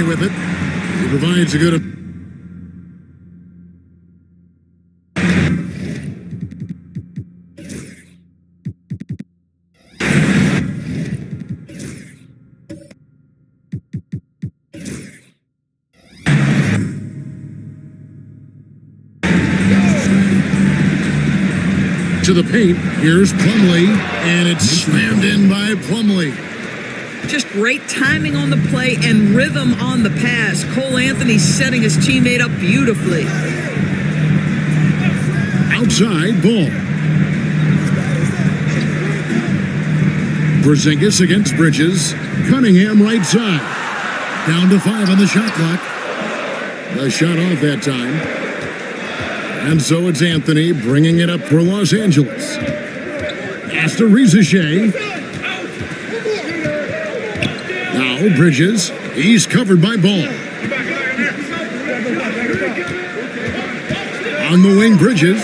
Anthony with it. He provides a good... to the paint. Here's Plumlee, and it's slammed in by Plumlee. Just great timing on the play and rhythm on the pass. Cole Anthony setting his teammate up beautifully. Outside ball. Porzingis against Bridges. Cunningham right side. Down to 5 on the shot clock. The shot off that time. And so it's Anthony bringing it up for Los Angeles. Pass to Rizachet. Now Bridges. He's covered by Ball. On the wing, Bridges.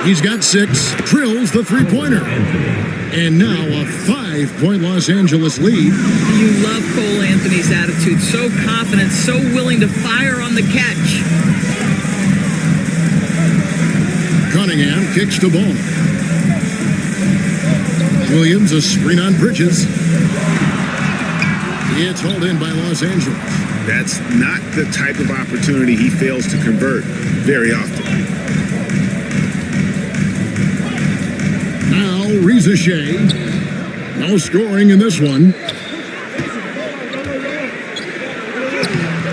He's got 6. Drills the three-pointer. And now a 5-point Los Angeles lead. You love Cole Anthony's attitude. So confident, so willing to fire on the catch. Cunningham kicks the ball. Williams, a screen on Bridges. It's hauled in by Los Angeles. That's not the type of opportunity he fails to convert very often. Now Rizachet. No scoring in this one.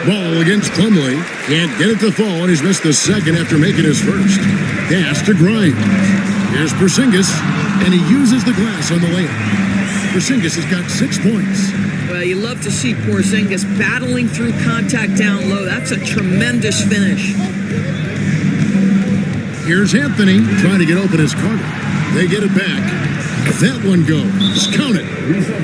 Ball against Plumlee. Can't get it to fall, and he's missed the second after making his first. Pass to Grimes. Here's Porzingis, and he uses the glass on the layup. Porzingis has got 6 points. Well, you love to see Porzingis battling through contact down low. That's a tremendous finish. Here's Anthony trying to get open his corner. They get it back. That one goes. Count it.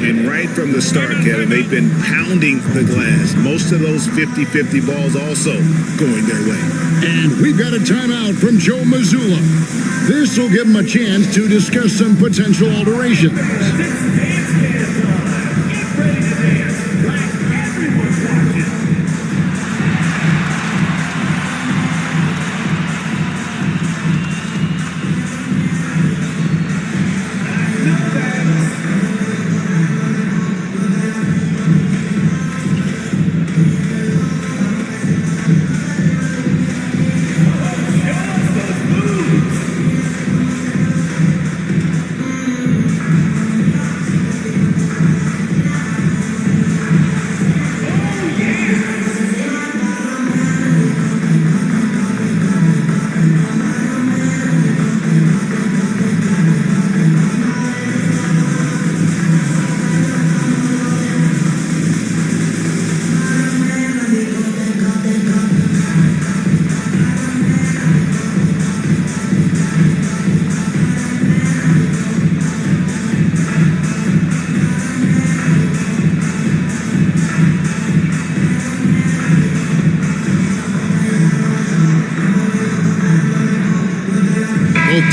And right from the start, Kevin, they've been pounding the glass. Most of those 50-50 balls also going their way. And we've got a timeout from Joe Mazzulla. This will give him a chance to discuss some potential alterations.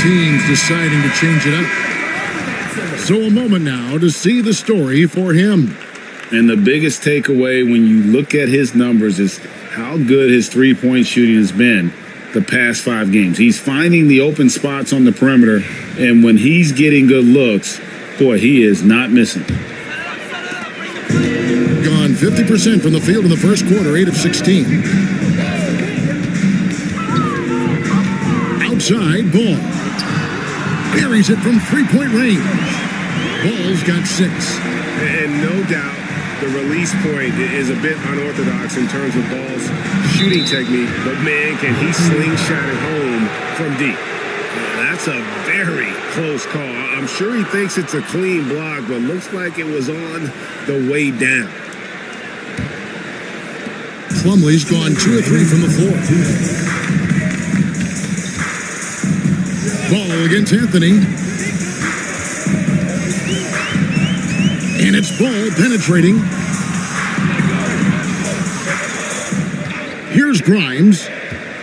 Teams deciding to change it up. So a moment now to see the story for him. And the biggest takeaway when you look at his numbers is how good his three-point shooting has been the past 5 games. He's finding the open spots on the perimeter, and when he's getting good looks, boy, he is not missing. Gone 50% from the field in the first quarter, 8 of 16. Outside ball. Buries it from 3-point range. Ball's got 6. And no doubt the release point is a bit unorthodox in terms of Ball's shooting technique, but man, can he slingshot it home from deep. That's a very close call. I'm sure he thinks it's a clean block, but looks like it was on the way down. Plumlee's gone 2 of 3 from the floor. Ball against Anthony. And it's Ball penetrating. Here's Grimes.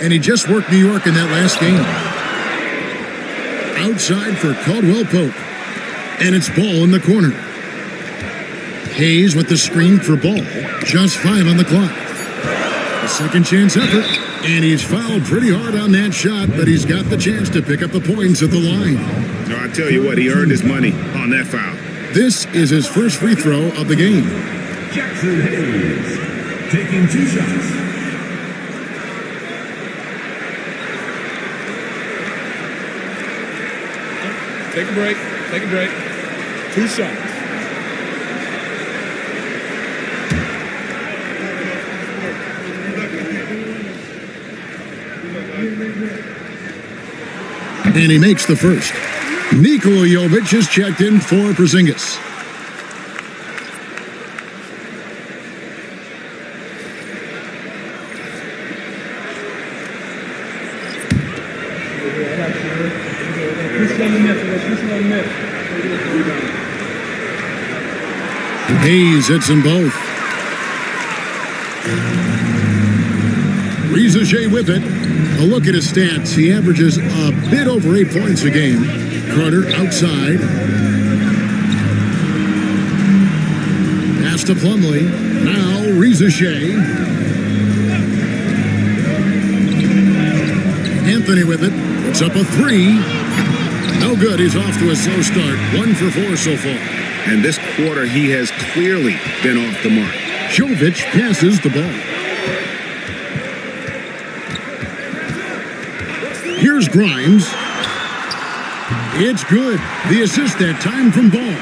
And he just worked New York in that last game. Outside for Caldwell Pope. And it's Ball in the corner. Hayes with the screen for Ball. Just 5 on the clock. A second chance effort, and he's fouled pretty hard on that shot, but he's got the chance to pick up the points at the line. No, I tell you what, he earned his money on that foul. This is his first free throw of the game. Jackson Hayes taking 2 shots. Take a break. Take a break. 2 shots. And he makes the first. Nikola Jovic is checked in for Porzingis. Hayes hits them both. Rizachet with it. A look at his stats. He averages a bit over 8 points a game. Carter outside. Pass to Plumlee. Now Rizachet. Anthony with it. Puts up a 3. No good. He's off to a slow start. 1 for 4 so far. And this quarter, he has clearly been off the mark. Jovic passes the ball. Here's Grimes. It's good. The assist that time from Ball.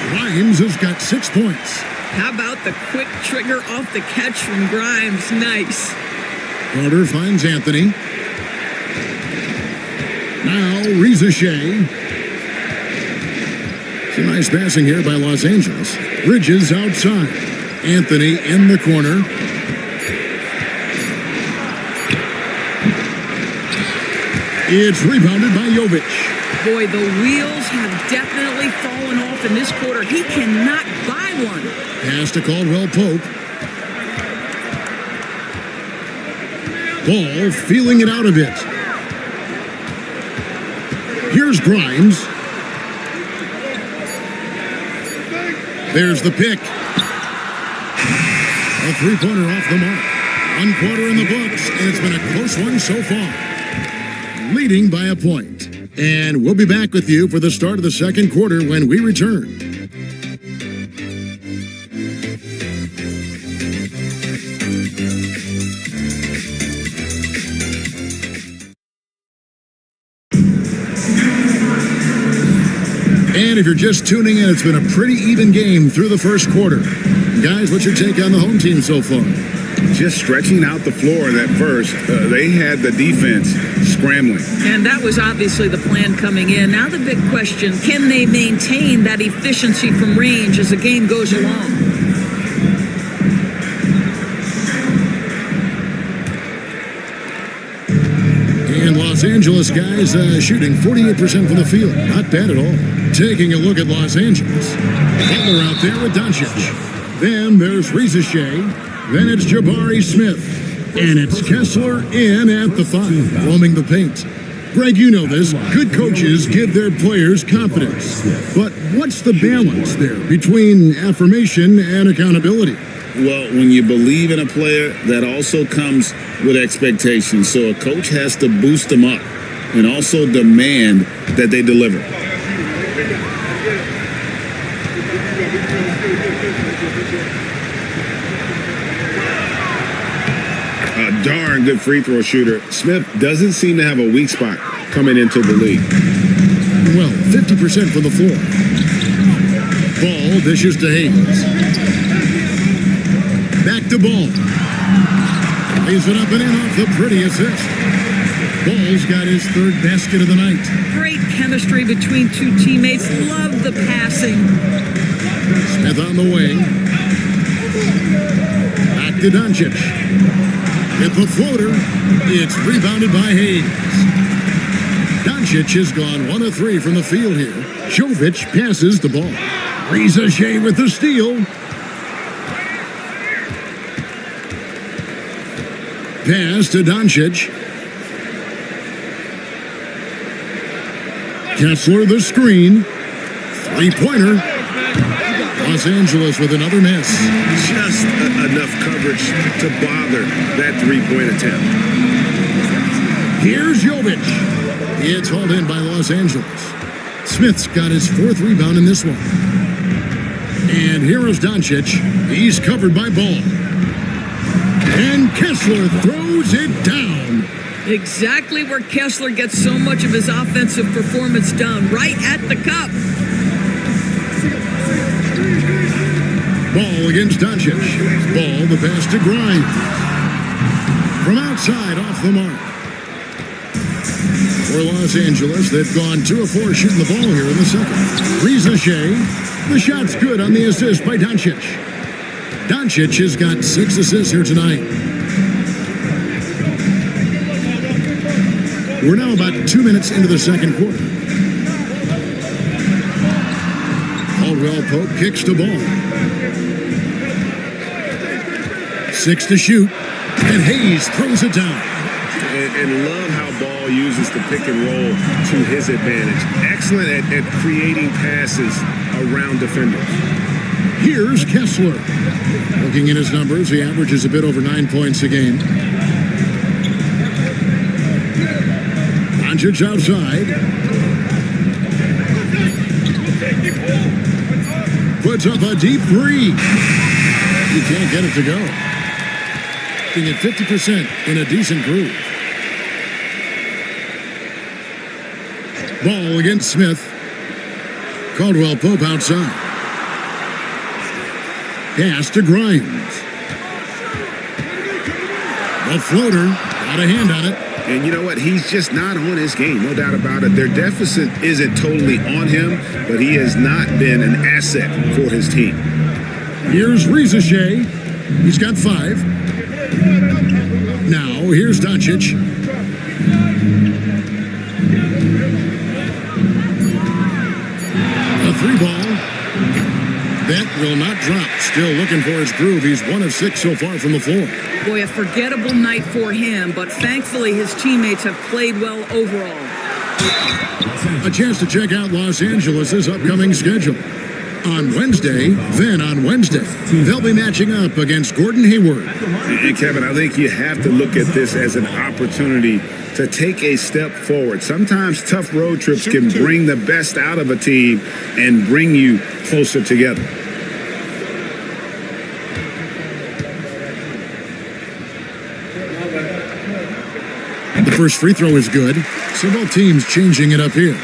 Grimes has got 6 points. How about the quick trigger off the catch from Grimes? Nice. Carter finds Anthony. Now Rizachet. Some nice passing here by Los Angeles. Bridges outside. Anthony in the corner. It's rebounded by Jovic. Boy, the wheels have definitely fallen off in this quarter. He cannot buy one. Pass to Caldwell Pope. Ball feeling it out a bit. Here's Grimes. There's the pick. A 3-pointer off the mark. 1 quarter in the books, and it's been a close one so far. Leading by a point. And we'll be back with you for the start of the second quarter when we return. And if you're just tuning in, it's been a pretty even game through the first quarter. Guys, what's your take on the home team so far? Just stretching out the floor that first. They had the defense scrambling. And that was obviously the plan coming in. Now the big question, can they maintain that efficiency from range as the game goes along? And Los Angeles guys shooting 48% from the field. Not bad at all. Taking a look at Los Angeles. Butler out there with Doncic. Then there's Rizachet. Then it's Jabari Smith. And it's Kessler in at the 5, roaming the paint. Greg, you know this. Good coaches give their players confidence. But what's the balance there between affirmation and accountability? Well, when you believe in a player, that also comes with expectations. So a coach has to boost them up and also demand that they deliver. A darn good free throw shooter. Smith doesn't seem to have a weak spot coming into the league. Well, 50% from the floor. Ball dishes to Hayes. Back to Ball. Lays it up and in off the pretty assist. Ball's got his 3rd basket of the night. Great chemistry between two teammates. Love the passing. Smith on the wing. Back to Doncic. With the floater, it's rebounded by Hayes. Doncic has gone 1 of 3 from the field here. Jovic passes the ball. Rizachet with the steal. Pass to Doncic. Kessler the screen. 3-pointer. Los Angeles with another miss. Just enough coverage to bother that three-point attempt. Here's Jovic. It's hauled in by Los Angeles. Smith's got his fourth rebound in this one. And here is Doncic. He's covered by Ball. And Kessler throws it down. Exactly where Kessler gets so much of his offensive performance done, right at the cup. Ball against Doncic. Ball, the pass to Grimes. From outside, off the mark. For Los Angeles, they've gone 2 of 4 shooting the ball here in the second. Ricochet. The shot's good on the assist by Doncic. Doncic has got 6 assists here tonight. We're now about 2 minutes into the second quarter. Caldwell Pope kicks the ball. 6 to shoot. And Hayes throws it down. And love how Ball uses the pick and roll to his advantage. Excellent at creating passes around defenders. Here's Kessler. Looking at his numbers, he averages a bit over 9 points a game. Doncic outside. Puts up a deep three. He can't get it to go. Being at 50% in a decent groove. Ball against Smith. Caldwell Pope outside. Pass to Grimes. A floater. Got a hand on it. And you know what? He's just not on his game, no doubt about it. Their deficit isn't totally on him, but he has not been an asset for his team. Here's Ricochet. He's got 5. Now, here's Doncic. A 3-ball. That will not drop. Still looking for his groove. He's 1 of 6 so far from the floor. Boy, a forgettable night for him, but thankfully his teammates have played well overall. A chance to check out Los Angeles' upcoming schedule. On Wednesday, they'll be matching up against Gordon Hayward. And Kevin, I think you have to look at this as an opportunity to take a step forward. Sometimes tough road trips can bring the best out of a team and bring you closer together. The first free throw is good, so both teams changing it up here.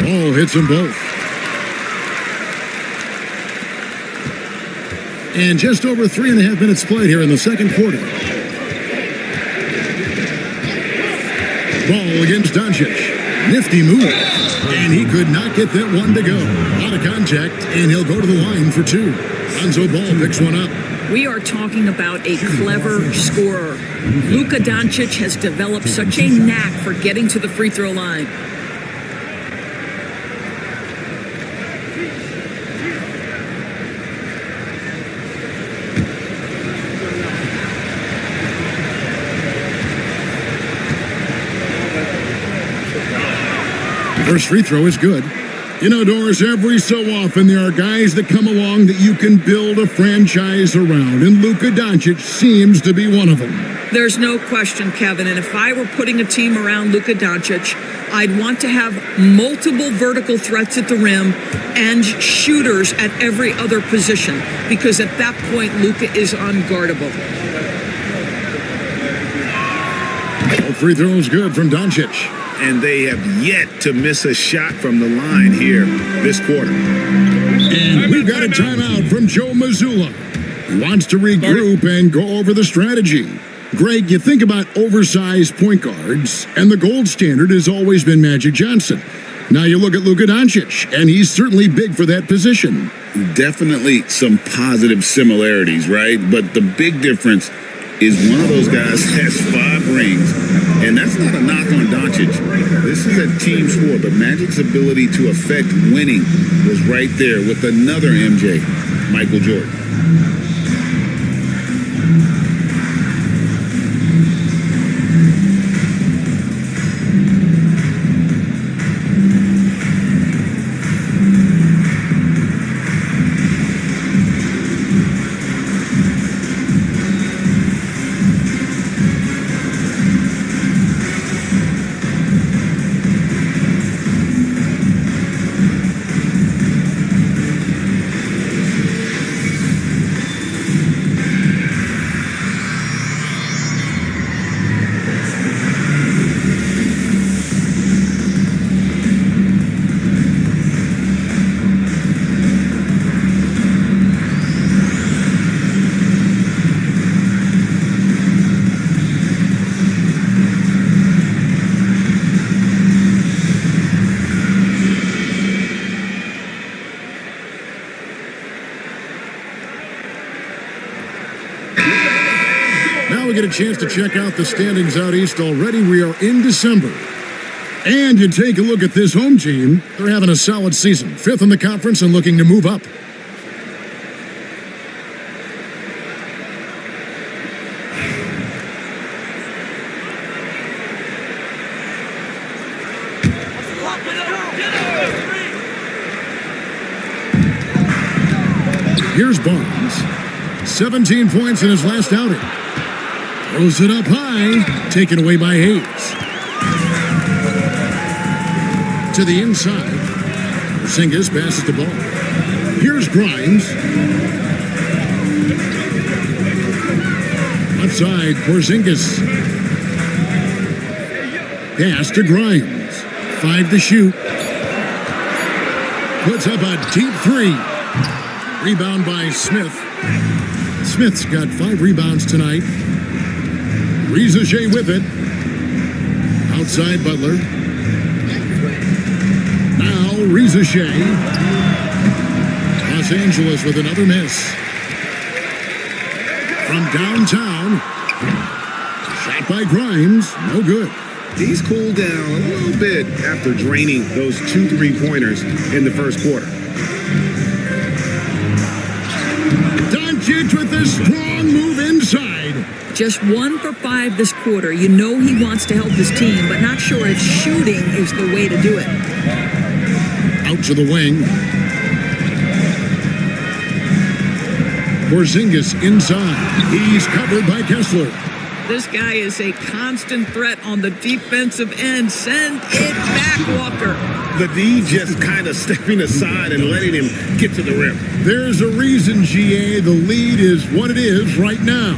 Oh, hits them both. And just over 3.5 minutes played here in the second quarter. Ball against Doncic. Nifty move. And he could not get that one to go. Out of contact, and he'll go to the line for 2. Lonzo Ball picks one up. We are talking about a clever scorer. Luka Doncic has developed such a knack for getting to the free throw line. First free throw is good. You know, Doris, every so often there are guys that come along that you can build a franchise around, and Luka Doncic seems to be one of them. There's no question, Kevin, and if I were putting a team around Luka Doncic, I'd want to have multiple vertical threats at the rim and shooters at every other position, because at that point, Luka is unguardable. All free throws good from Doncic. And they have yet to miss a shot from the line here this quarter. And we've got a timeout from Joe Mazzulla. He wants to regroup and go over the strategy. Greg, you think about oversized point guards, and the gold standard has always been Magic Johnson. Now you look at Luka Doncic, and he's certainly big for that position. Definitely some positive similarities, right? But the big difference is one of those guys has 5 not rings. And that's not a knock on Doncic. This is a team sport, but Magic's ability to affect winning was right there with another MJ, Michael Jordan. Now we get a chance to check out the standings out east already. We are in December. And you take a look at this home team. They're having a solid season. 5th in the conference and looking to move up. Here's Barnes. 17 points in his last outing. Throws it up high. Taken away by Hayes. To the inside. Porzingis passes the ball. Here's Grimes. Left side, Porzingis. Pass to Grimes. 5 to shoot. Puts up a deep 3. Rebound by Smith. Smith's got 5 rebounds tonight. Reza Shea with it. Outside Butler. Now Reza Shea. Los Angeles with another miss. From downtown. Shot by Grimes. No good. He's cooled down a little bit after draining those 2 3-pointers in the first quarter. Doncic with a strong move inside. Just 1 for 5 this quarter. You know he wants to help his team, but not sure if shooting is the way to do it. Out to the wing. Porzingis inside. He's covered by Kessler. This guy is a constant threat on the defensive end. Send it back, Walker. The D just kind of stepping aside and letting him get to the rim. There's a reason, GA. The lead is what it is right now.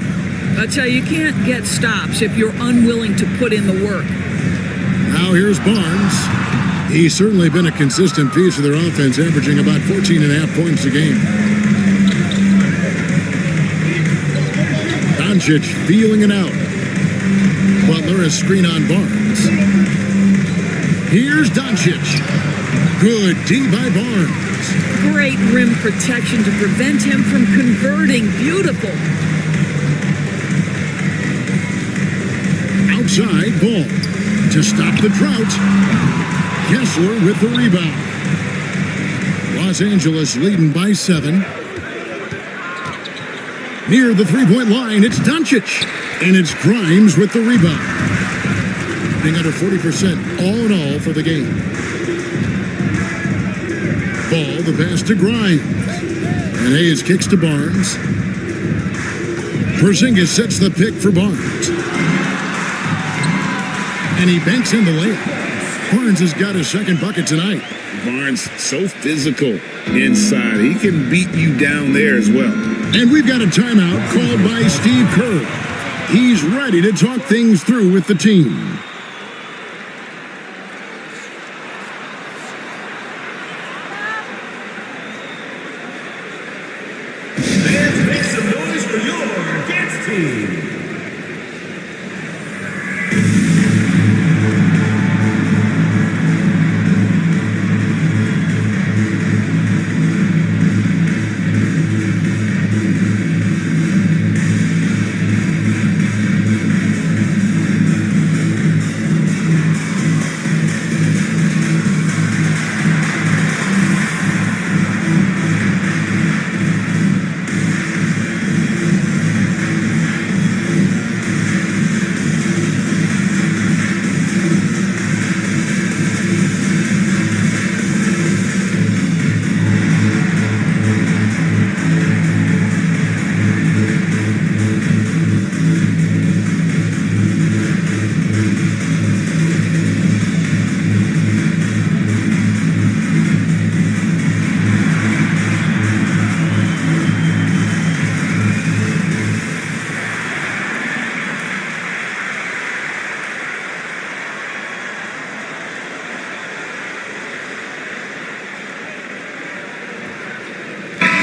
I tell you, you can't get stops if you're unwilling to put in the work. Now here's Barnes. He's certainly been a consistent piece of their offense, averaging about 14.5 points a game. Doncic feeling it out. Butler a screen on Barnes. Here's Doncic. Good D by Barnes. Great rim protection to prevent him from converting. Beautiful. Outside ball. To stop the drought. Kessler with the rebound. Los Angeles leading by 7. Near the 3-point line, it's Doncic. And it's Grimes with the rebound. Being under 40% all in all for the game. Ball, the pass to Grimes. And Hayes kicks to Barnes. Porzingis sets the pick for Barnes. And he banks in the layup. Barnes has got his second bucket tonight. Barnes, so physical inside. He can beat you down there as well. And we've got a timeout called by Steve Kerr. He's ready to talk things through with the team. Fans, make some noise for your Gets team.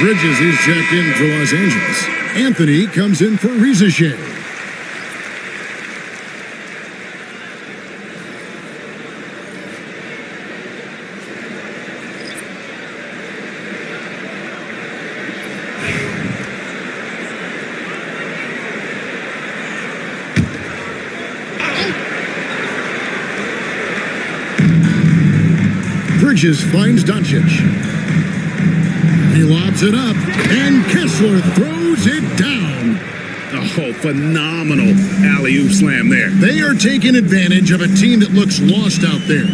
Bridges is checked in for Los Angeles. Anthony comes in for Rizachet. Bridges finds Doncic. He lobs it up, and Kessler throws it down. Oh, phenomenal alley-oop slam there. They are taking advantage of a team that looks lost out there.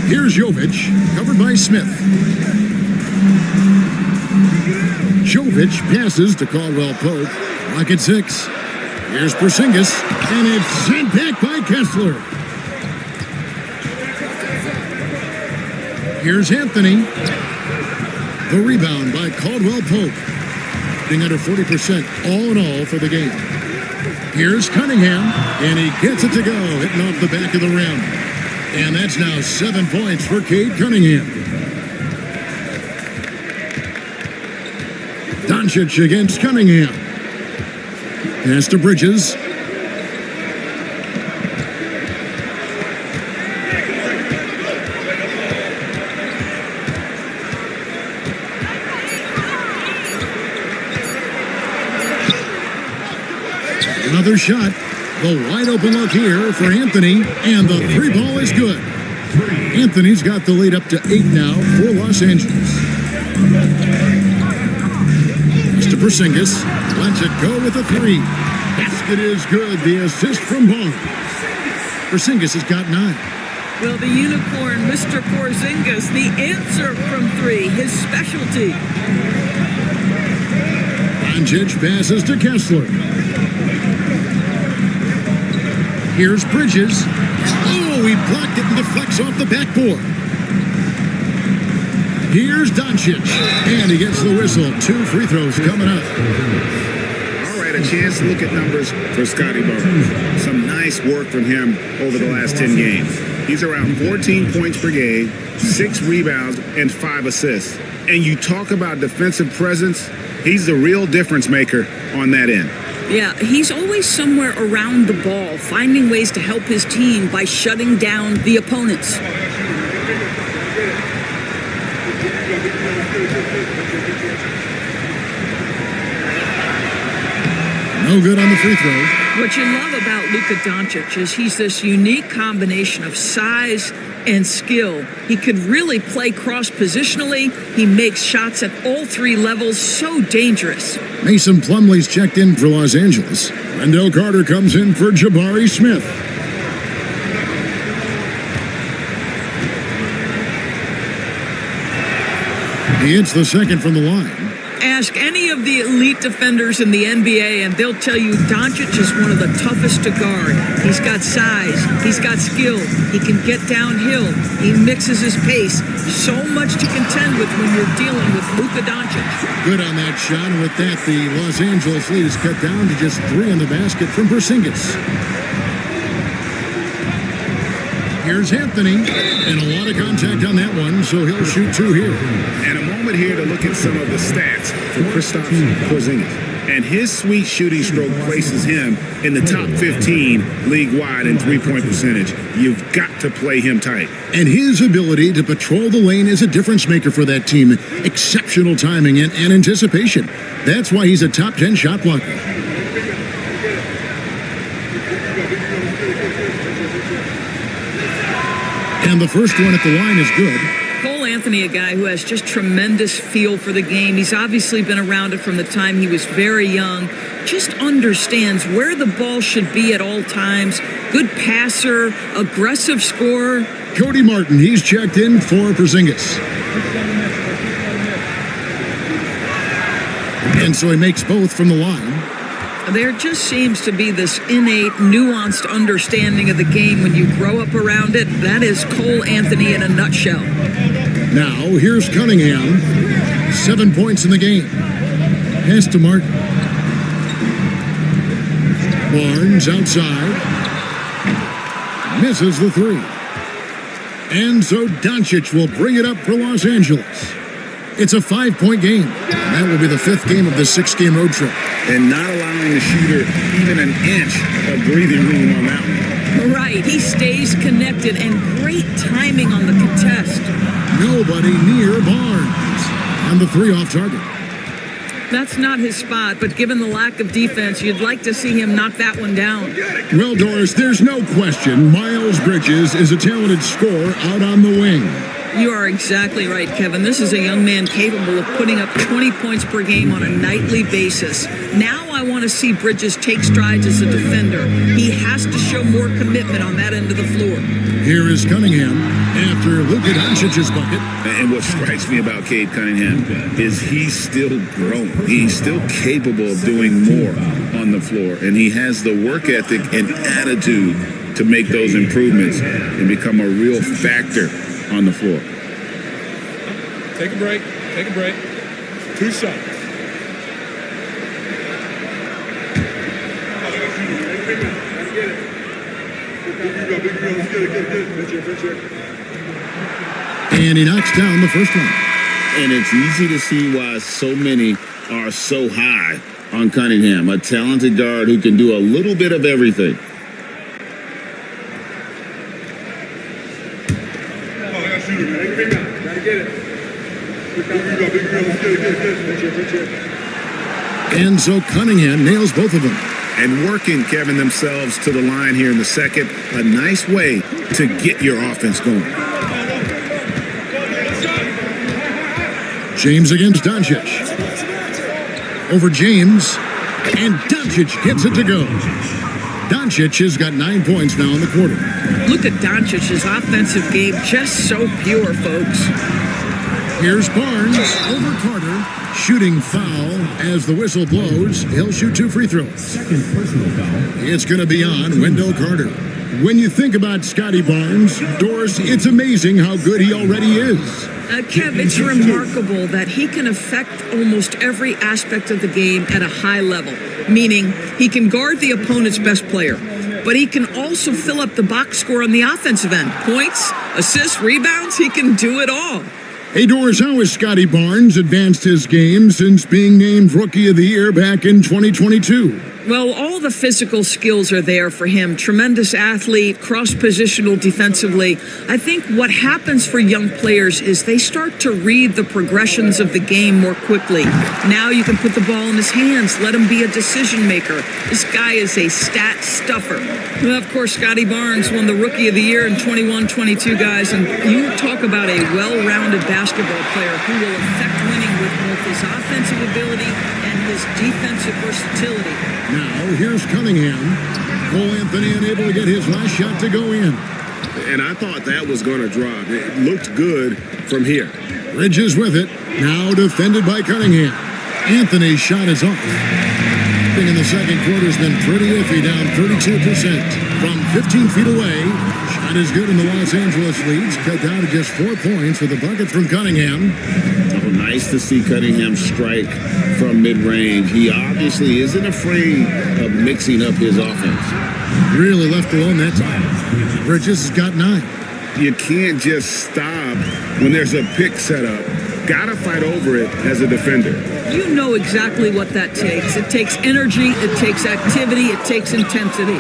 Here's Jovic, covered by Smith. Jovic passes to Caldwell Pope. Rocket 6. Here's Porzingis, and it's sent back by Kessler. Here's Anthony. The rebound by Caldwell Pope. Being under 40% all in all for the game. Here's Cunningham, and he gets it to go, hitting off the back of the rim. And that's now 7 points for Cade Cunningham. Doncic against Cunningham. Pass to Bridges. Another shot. The wide open look here for Anthony, and the three ball is good. Anthony's got the lead up to 8 now for Los Angeles. Mr. Porzingis lets it go with a 3. Basket is good. The assist from Barnes. Porzingis has got 9. Well, the unicorn, Mr. Porzingis, the answer from 3, his specialty. Doncic passes to Kessler. Here's Bridges. Oh, he blocked it and deflects off the backboard. Here's Doncic, and he gets the whistle. 2 free throws coming up. All right, a chance to look at numbers for Scotty Barnes. Some nice work from him over the last 10 games. He's around 14 points per game, 6 rebounds, and 5 assists. And you talk about defensive presence, he's the real difference maker on that end. Yeah, he's always somewhere around the ball, finding ways to help his team by shutting down the opponents. No good on the free throw. What you love about Luka Doncic is he's this unique combination of size and skill. He could really play cross-positionally. He makes shots at all 3 levels, so dangerous. Mason Plumlee's checked in for Los Angeles. Wendell Carter comes in for Jabari Smith. He hits the second from the line. Ask any of the elite defenders in the NBA and they'll tell you Doncic is one of the toughest to guard. He's got size, he's got skill, he can get downhill, he mixes his pace. So much to contend with when you're dealing with Luka Doncic. Good on that shot, and with that, the Los Angeles lead is cut down to just 3 in the basket from Porzingis. Here's Anthony, and a lot of contact on that one, so he'll shoot 2 here. And a moment here to look at some of the stats for Kristaps Porzingis. And his sweet shooting stroke places him in the top 15 league-wide in three-point percentage. You've got to play him tight. And his ability to patrol the lane is a difference maker for that team. Exceptional timing and anticipation. That's why he's a top 10 shot blocker. And the first one at the line is good. Cole Anthony, a guy who has just tremendous feel for the game. He's obviously been around it from the time he was very young. Just understands where the ball should be at all times. Good passer, aggressive scorer. Cody Martin, he's checked in for Porzingis. And so he makes both from the line. There just seems to be this innate, nuanced understanding of the game when you grow up around it. That is Cole Anthony in a nutshell. Now, here's Cunningham. 7 points in the game. Pass to Martin. Barnes outside. Misses the 3. And so Doncic will bring it up for Los Angeles. It's a 5-point game, and that will be the 5th game of the 6-game road trip. And not allowing the shooter even an inch of breathing room on that one. Right, he stays connected and great timing on the contest. Nobody near Barnes. And the 3 off target. That's not his spot, but given the lack of defense, you'd like to see him knock that one down. Well, Doris, there's no question Miles Bridges is a talented scorer out on the wing. You are exactly right, Kevin. This is a young man capable of putting up 20 points per game on a nightly basis. Now I want to see Bridges take strides as a defender. He has to show more commitment on that end of the floor. Here is Cunningham after Luka Doncic's bucket. And what strikes me about Cade Cunningham is he's still growing. He's still capable of doing more on the floor. And he has the work ethic and attitude to make those improvements and become a real factor on the floor. Take a break. Take a break. 2 shots. And he knocks down the first one. And it's easy to see why so many are so high on Cunningham, a talented guard who can do a little bit of everything. And so Cunningham nails both of them. And working, Kevin, themselves to the line here in the second. A nice way to get your offense going. James against Doncic. Over James. And Doncic gets it to go. Doncic has got 9 points now in the quarter. Look at Doncic's offensive game, just so pure, folks. Here's Barnes over Carter. Shooting foul as the whistle blows. He'll shoot 2 free throws. Second personal foul. It's going to be on Wendell Carter. When you think about Scotty Barnes, Doris, it's amazing how good he already is. Kev, it's remarkable that he can affect almost every aspect of the game at a high level, meaning he can guard the opponent's best player, but he can also fill up the box score on the offensive end. Points, assists, rebounds, he can do it all. Hey, Doris, how has Scotty Barnes advanced his game since being named Rookie of the Year back in 2022? Well, all the physical skills are there for him. Tremendous athlete, cross-positional defensively. I think what happens for young players is they start to read the progressions of the game more quickly. Now you can put the ball in his hands, let him be a decision maker. This guy is a stat stuffer. Well, of course, Scotty Barnes won the Rookie of the Year in 21-22, guys. And you talk about a well-rounded basketball player who will affect winning with both his offensive ability and his defensive versatility. Now, here's Cunningham. Cole Anthony unable to get his last shot to go in. And I thought that was going to drop. It looked good from here. Bridges with it. Now defended by Cunningham. Anthony's shot is off. In the second quarter has been pretty iffy, down 32% from 15 feet away. Shot is good in the Los Angeles leads. Cut down to just 4 points with a bucket from Cunningham. Oh, nice to see Cunningham strike from mid-range. He obviously isn't afraid of mixing up his offense. Really left alone that time. Bridges has got 9. You can't just stop when there's a pick set up. Gotta fight over it as a defender. You know exactly what that takes. It takes energy, it takes activity, it takes intensity.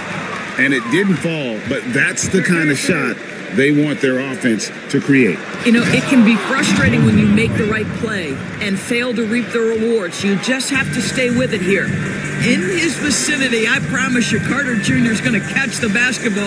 And it didn't fall, but that's the kind of shot they want their offense to create. You know, it can be frustrating when you make the right play and fail to reap the rewards. You just have to stay with it here. In his vicinity, I promise you, Carter Jr. is going to catch the basketball.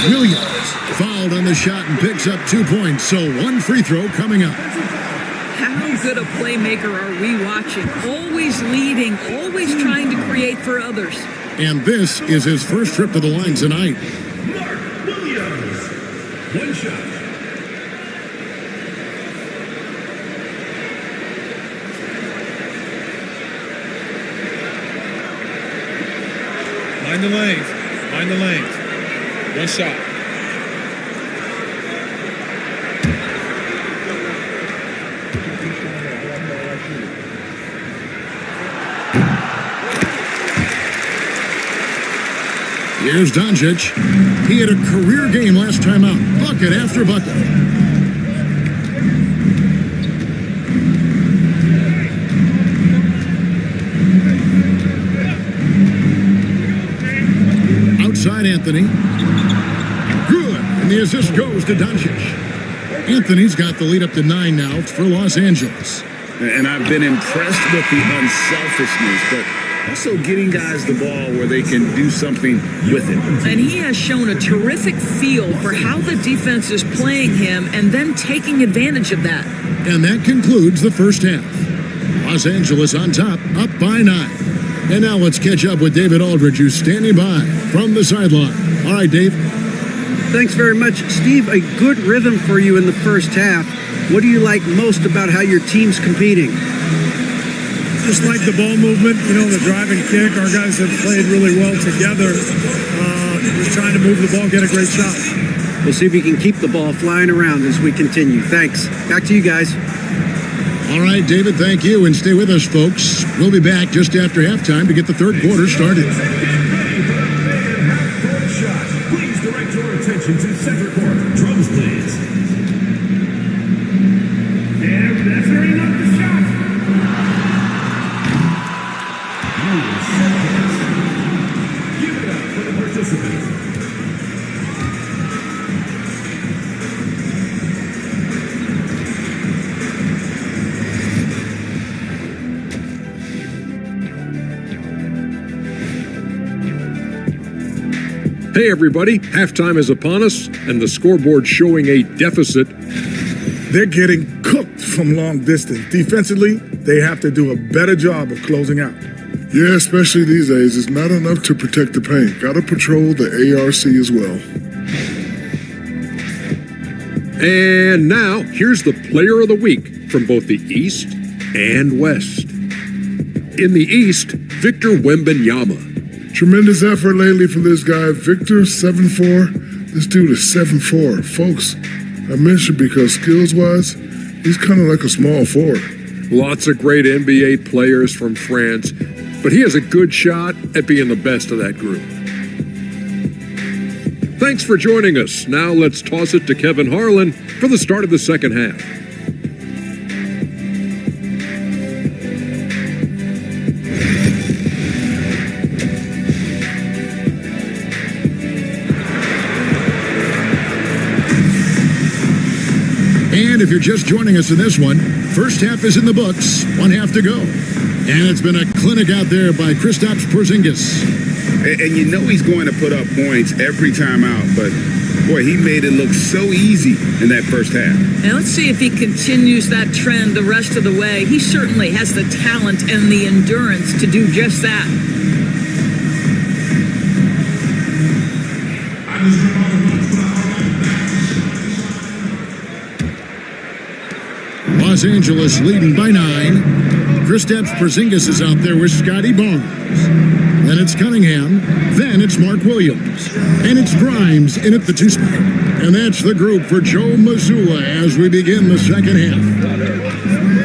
Williams fouled on the shot and picks up 2 points, so 1 free throw coming up. How good a playmaker are we watching? Always leading, always trying to create for others. And this is his first trip to the line tonight. Mark Williams. 1 shot. Mind the lanes. Mind the lanes. 1 shot. Here's Doncic. He had a career game last time out. Bucket after bucket. Outside Anthony. Good. And the assist goes to Doncic. Anthony's got the lead up to 9 now for Los Angeles. And I've been impressed with the unselfishness, but also getting guys the ball where they can do something with it. And he has shown a terrific feel for how the defense is playing him and then taking advantage of that. And that concludes the first half. Los Angeles on top, up by 9. And now let's catch up with David Aldridge, who's standing by from the sideline. All right, Dave. Thanks very much. Steve, a good rhythm for you in the first half. What do you like most about how your team's competing? Just like the ball movement, the drive and kick. Our guys have played really well together. Just trying to move the ball, get a great shot. We'll see if you can keep the ball flying around as we continue. Thanks. Back to you guys. All right, David, thank you. And stay with us, folks. We'll be back just after halftime to get the third quarter started. Please direct your attention to center court. Drums, please. And that's very up the shot. Give it up for the participants. Hey everybody, halftime is upon us and the scoreboard showing a deficit. They're getting cooked from long distance. Defensively, they have to do a better job of closing out. Yeah, especially these days. It's not enough to protect the paint. Got to patrol the ARC as well. And now, here's the player of the week from both the East and West. In the East, Victor Wembanyama. Tremendous effort lately for this guy, Victor, 7'4". This dude is 7'4". Folks, I mentioned because skills-wise, he's kind of like a small forward. Lots of great NBA players from France, but he has a good shot at being the best of that group. Thanks for joining us. Now let's toss it to Kevin Harlan for the start of the second half. And if you're just joining us in this one, first half is in the books, one half to go. And it's been a clinic out there by Kristaps Porzingis. And you know he's going to put up points every time out, but boy, he made it look so easy in that first half. And let's see if he continues that trend the rest of the way. He certainly has the talent and the endurance to do just that. Los Angeles leading by 9. Kristaps Porzingis is out there with Scotty Barnes. Then it's Cunningham. Then it's Mark Williams. And it's Grimes in at the 2 spot. And that's the group for Joe Mazzulla as we begin the second half.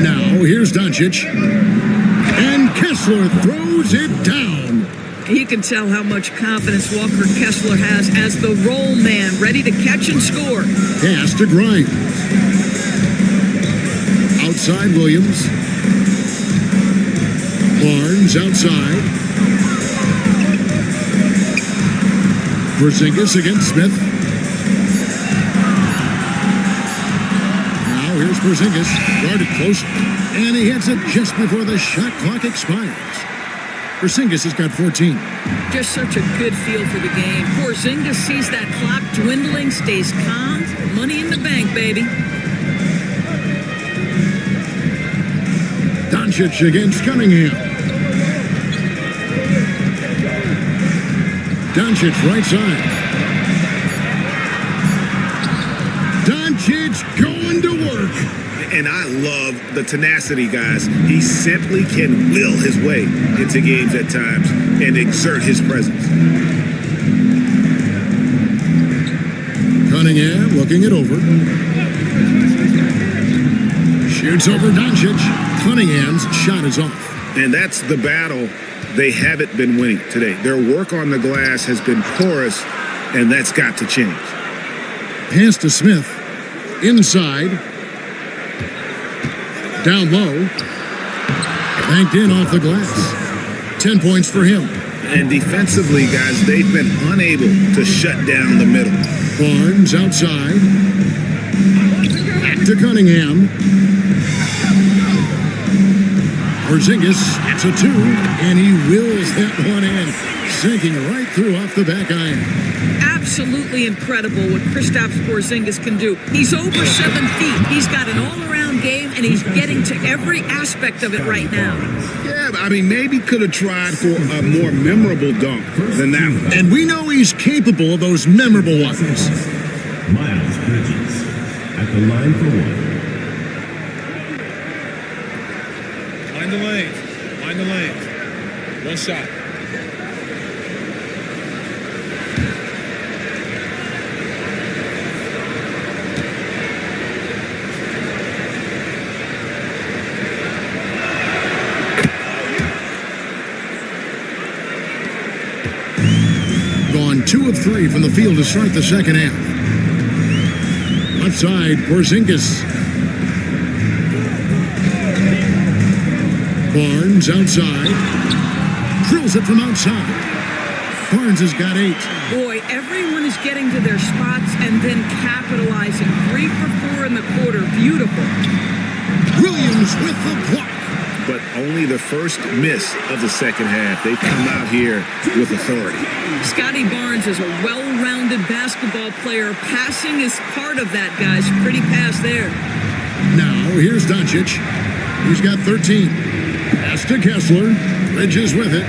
Now, here's Doncic. And Kessler throws it down. You can tell how much confidence Walker Kessler has as the roll man, ready to catch and score. Pass to Grimes. Outside Williams. Barnes outside. Porzingis against Smith. Now here's Porzingis, guarded close, and he hits it just before the shot clock expires. Porzingis has got 14. Just such a good feel for the game. Porzingis sees that clock dwindling, stays calm. Money in the bank, baby. Doncic against Cunningham. Doncic right side. Doncic going to work. And I love the tenacity, guys. He simply can will his way into games at times and exert his presence. Cunningham looking it over. Shoots over Doncic. Cunningham's shot is off. And that's the battle they haven't been winning today. Their work on the glass has been porous, and that's got to change. Pass to Smith. Inside. Down low. Banked in off the glass. 10 points for him. And defensively, guys, they've been unable to shut down the middle. Barnes outside. Back to Cunningham. Porzingis gets a 2, and he wills that one in, sinking right through off the back iron. Absolutely incredible what Kristaps Porzingis can do. He's over 7 feet. He's got an all-around game, and he's getting to every aspect of it right now. Yeah, I mean, maybe could have tried for a more memorable dunk than that one. And we know he's capable of those memorable ones. Miles Bridges at the line for one. Mind the lanes. Mind the lanes. One shot. Gone 2 of 3 from the field to start the second half. Left side, Porzingis. Barnes outside. Drills it from outside. Barnes has got 8. Boy, everyone is getting to their spots and then capitalizing. 3 for 4 in the quarter. Beautiful. Williams with the block. But only the first miss of the second half. They come out here with authority. Scotty Barnes is a well-rounded basketball player. Passing is part of that, guys. Pretty pass there. Now, here's Doncic. He's got 13. Pass to Kessler. Bridges with it.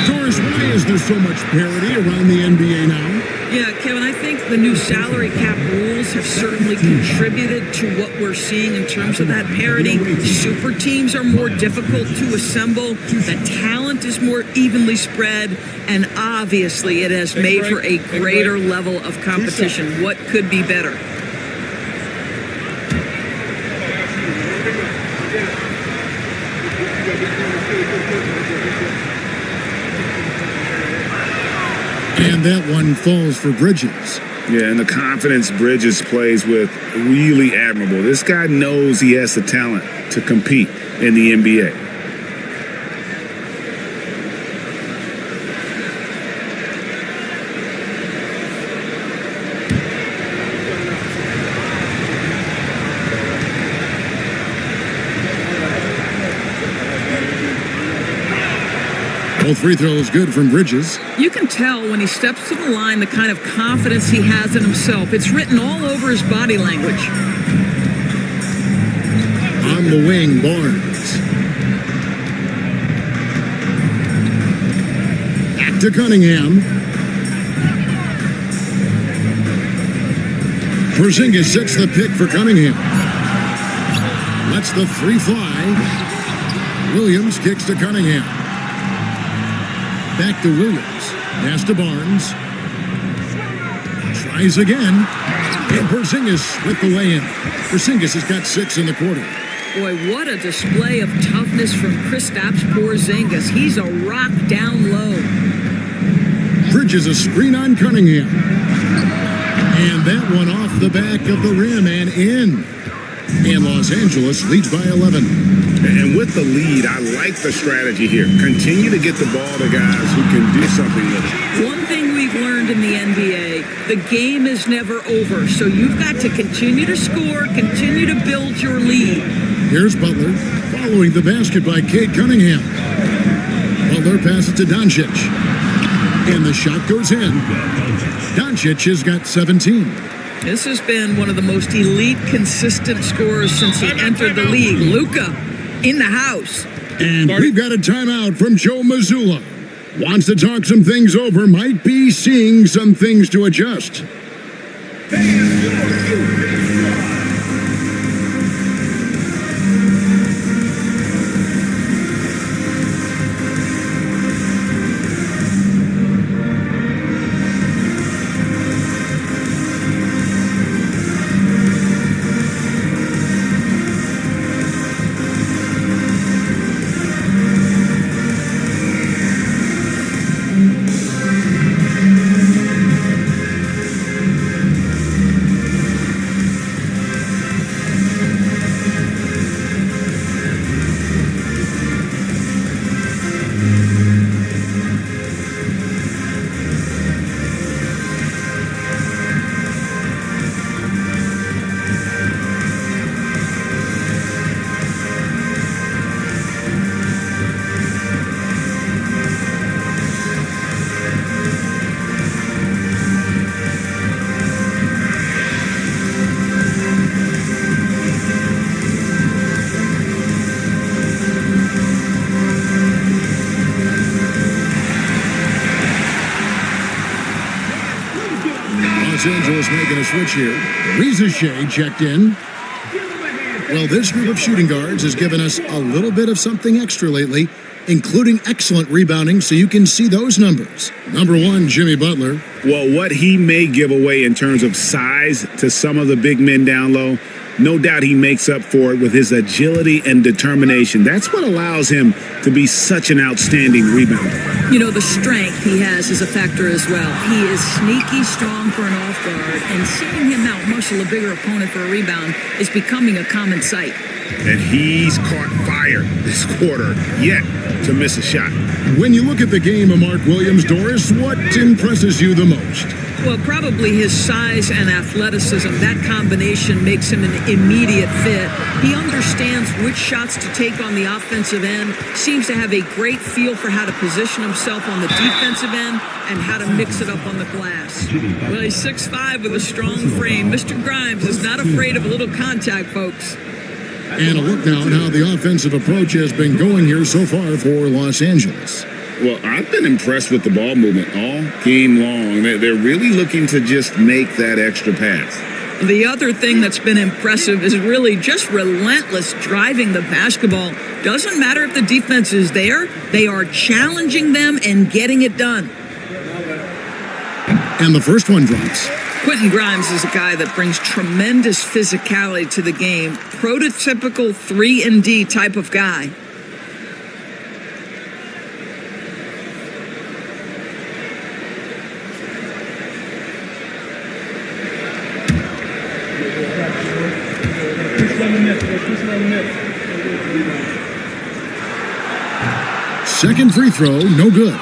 Doris, why is there so much parity around the NBA now? Yeah, Kevin, I think the new salary cap rules have certainly contributed to what we're seeing in terms of that parity. Super teams are more difficult to assemble. The talent is more evenly spread. And obviously, it has made for a greater level of competition. What could be better? And that one falls for Bridges. Yeah, and the confidence Bridges plays with, really admirable. This guy knows he has the talent to compete in the NBA. Both free throws good from Bridges. You can tell when he steps to the line the kind of confidence he has in himself. It's written all over his body language. On the wing, Barnes. Back to Cunningham. Porzingis sets the pick for Cunningham. Lets the 3 fly. Williams kicks to Cunningham. Back to Williams. Pass to Barnes. Tries again. And Porzingis with the lay-in. Porzingis has got 6 in the quarter. Boy, what a display of toughness from Kristaps Porzingis. He's a rock down low. Bridges a screen on Cunningham. And that one off the back of the rim and in. And Los Angeles leads by 11. And with the lead, I like the strategy here. Continue to get the ball to guys who can do something with it. One thing we've learned in the NBA, the game is never over. So you've got to continue to score, continue to build your lead. Here's Butler, following the basket by Cade Cunningham. Butler passes to Doncic. And the shot goes in. Doncic has got 17. This has been one of the most elite, consistent scorers since he entered the league. Luka in the house. And we've got a timeout from Joe Mazzulla. Wants to talk some things over, might be seeing some things to adjust. Angeles making a switch here. Reza Shea checked in. Well, this group of shooting guards has given us a little bit of something extra lately, including excellent rebounding, so you can see those numbers. Number 1, Jimmy Butler. Well, what he may give away in terms of size to some of the big men down low, no doubt he makes up for it with his agility and determination. That's what allows him to be such an outstanding rebounder. You know, the strength he has is a factor as well. He is sneaky strong for an off guard, and seeing him outmuscle a bigger opponent for a rebound is becoming a common sight. And he's caught fire this quarter, yet to miss a shot. When you look at the game of Mark Williams, Doris, what impresses you the most? Well, probably his size and athleticism. That combination makes him an immediate fit. He understands which shots to take on the offensive end, seems to have a great feel for how to position himself on the defensive end and how to mix it up on the glass. Well, he's 6'5" with a strong frame. Mr. Grimes is not afraid of a little contact, folks. And a look now at how the offensive approach has been going here so far for Los Angeles. Well, I've been impressed with the ball movement all game long. They're really looking to just make that extra pass. The other thing that's been impressive is really just relentless driving the basketball. Doesn't matter if the defense is there, they are challenging them and getting it done. And the first one drops. Quentin Grimes is a guy that brings tremendous physicality to the game. Prototypical 3-and-D type of guy. Second free throw, no good.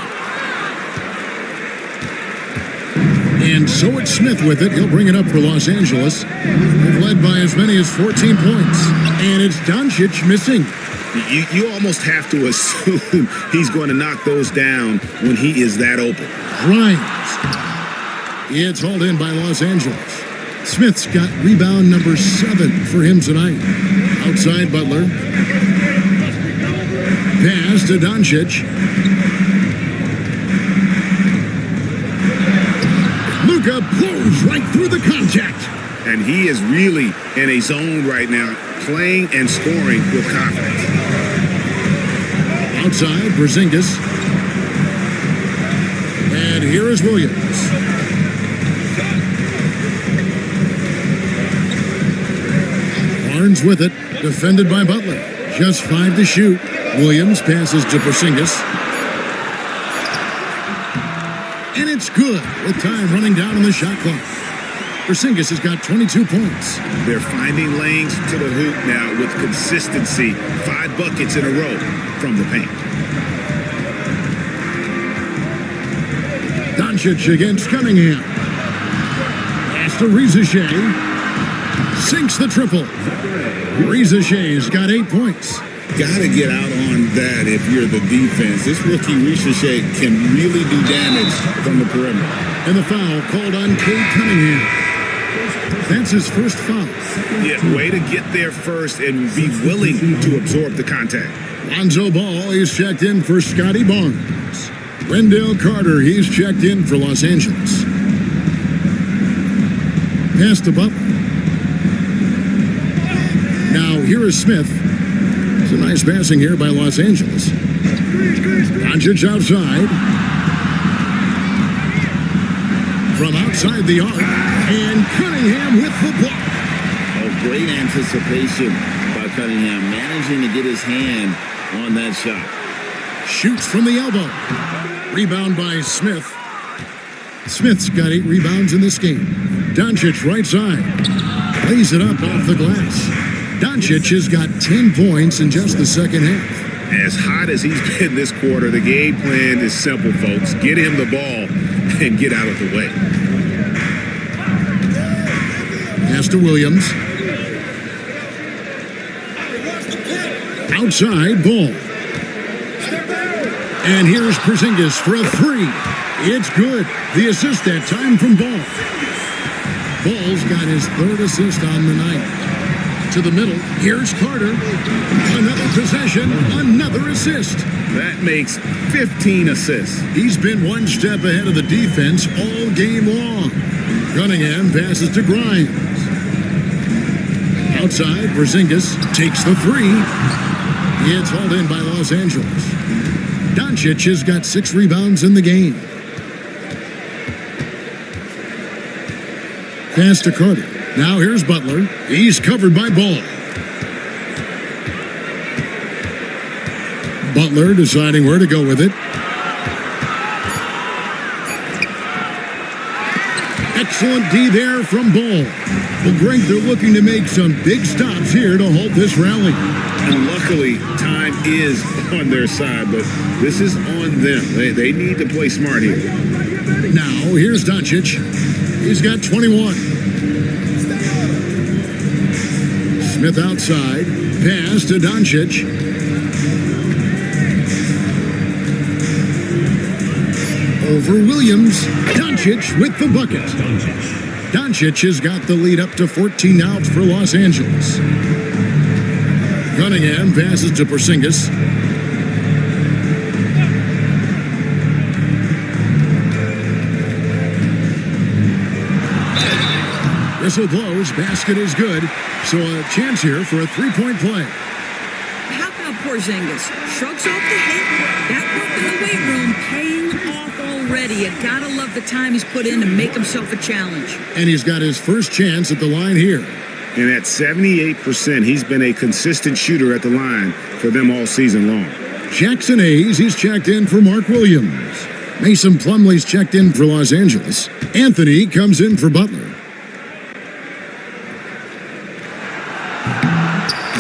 And so it's Smith with it. He'll bring it up for Los Angeles. They've led by as many as 14 points. And it's Doncic missing. You almost have to assume he's going to knock those down when he is that open. Grimes. It's hauled in by Los Angeles. Smith's got rebound number 7 for him tonight. Outside Butler. Pass to Doncic. Luka blows right through the contact. And he is really in a zone right now, playing and scoring with confidence. Outside, Porzingis. And here is Williams. Barnes with it, defended by Butler. Just 5 to shoot. Williams passes to Porzingis. And it's good with time running down on the shot clock. Porzingis has got 22 points. They're finding lanes to the hoop now with consistency. 5 buckets in a row from the paint. Doncic against Cunningham. Pass to Reza Shea. Sinks the triple. Reza Shea's got 8 points. Got to get out on that if you're the defense. This rookie Reza Shea can really do damage from the perimeter. And the foul called on Cade Cunningham. That's his first foul. Yeah, way to get there first and be willing to absorb the contact. Lonzo Ball is checked in for Scotty Barnes. Wendell Carter, he's checked in for Los Angeles. Pass to Butler. Now here is Smith. It's a nice passing here by Los Angeles. Doncic outside. From outside the arc. And Cunningham with the block. Oh, great anticipation by Cunningham, managing to get his hand on that shot. Shoots from the elbow. Rebound by Smith. Smith's got 8 rebounds in this game. Doncic right side. Lays it up off the glass. Doncic has got 10 points in just the second half. As hot as he's been this quarter, the game plan is simple, folks. Get him the ball and get out of the way. Pass to Williams. Outside, Ball. And here's Porzingis for a 3. It's good. The assist that time from Ball. Ball's got his 3rd assist on the night. To the middle. Here's Carter. Another possession, another assist. That makes 15 assists. He's been one step ahead of the defense all game long. Cunningham passes to Grimes. Outside, Porzingis takes the three. It's hauled in by Los Angeles. Doncic has got 6 rebounds in the game. Pass to Carter. Now here's Butler. He's covered by Ball. Butler deciding where to go with it. Excellent D there from Ball. The Greg, they're looking to make some big stops here to halt this rally. And luckily, time is on their side, but this is on them. They need to play smart here. Now, here's Doncic. He's got 21. Smith outside. Pass to Doncic. Over Williams. Doncic with the bucket. Doncic has got the lead up to 14 outs for Los Angeles. Cunningham passes to Porzingis. Whistle blows, basket is good. So a chance here for a three-point play. How about Porzingis? Shrugs off the hit. That work in the weight room paying off already. You gotta love the time he's put in to make himself a challenge. And he's got his first chance at the line here. And at 78%, he's been a consistent shooter at the line for them all season long. Jackson Hayes, he's checked in for Mark Williams. Mason Plumlee's checked in for Los Angeles. Anthony comes in for Butler.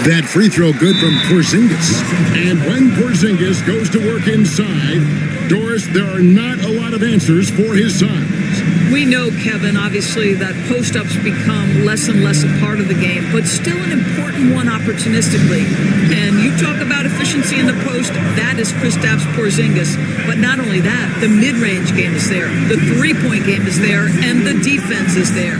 That free throw good from Porzingis. And when Porzingis goes to work inside, Doris, there are not a lot of answers for his sons. We know, Kevin, obviously, that post-ups become less and less a part of the game, but still an important one opportunistically. And you talk about efficiency in the post, that is Kristaps Porzingis. But not only that, the mid-range game is there, the three-point game is there, and the defense is there.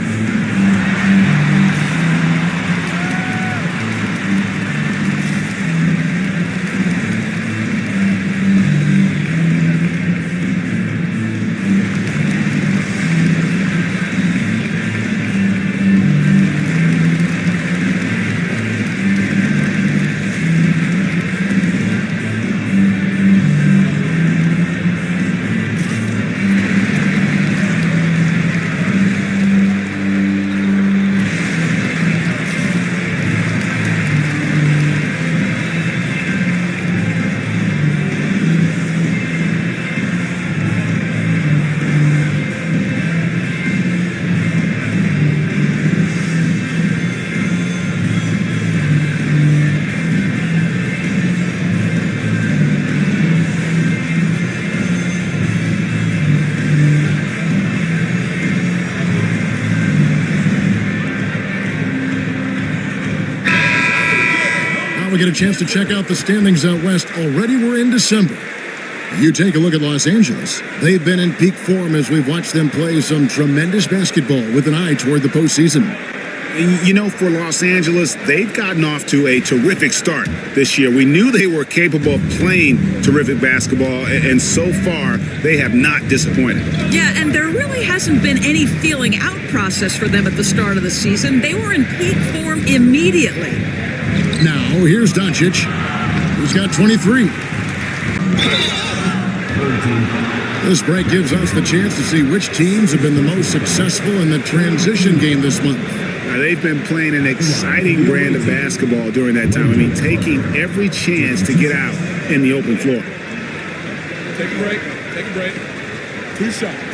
We get a chance to check out the standings out west. Already we're in December. You take a look at Los Angeles. They've been in peak form as we've watched them play some tremendous basketball with an eye toward the postseason. You know, for Los Angeles, they've gotten off to a terrific start this year. We knew they were capable of playing terrific basketball, and so far, they have not disappointed. Yeah, and there really hasn't been any feeling out process for them at the start of the season. They were in peak form immediately. Now, here's Doncic. He's got 23. This break gives us the chance to see which teams have been the most successful in the transition game this month. Now, they've been playing an exciting brand of basketball during that time. I mean, taking every chance to get out in the open floor. Take a break. Take a break. 2 shots.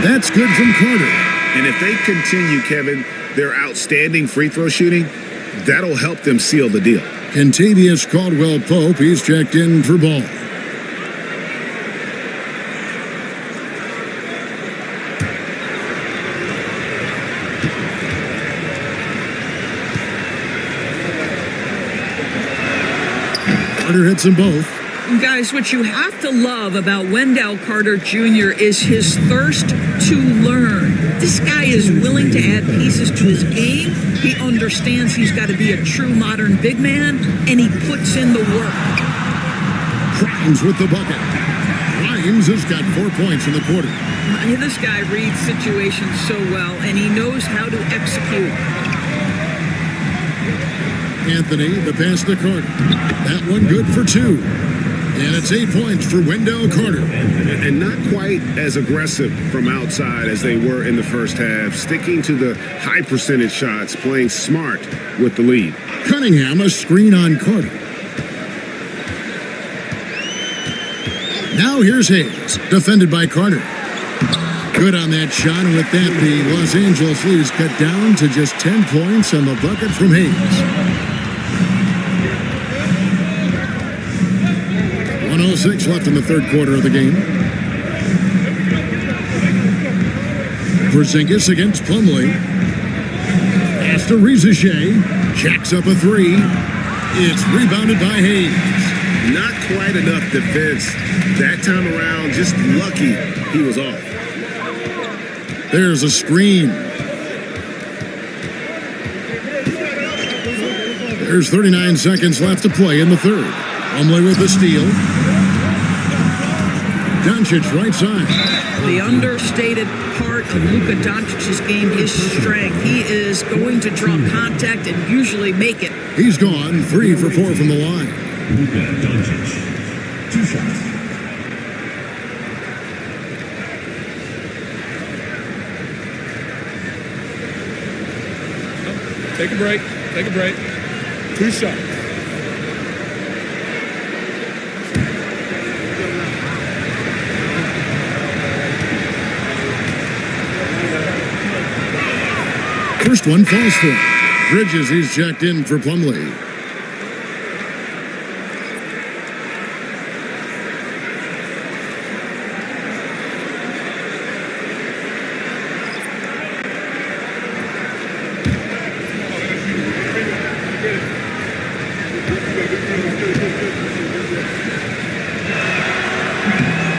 That's good from Carter. And if they continue, Kevin, their outstanding free throw shooting, that'll help them seal the deal. Kentavious Caldwell-Pope, he's checked in for Ball. Carter hits them both. Guys, what you have to love about Wendell Carter Jr. is his thirst to learn. This guy is willing to add pieces to his game. He understands he's got to be a true modern big man, and he puts in the work. Grimes with the bucket. Grimes has got 4 points in the quarter. This guy reads situations so well, and he knows how to execute. Anthony, the pass to Carter. That one good for 2. And it's 8 points for Wendell Carter. And not quite as aggressive from outside as they were in the first half, sticking to the high percentage shots, playing smart with the lead. Cunningham, a screen on Carter. Now here's Hayes, defended by Carter. Good on that shot, and with that, the Los Angeles lead is cut down to just 10 points on the bucket from Hayes. 1:06 left in the third quarter of the game. Porzingis against Plumlee. Pass to Rizichet. Jacks up a 3. It's rebounded by Hayes. Not quite enough defense that time around. Just lucky he was off. There's a screen. There's 39 seconds left to play in the third. Plumlee with the steal. Doncic right side. The understated part of Luka Doncic's game is strength. He is going to draw contact and usually make it. He's gone 3 for 4 from the line. Luka Doncic. 2 shots. Take a break. Take a break. 2 shots. First one falls for him. Bridges, he's checked in for Plumlee.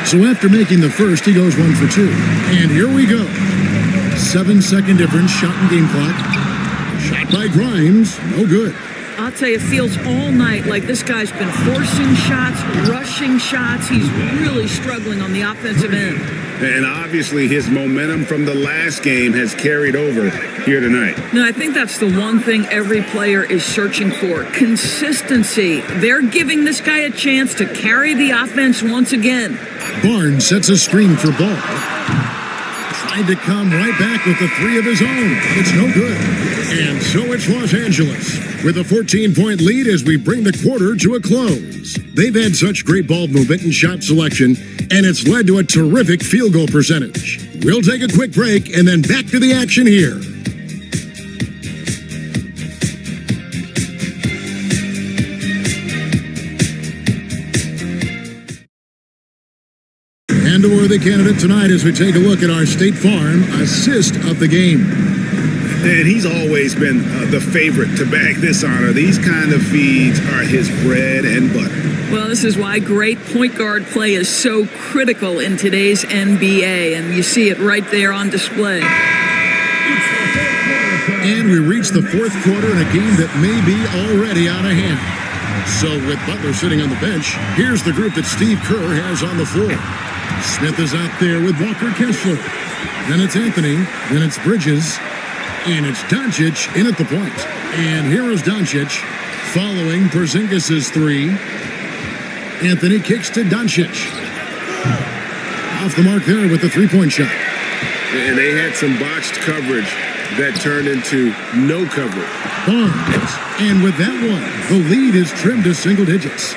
So after making the first, he goes 1 for 2. And here we go. 7-second difference, shot and game clock. Shot by Grimes, no good. I'll tell you, it feels all night like this guy's been forcing shots, rushing shots. He's really struggling on the offensive end. And obviously his momentum from the last game has carried over here tonight. No, I think that's the one thing every player is searching for. Consistency. They're giving this guy a chance to carry the offense once again. Barnes sets a screen for Ball. Tried to come right back with the 3 of his own. It's no good. And so it's Los Angeles with a 14-point lead as we bring the quarter to a close. They've had such great ball movement and shot selection, and it's led to a terrific field goal percentage. We'll take a quick break and then back to the action here. And a worthy candidate tonight as we take a look at our State Farm assist of the game. And he's always been the favorite to bag this honor. These kind of feeds are his bread and butter. Well, this is why great point guard play is so critical in today's NBA, and you see it right there on display. And we reach the fourth quarter in a game that may be already out of hand. So with Butler sitting on the bench, here's the group that Steve Kerr has on the floor. Smith is out there with Walker Kessler. Then it's Anthony. Then it's Bridges. And it's Doncic in at the point. And here is Doncic following Porzingis' 3. Anthony kicks to Doncic. Off the mark there with the 3-point shot. And they had some botched coverage that turned into no coverage. Barnes. And with that one, the lead is trimmed to single digits.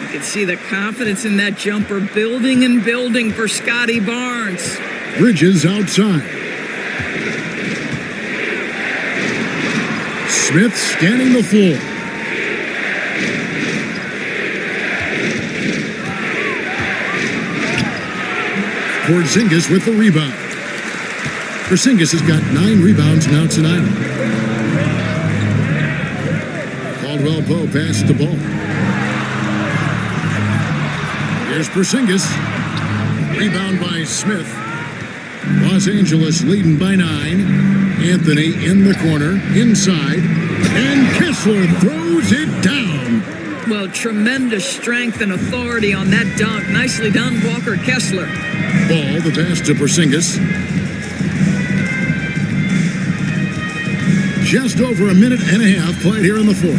You can see the confidence in that jumper building and building for Scotty Barnes. Bridges outside. Smith scanning the floor. Porzingis with the rebound. Porzingis has got 9 rebounds now tonight. Caldwell Pope passed the ball. Here's Porzingis. Rebound by Smith. Los Angeles leading by 9. Anthony in the corner, inside, and Kessler throws it down. Well, tremendous strength and authority on that dunk. Nicely done, Walker Kessler. Ball, the pass to Porzingis. Just over a minute and a half played here in the fourth.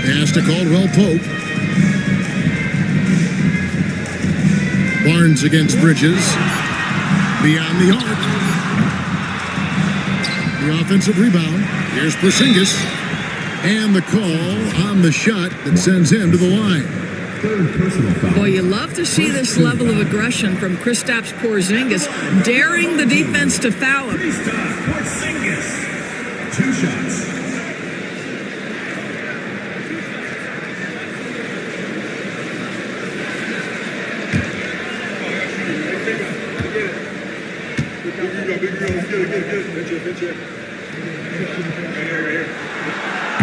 Pass to Caldwell Pope. Barnes against Bridges. Beyond the arc. The offensive rebound. Here's Porzingis. And the call on the shot that sends him to the line. Third personal foul. Boy, you love to see this level of aggression from Kristaps Porzingis, daring the defense to foul him. Kristaps Porzingis. 2 shots.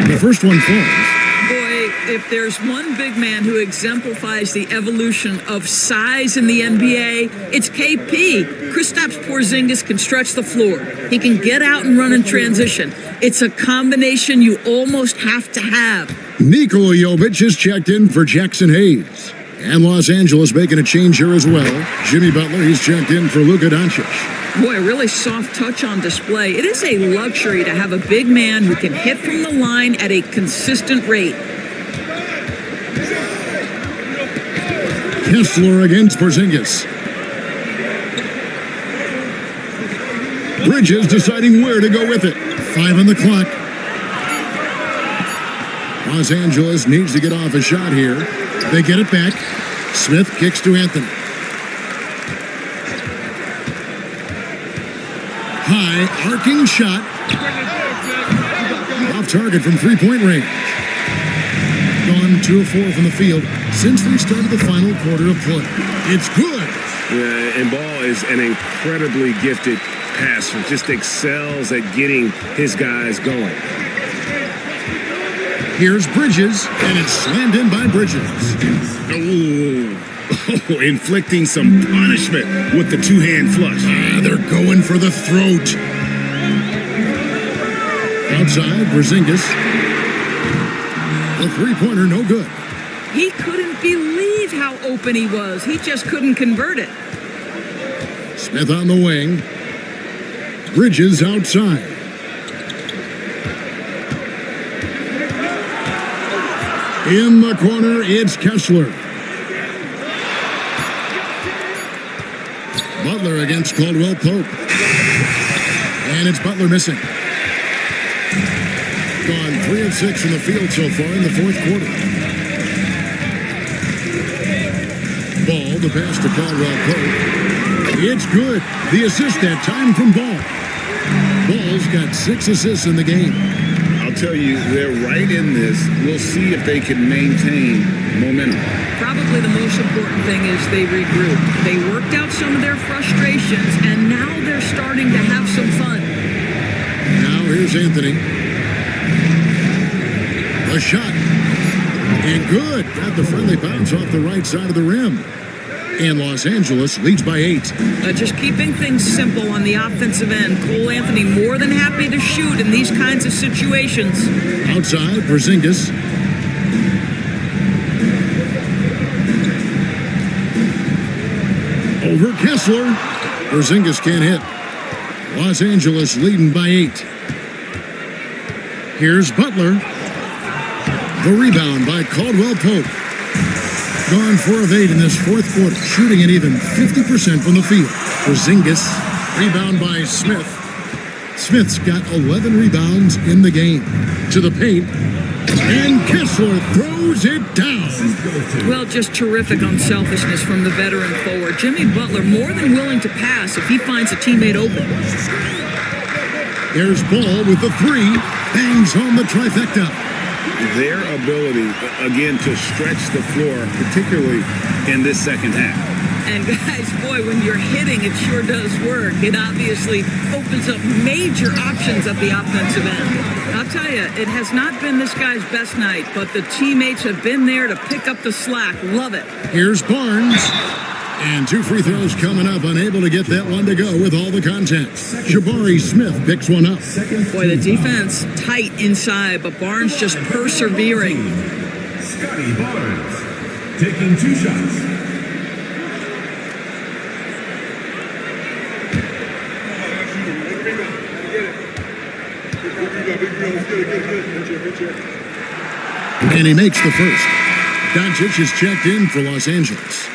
The first one falls. Boy, if there's one big man who exemplifies the evolution of size in the NBA, it's KP. Kristaps Porzingis can stretch the floor. He can get out and run in transition. It's a combination you almost have to have. Nikola Jovic is checked in for Jackson Hayes. And Los Angeles making a change here as well. Jimmy Butler, he's checked in for Luka Doncic. Boy, a really soft touch on display. It is a luxury to have a big man who can hit from the line at a consistent rate. Kessler against Porzingis. Bridges deciding where to go with it. 5 on the clock. Los Angeles needs to get off a shot here. They get it back. Smith kicks to Anthony. High arcing shot. Off target from 3-point range. Gone 2 of 4 from the field since they started the final quarter of play. It's good. Yeah, and Ball is an incredibly gifted passer. Just excels at getting his guys going. Here's Bridges, and it's slammed in by Bridges. Oh, inflicting some punishment with the 2-hand flush. They're going for the throat. Outside, Porzingis. The 3-pointer, no good. He couldn't believe how open he was. He just couldn't convert it. Smith on the wing. Bridges outside. In the corner, it's Kessler. Butler against Caldwell Pope. And it's Butler missing. Gone 3 of 6 from the field so far in the fourth quarter. Ball, the pass to Caldwell Pope. It's good. The assist that time from Ball. Ball's got 6 assists in the game. I'll tell you, they're right in this. We'll see if they can maintain momentum. Probably the most important thing is they regrouped. They worked out some of their frustrations, and now they're starting to have some fun. Now here's Anthony. A shot. And good. Got the friendly bounce off the right side of the rim. And Los Angeles leads by 8. Just keeping things simple on the offensive end. Cole Anthony more than happy to shoot in these kinds of situations. Outside, Porzingis. Over Kessler. Porzingis can't hit. Los Angeles leading by 8. Here's Butler. The rebound by Caldwell Pope. Gone 4 of 8 in this fourth quarter, shooting an even 50% from the field. Porzingis, rebound by Smith. Smith's got 11 rebounds in the game. To the paint, and Kessler throws it down. Well, just terrific unselfishness from the veteran forward. Jimmy Butler more than willing to pass if he finds a teammate open. There's Ball with the 3, bangs home the trifecta. Their ability, again, to stretch the floor, particularly in this second half. And guys, boy, when you're hitting, it sure does work. It obviously opens up major options at the offensive end. I'll tell you, it has not been this guy's best night, but the teammates have been there to pick up the slack. Love it. Here's Barnes. And 2 free throws coming up, unable to get that one to go with all the contact. Jabari Smith picks one up. Boy, the defense tight inside, but Barnes just persevering. Scotty Barnes taking 2 shots. And he makes the first. Doncic is checked in for Los Angeles.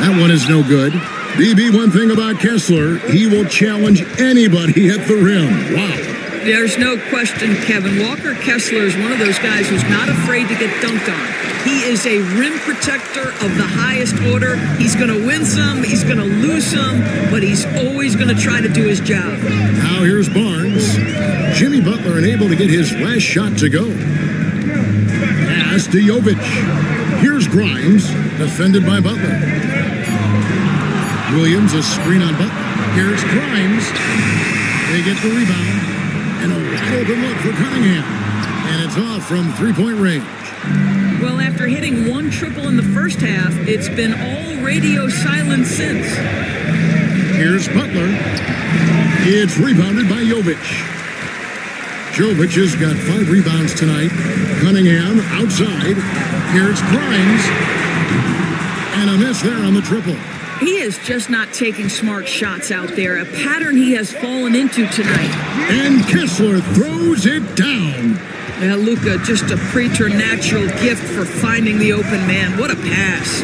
That one is no good. BB, one thing about Kessler, he will challenge anybody at the rim. Wow. There's no question, Kevin. Walker Kessler is one of those guys who's not afraid to get dunked on. He is a rim protector of the highest order. He's going to win some, he's going to lose some, but he's always going to try to do his job. Now here's Barnes. Jimmy Butler unable to get his last shot to go. Pass to Jovic. Here's Grimes, defended by Butler. Williams, a screen on Butler. Here's Grimes. They get the rebound. And a wide open look for Cunningham. And it's off from three-point range. Well, after hitting 1 triple in the first half, it's been all radio silence since. Here's Butler. It's rebounded by Jovic. Jovic has got 5 rebounds tonight. Cunningham outside. Here's Grimes. And a miss there on the triple. He is just not taking smart shots out there, a pattern he has fallen into tonight. And Kessler throws it down. Yeah, Luka, just a preternatural gift for finding the open man. What a pass.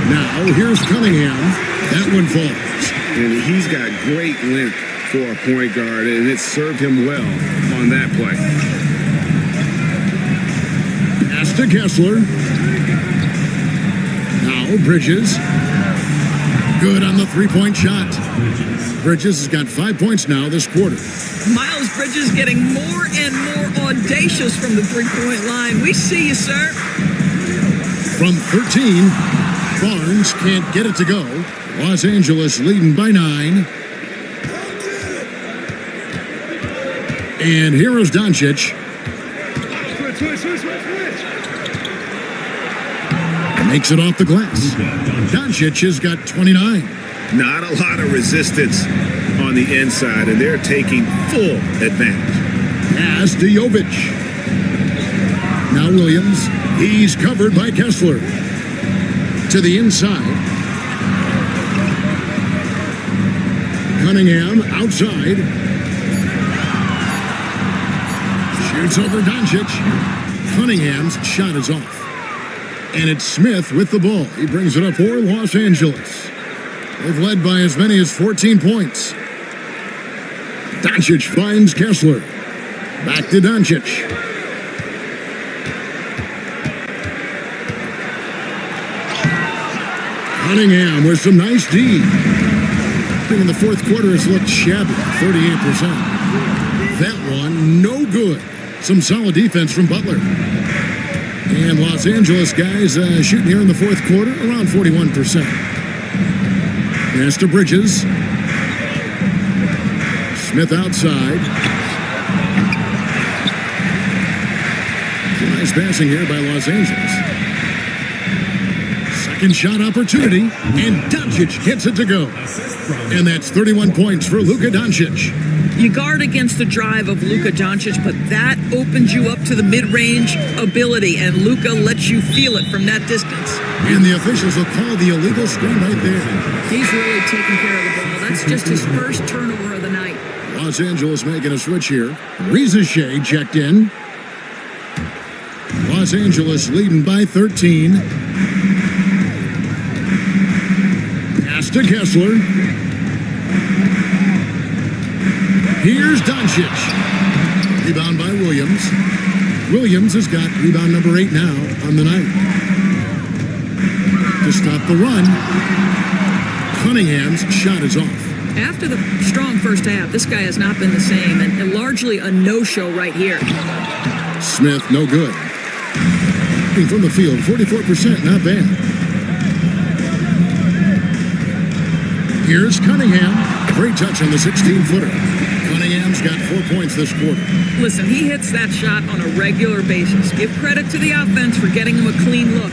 Now, here's Cunningham. That one falls. And he's got great length for a point guard, and it served him well on that play. Pass to Kessler. Now, Bridges. Good on the three-point shot. Bridges has got 5 points now this quarter. Miles Bridges getting more and more audacious from the three-point line. We see you, sir. From 13, Barnes can't get it to go. Los Angeles leading by 9. And here is Doncic. Makes it off the glass. Doncic has got 29. Not a lot of resistance on the inside, and they're taking full advantage. Pass to Jovic. Now Williams. He's covered by Kessler. To the inside. Cunningham outside. Shoots over Doncic. Cunningham's shot is off. And it's Smith with the ball. He brings it up for Los Angeles. They've led by as many as 14 points. Doncic finds Kessler. Back to Doncic. Cunningham with some nice D. I think in the fourth quarter it's looked shabby, 38%. That one, no good. Some solid defense from Butler. And Los Angeles guys shooting here in the fourth quarter around 41%. Pass to Bridges. Smith outside. Nice passing here by Los Angeles. Second shot opportunity, and Doncic gets it to go. And that's 31 points for Luka Doncic. You guard against the drive of Luka Doncic, but that opens you up to the mid-range ability, and Luka lets you feel it from that distance. And the officials will call the illegal screen right there. He's really taking care of the ball. That's just his first turnover of the night. Los Angeles making a switch here. Rizachet checked in. Los Angeles leading by 13. Pass to Kessler. Here's Doncic. Rebound by Williams. Williams has got rebound number 8 now on the night. To stop the run, Cunningham's shot is off. After the strong first half, this guy has not been the same, and largely a no-show right here. Smith, no good. From the field, 44%, not bad. Here's Cunningham. Great touch on the 16-footer. Cunningham's got 4 points this quarter. Listen, he hits that shot on a regular basis. Give credit to the offense for getting him a clean look.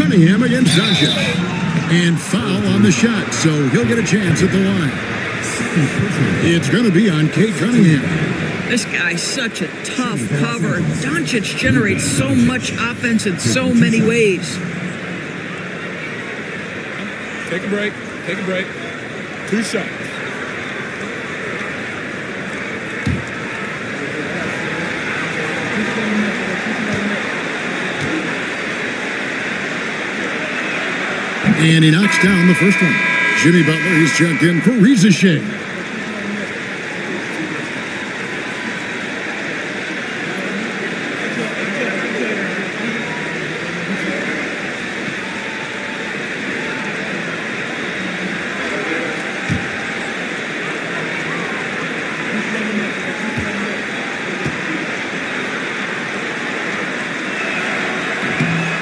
Cunningham against Doncic. And foul on the shot, so he'll get a chance at the line. It's going to be on Kate Cunningham. This guy's such a tough cover. Doncic generates so much offense in so many ways. Take a break. Take a break. 2 shots. And he knocks down the first one. Jimmy Butler, he's checked in for Reza Shea.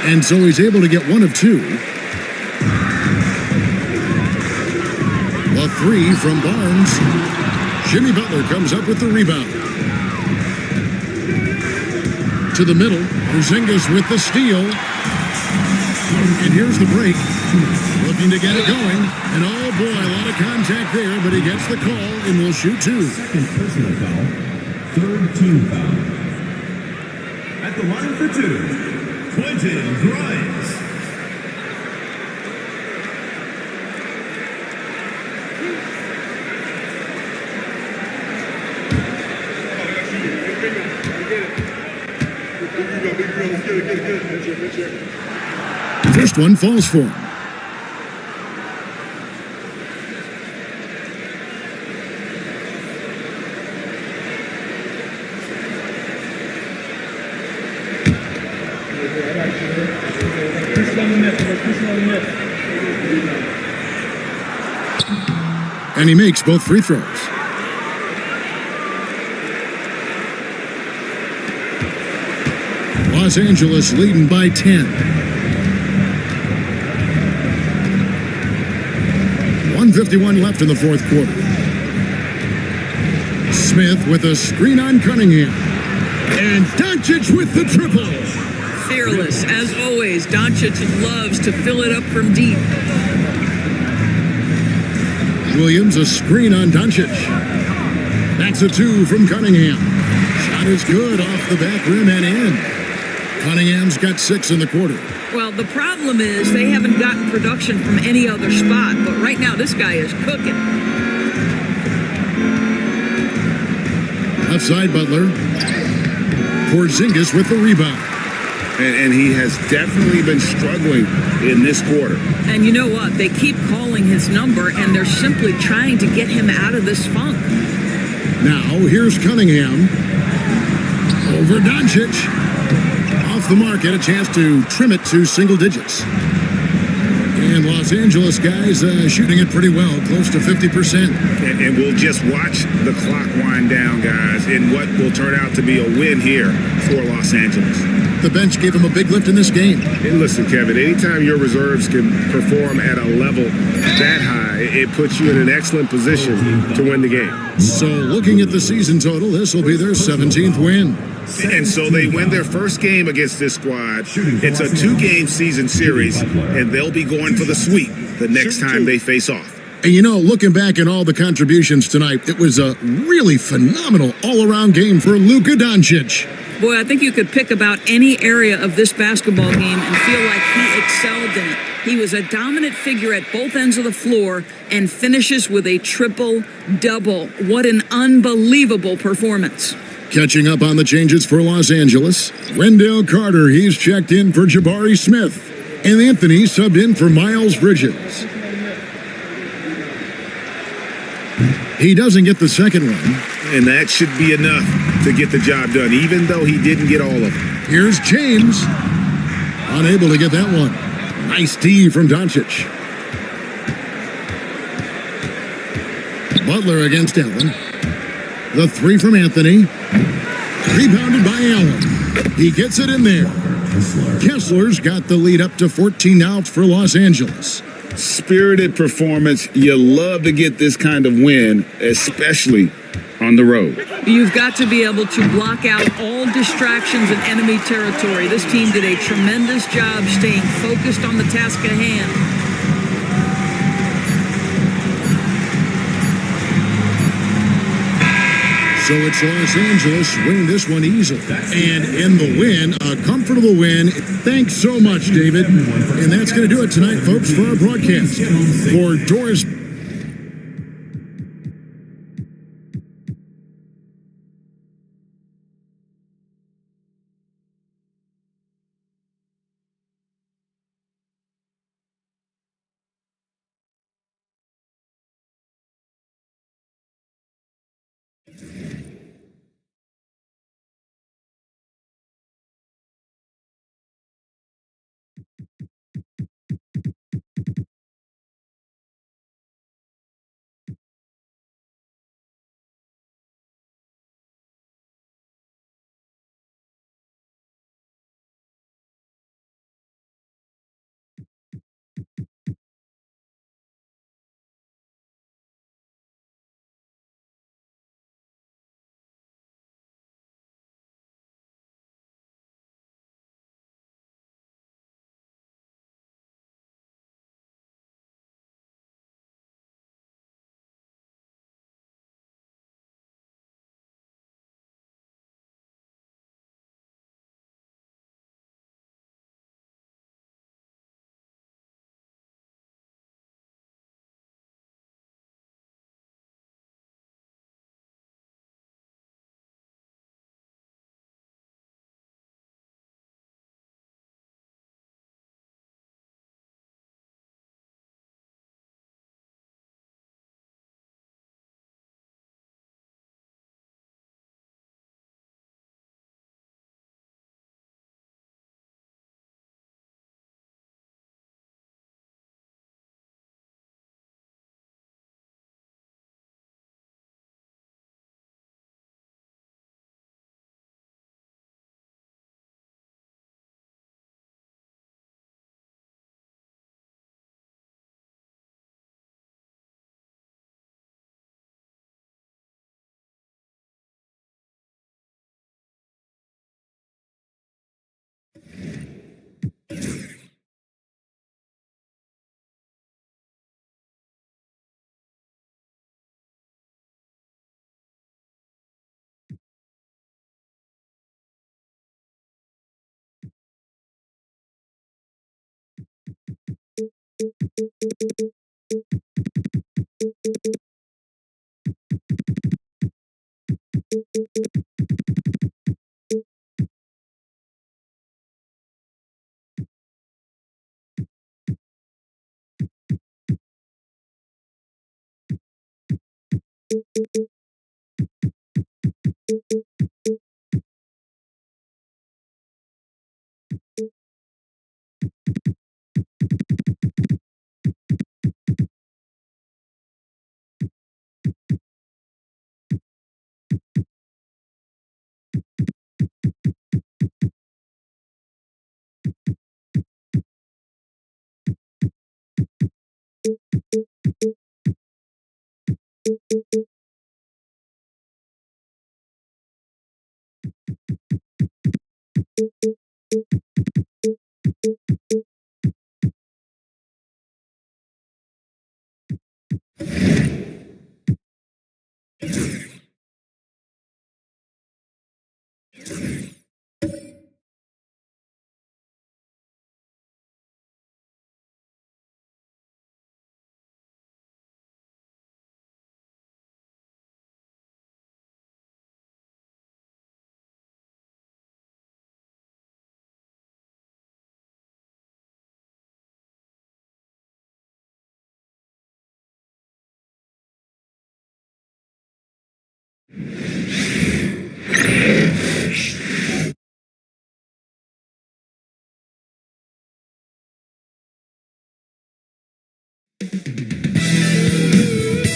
And so he's able to get 1 of 2. A 3 from Barnes. Jimmy Butler comes up with the rebound. To the middle. Porzingis with the steal. And here's the break. Looking to get it going. And oh boy, a lot of contact there, but he gets the call and will shoot 2. Second personal foul. Third team foul. At the line for 2. Quentin Grimes. First one falls for him. And he makes both free throws. Los Angeles leading by 10. 1:51 left in the fourth quarter. Smith with a screen on Cunningham. And Doncic with the triple. Fearless, as always. Doncic loves to fill it up from deep. Williams, a screen on Doncic. That's a 2 from Cunningham. Shot is good off the back rim and in. Cunningham's got 6 in the quarter. Well, the problem is they haven't gotten production from any other spot, but right now this guy is cooking. Left side, Butler. Porzingis with the rebound. And he has definitely been struggling in this quarter. And you know what? They keep calling his number, and they're simply trying to get him out of this funk. Now, here's Cunningham. Over Doncic. Off the mark, had a chance to trim it to single digits. And Los Angeles guys shooting it pretty well, close to 50%. And we'll just watch the clock wind down, guys, in what will turn out to be a win here for Los Angeles. The bench gave him a big lift in this game. And listen, Kevin, anytime your reserves can perform at a level that high, it puts you in an excellent position to win the game. So looking at the season total, this will be their 17th win. And so they win their first game against this squad. It's a 2-game season series, and they'll be going for the sweep the next time they face off. And you know, looking back at all the contributions tonight, it was a really phenomenal all-around game for Luka Doncic. Boy, I think you could pick about any area of this basketball game and feel like he excelled in it. He was a dominant figure at both ends of the floor and finishes with a triple-double. What an unbelievable performance. Catching up on the changes for Los Angeles, Wendell Carter, he's checked in for Jabari Smith. And Anthony subbed in for Miles Bridges. He doesn't get the second one. And that should be enough to get the job done, even though he didn't get all of them. Here's James. Unable to get that one. Nice D from Doncic. Butler against Allen. The 3 from Anthony. Rebounded by Allen. He gets it in there. Kessler's got the lead up to 14 outs for Los Angeles. Spirited performance. You love to get this kind of win, especially on the road. You've got to be able to block out all distractions in enemy territory. This team did a tremendous job staying focused on the task at hand. So it's Los Angeles winning this one easily. And in the win, a comfortable win. Thanks so much, David. And that's going to do it tonight, folks, for our broadcast. For Doris...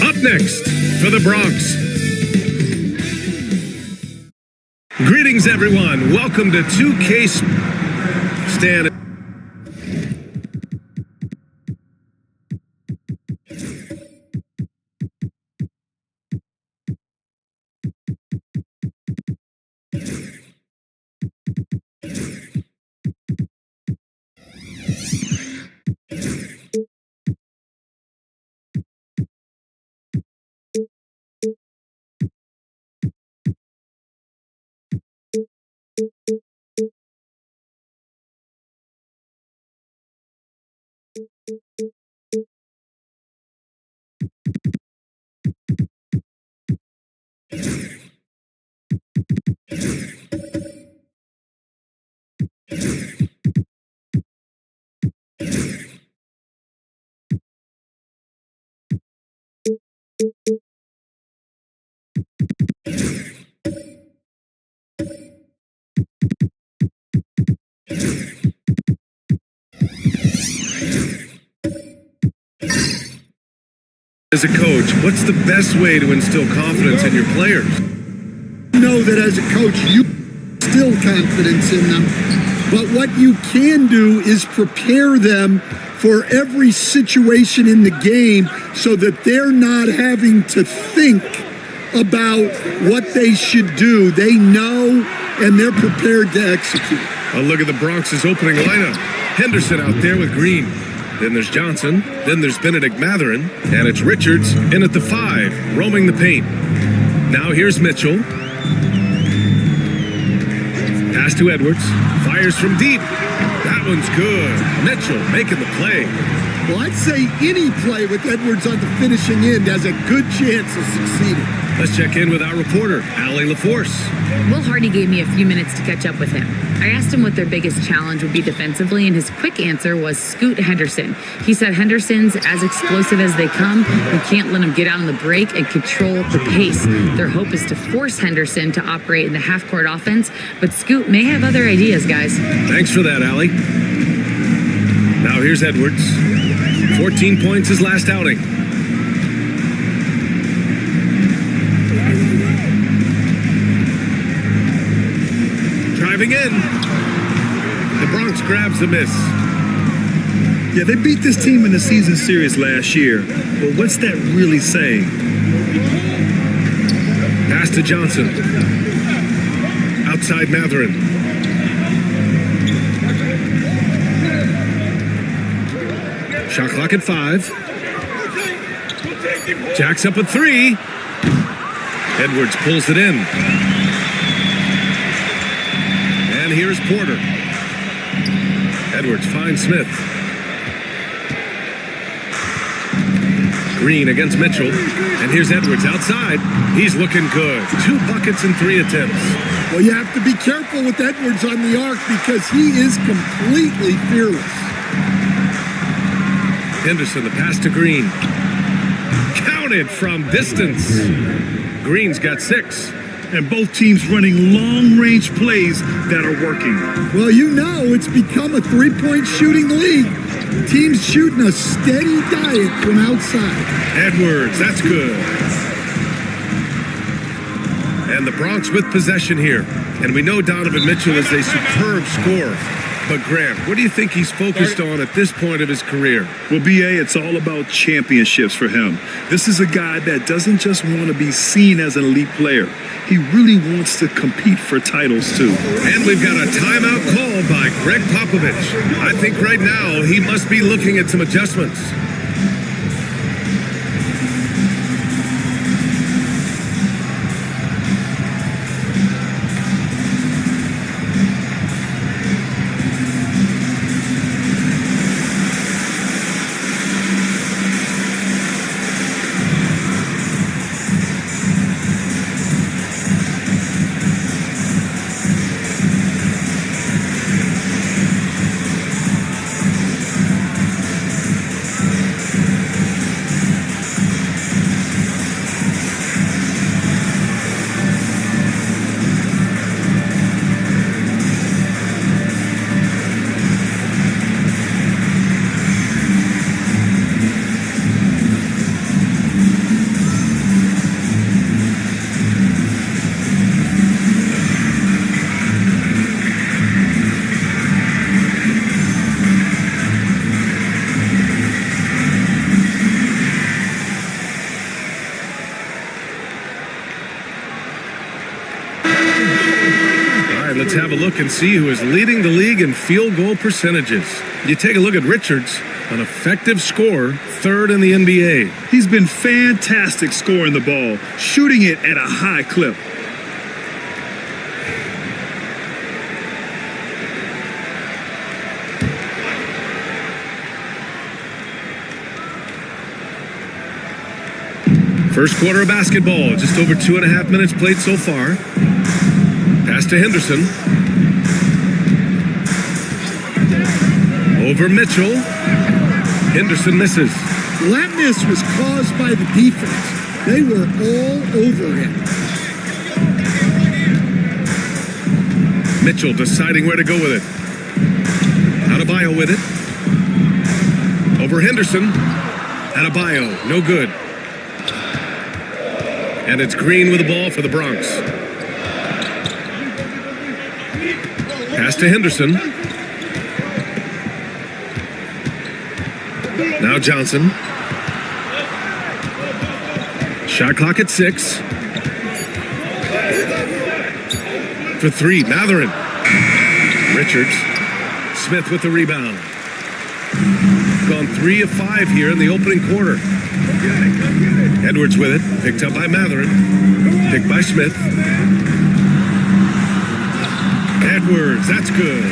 Up next, for the Bronx. Greetings, everyone. Welcome to 2K stand. As a coach, what's the best way to instill confidence in your players? Know that as a coach, you instill confidence in them. But what you can do is prepare them for every situation in the game so that they're not having to think about what they should do. They know and they're prepared to execute. A look at the Bronx's opening lineup. Henderson out there with Green. Then there's Johnson. Then there's Benedict Matherin. And it's Richards in at the 5, roaming the paint. Now here's Mitchell. Pass to Edwards. Fires from deep. That one's good. Mitchell making the play. Well, I'd say any play with Edwards on the finishing end has a good chance of succeeding. Let's check in with our reporter, Allie LaForce. Will Hardy gave me a few minutes to catch up with him. I asked him what their biggest challenge would be defensively, and his quick answer was Scoot Henderson. He said Henderson's as explosive as they come. We can't let him get out on the break and control the pace. Their hope is to force Henderson to operate in the half-court offense, but Scoot may have other ideas, guys. Thanks for that, Allie. Now here's Edwards. 14 points his last outing. Driving in. The Bronx grabs the miss. Yeah, they beat this team in the season series last year. But what's that really saying? Pass to Johnson. Outside Matherin. Shot clock at 5. Jacks up at 3. Edwards pulls it in. And here's Porter. Edwards finds Smith. Green against Mitchell. And here's Edwards outside. He's looking good. 2 buckets in 3 attempts. Well, you have to be careful with Edwards on the arc because he is completely fearless. Henderson, the pass to Green. Counted from distance. Green's got 6. And both teams running long-range plays that are working. Well, you know, it's become a three-point shooting league. Teams shooting a steady diet from outside. Edwards, that's good. And the Bronx with possession here. And we know Donovan Mitchell is a superb scorer. But Grant, what do you think he's focused on at this point of his career? Well, BA, it's all about championships for him. This is a guy that doesn't just want to be seen as an elite player. He really wants to compete for titles, too. And we've got a timeout call by Greg Popovich. I think right now he must be looking at some adjustments. Let's have a look and see who is leading the league in field goal percentages. You take a look at Richards, an effective scorer, third in the NBA. He's been fantastic scoring the ball, shooting it at a high clip. First quarter of basketball, just over 2.5 minutes played so far. Pass to Henderson. Over Mitchell. Henderson misses. That miss was caused by the defense. They were all over him. Mitchell deciding where to go with it. Adebayo with it. Over Henderson. Adebayo, no good. And it's Green with the ball for the Bronx. Pass to Henderson. Now Johnson. Shot clock at 6. For 3, Matherin. Richards. Smith with the rebound. Gone 3 of 5 here in the opening quarter. Edwards with it. Picked up by Matherin. Picked by Smith. Edwards, that's good.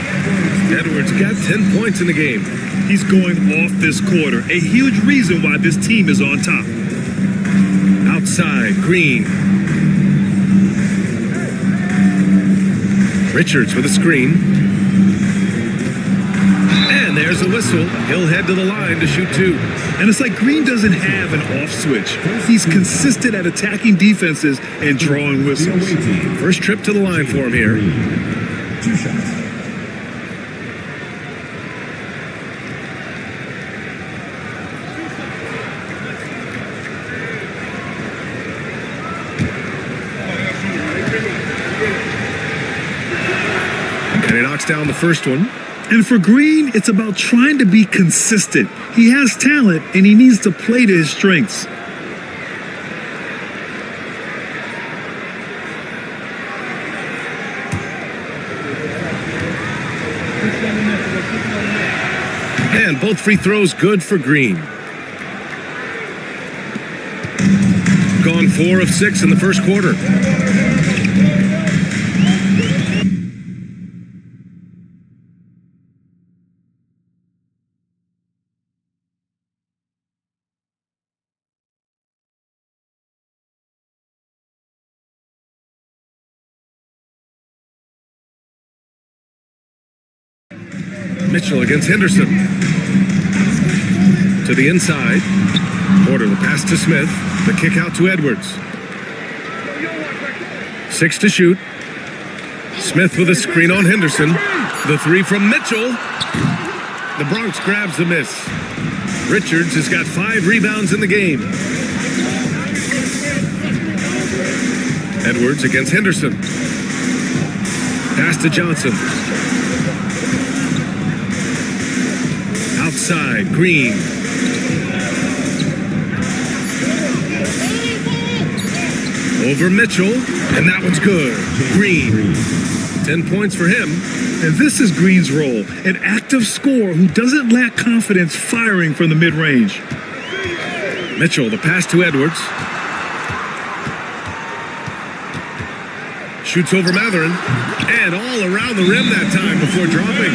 Edwards got 10 points in the game. He's going off this quarter, a huge reason why this team is on top. Outside, Green. Richards with a screen. And there's a whistle. He'll head to the line to shoot 2. And it's like Green doesn't have an off switch. He's consistent at attacking defenses and drawing whistles. First trip to the line for him here. 2 shots. And he knocks down the first one. And for Green, it's about trying to be consistent. He has talent, and he needs to play to his strengths. And both free throws good for Green. Gone 4 of 6 in the first quarter. Mitchell against Henderson. To the inside. Porter, the pass to Smith. The kick out to Edwards. 6 to shoot. Smith with a screen on Henderson. The 3 from Mitchell. The Bronx grabs the miss. Richards has got 5 rebounds in the game. Edwards against Henderson. Pass to Johnson. Outside, Green. Over Mitchell, and that one's good. Green. 10 points for him. And this is Green's role, an active scorer who doesn't lack confidence firing from the mid-range. Mitchell, the pass to Edwards. Shoots over Matherin, and all around the rim that time before dropping.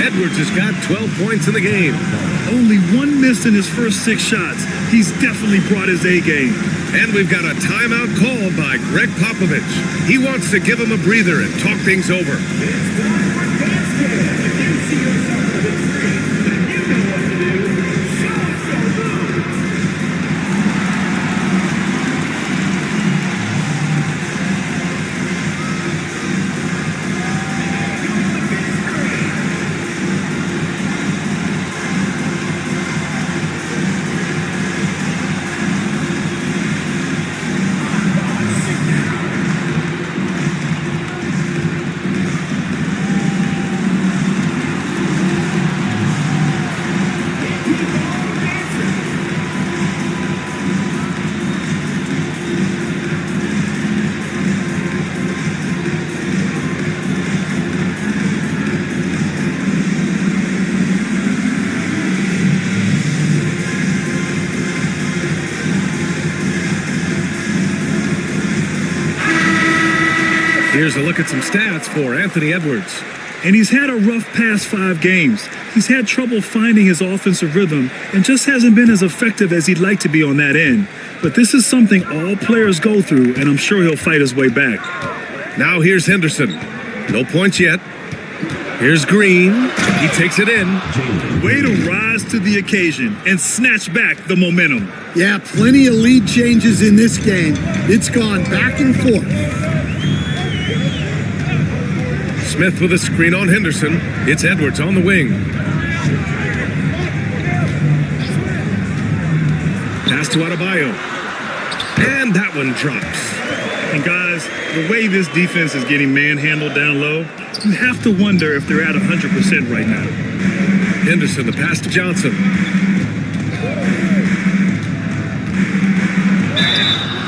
Edwards has got 12 points in the game. Only 1 miss in his first 6 shots. He's definitely brought his A game. And we've got a timeout called by Greg Popovich. He wants to give him a breather and talk things over. here's a look at some stats for Anthony Edwards. And he's had a rough past 5 games. He's had trouble finding his offensive rhythm and just hasn't been as effective as he'd like to be on that end. But this is something all players go through, and I'm sure he'll fight his way back. Now here's Henderson. No points yet. Here's Green. He takes it in. Way to rise to the occasion and snatch back the momentum. Yeah, plenty of lead changes in this game. It's gone back and forth. Smith with a screen on Henderson. It's Edwards on the wing. Pass to Adebayo. And that one drops. And guys, the way this defense is getting manhandled down low, you have to wonder if they're at 100% right now. Henderson, the pass to Johnson.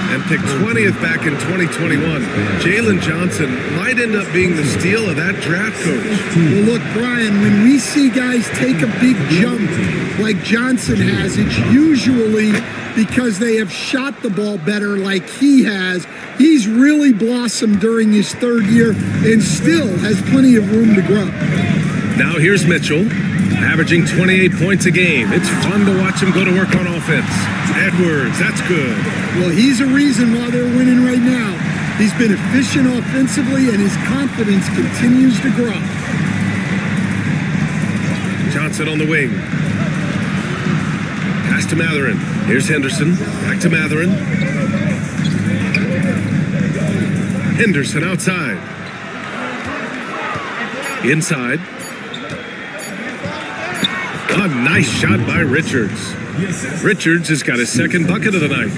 And picked 20th back in 2021. Jalen Johnson might end up being the steal of that draft coach. Well, look, Brian, when we see guys take a big jump like Johnson has, it's usually because they have shot the ball better like he has. He's really blossomed during his 3rd year and still has plenty of room to grow. Now here's Mitchell, averaging 28 points a game. It's fun to watch him go to work on offense. Edwards, that's good. Well, he's a reason why they're winning right now. He's been efficient offensively, and his confidence continues to grow. Johnson on the wing. Pass to Matherin. Here's Henderson. Back to Matherin. Henderson outside. Inside. A nice shot by Richards. Richards has got his 2nd bucket of the night.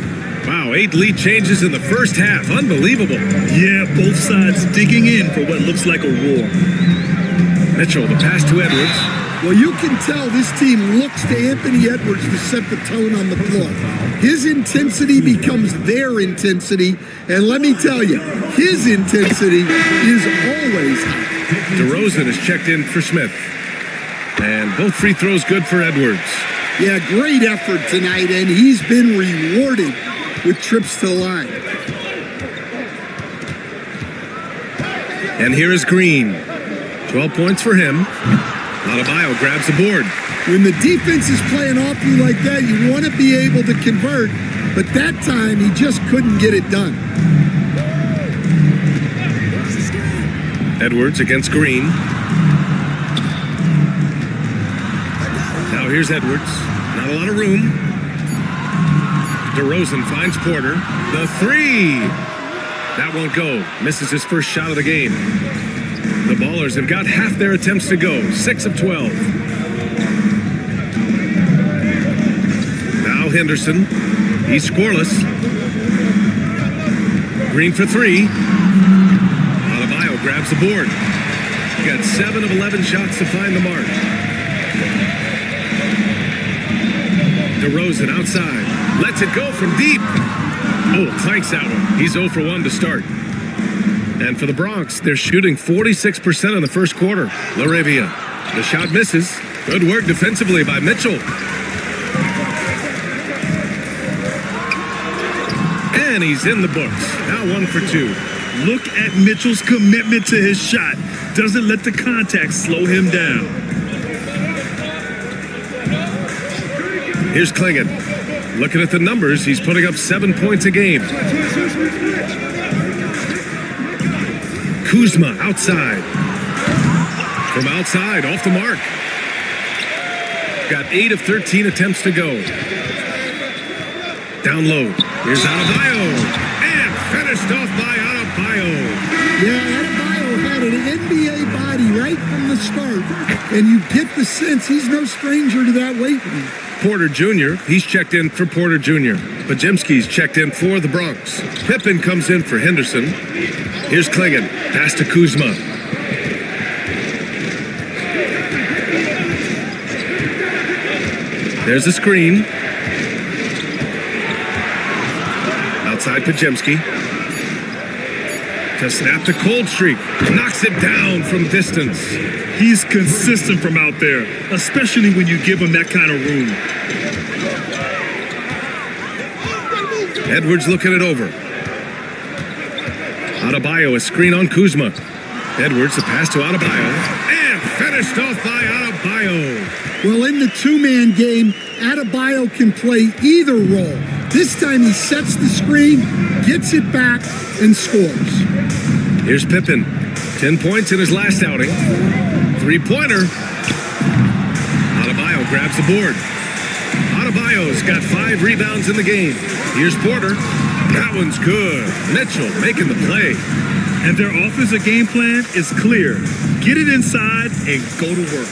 Wow, 8 lead changes in the first half. Unbelievable. Yeah, both sides digging in for what looks like a war. Mitchell, the pass to Edwards. Well, you can tell this team looks to Anthony Edwards to set the tone on the floor. His intensity becomes their intensity, and let me tell you, his intensity is always high. DeRozan is checked in for Smith. And both free throws good for Edwards. Yeah, great effort tonight, and he's been rewarded with trips to the line. And here is Green. 12 points for him. Adebayo grabs the board. When the defense is playing off you like that, you want to be able to convert, but that time he just couldn't get it done. Edwards against Green. Now here's Edwards. Not a lot of room. DeRozan finds Porter. The 3. That won't go. Misses his first shot of the game. The Ballers have got half their attempts to go. 6 of 12. Now Henderson. He's scoreless. Green for 3. Adebayo grabs the board. Got 7 of 11 shots to find the mark. DeRozan outside. Lets it go from deep. Oh, clanks that one. He's 0 for 1 to start. And for the Bronx, they're shooting 46% in the first quarter. Laravia. The shot misses. Good work defensively by Mitchell. And he's in the books. Now 1 for 2. Look at Mitchell's commitment to his shot. Doesn't let the contact slow him down. Here's Klingon. Looking at the numbers, he's putting up 7 points a game. Kuzma outside. From outside, off the mark. Got 8 of 13 attempts to go. Down low. Here's Adebayo. And finished off by Adebayo. Yeah, Adebayo had an NBA body right from the start. And you get the sense he's no stranger to that weight. Porter Jr., he's checked in for Porter Jr. Pajemski's checked in for the Bronx. Pippen comes in for Henderson. Here's Klingon. Pass to Kuzma. There's a screen. Outside Pajemski. To snap to Cold Streak. Knocks it down from distance. He's consistent from out there, especially when you give him that kind of room. Edwards looking it over. Adebayo, a screen on Kuzma. Edwards, the pass to Adebayo. And finished off by Adebayo. Well, in the two-man game, Adebayo can play either role. This time he sets the screen, gets it back, and scores. Here's Pippen. 10 points in his last outing. Three-pointer. Adebayo grabs the board. Adebayo's got 5 rebounds in the game. Here's Porter. That one's good. Mitchell making the play. And their offensive game plan is clear. Get it inside and go to work.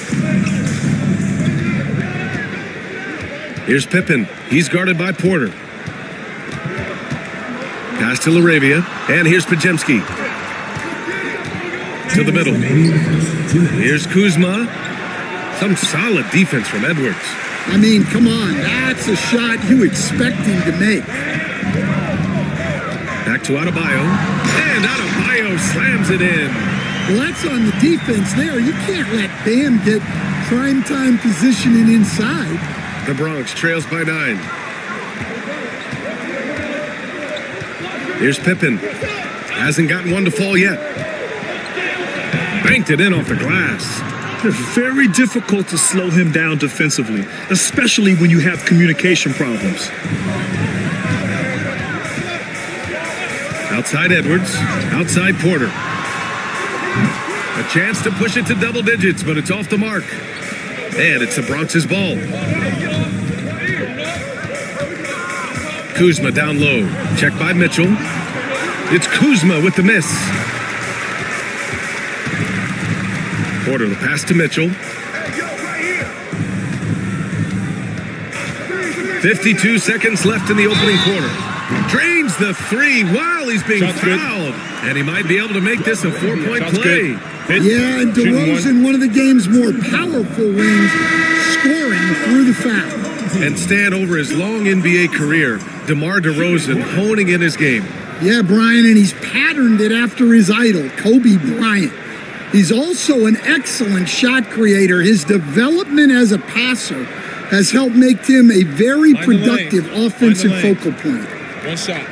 Here's Pippen. He's guarded by Porter. Pass to Laravia. And here's Pajemski. To the middle. Here's Kuzma. Some solid defense from Edwards. I mean, come on. That's a shot you expect him to make. Back to Adebayo. And Adebayo slams it in. Well, that's on the defense there. You can't let Bam get primetime positioning inside. The Bronx trails by 9. Here's Pippen. Hasn't gotten one to fall yet. Banked it in off the glass. It's very difficult to slow him down defensively, especially when you have communication problems. Outside Edwards. Outside Porter. A chance to push it to double digits, but it's off the mark. And it's the Bronx's ball. Kuzma down low. Checked by Mitchell. It's Kuzma with the miss. Porter, the pass to Mitchell. 52 seconds left in the opening quarter. Drains the three while he's being fouled. And he might be able to make this a 4-point play. Yeah, and DeRozan, one of the game's more powerful wings, scoring through the foul. And stand over his long NBA career, DeMar DeRozan honing in his game. Yeah, Brian, and he's patterned it after his idol, Kobe Bryant. He's also an excellent shot creator. His development as a passer has helped make him a very productive offensive focal point. One shot.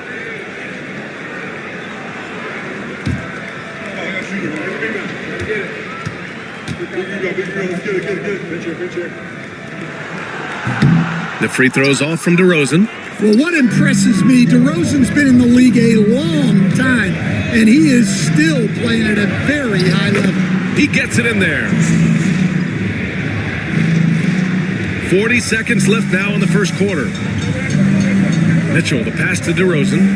The free throw's off from DeRozan. Well, what impresses me, DeRozan's been in the league a long time, and he is still playing at a very high level. He gets it in there. 40 seconds left now in the first quarter. Mitchell, the pass to DeRozan.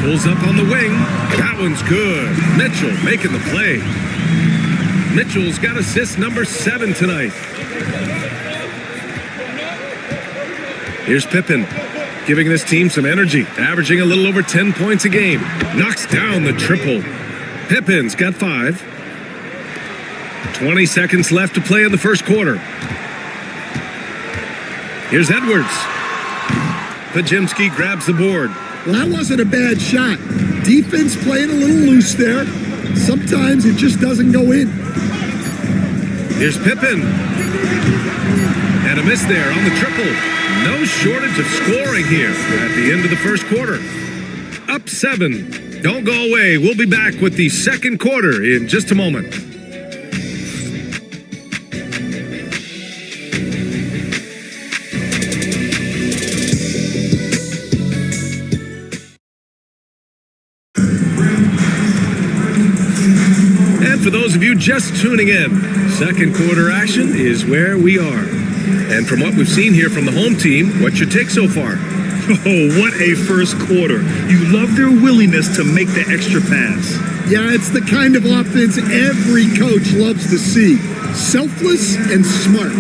Pulls up on the wing. That one's good. Mitchell making the play. Mitchell's got assist number 7 tonight. Here's Pippen, giving this team some energy, averaging a little over 10 points a game. Knocks down the triple. Pippen's got 5. 20 seconds left to play in the first quarter. Here's Edwards. Pajemski grabs the board. Well, that wasn't a bad shot. Defense playing a little loose there. Sometimes it just doesn't go in. Here's Pippen. And a miss there on the triple. No shortage of scoring here at the end of the first quarter. Up 7. Don't go away. We'll be back with the second quarter in just a moment. For those of you just tuning in, second quarter action is where we are. And from what we've seen here from the home team, what's your take so far? Oh, what a first quarter. You love their willingness to make the extra pass. Yeah, it's the kind of offense every coach loves to see. Selfless and smart.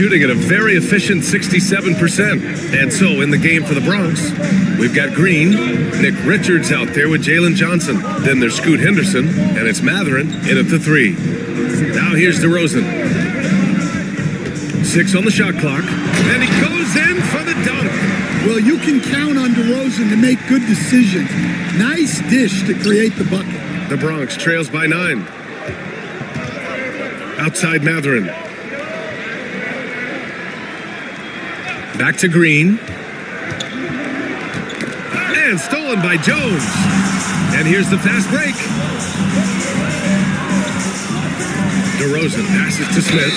Shooting at a very efficient 67%. And so in the game for the Bronx, we've got Green, Nick Richards out there with Jalen Johnson. Then there's Scoot Henderson, and it's Matherin in at the 3. Now here's DeRozan. 6 on the shot clock, and he goes in for the dunk. Well, you can count on DeRozan to make good decisions. Nice dish to create the bucket. The Bronx trails by 9. Outside Matherin. Back to Green. And stolen by Jones. And here's the fast break. DeRozan passes to Smith.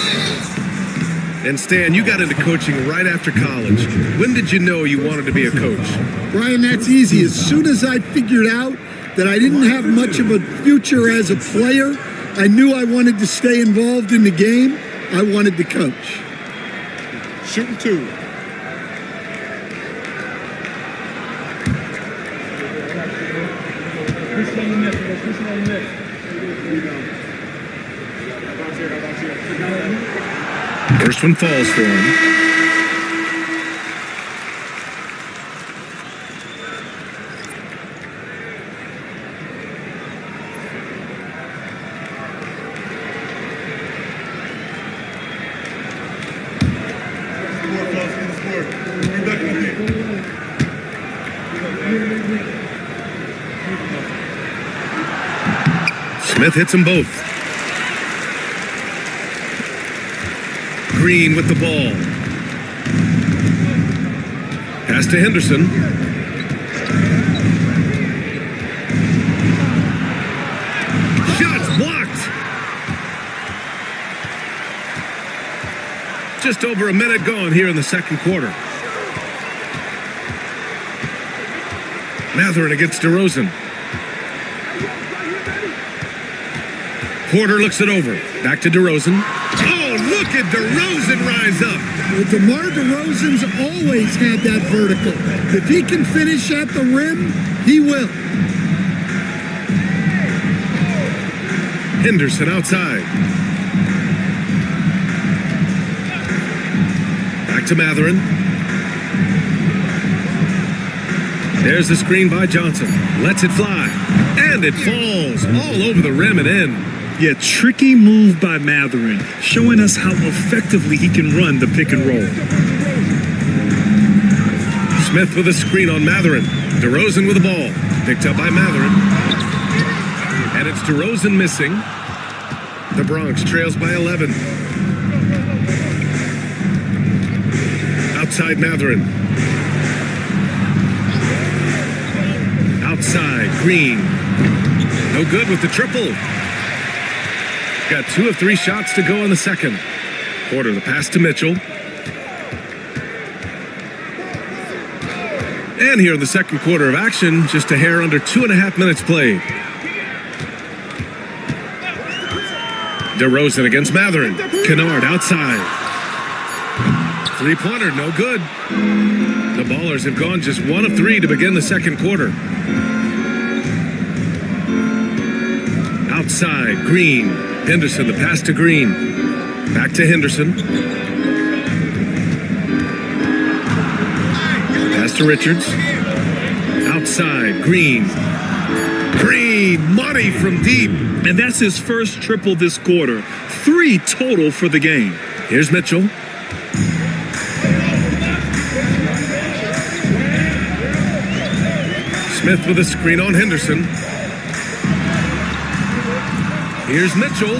And Stan, you got into coaching right after college. When did you know you wanted to be a coach? Brian, that's easy. As soon as I figured out that I didn't have much of a future as a player, I knew I wanted to stay involved in the game. I wanted to coach. Shooting two. First one falls for him. Smith hits them both. Green with the ball. Pass to Henderson. Shots blocked. Just over a minute gone here in the second quarter. Mathurin against DeRozan. Porter looks it over. Back to DeRozan. Oh, look at DeRozan rise up. Well, DeMar DeRozan's always had that vertical. If he can finish at the rim, he will. Henderson outside. Back to Mathurin. There's the screen by Johnson. Lets it fly. And it falls all over the rim and in. Yeah, tricky move by Mathurin, showing us how effectively he can run the pick and roll. Smith with a screen on Mathurin. DeRozan with the ball. Picked up by Mathurin. And it's DeRozan missing. The Bronx trails by 11. Outside Mathurin. Outside Green. No good with the triple. Got 2 of 3 shots to go in the second quarter. The pass to Mitchell. And here in the second quarter of action, just a hair under 2.5 minutes played. DeRozan against Mathurin. Kennard outside. Three-pointer, no good. The Ballers have gone just 1 of 3 to begin the second quarter. Outside, Green. Henderson, the pass to Green. Back to Henderson. Pass to Richards. Outside, Green. Green, money from deep. And that's his first triple this quarter. 3 total for the game. Here's Mitchell. Smith with a screen on Henderson. Here's Mitchell.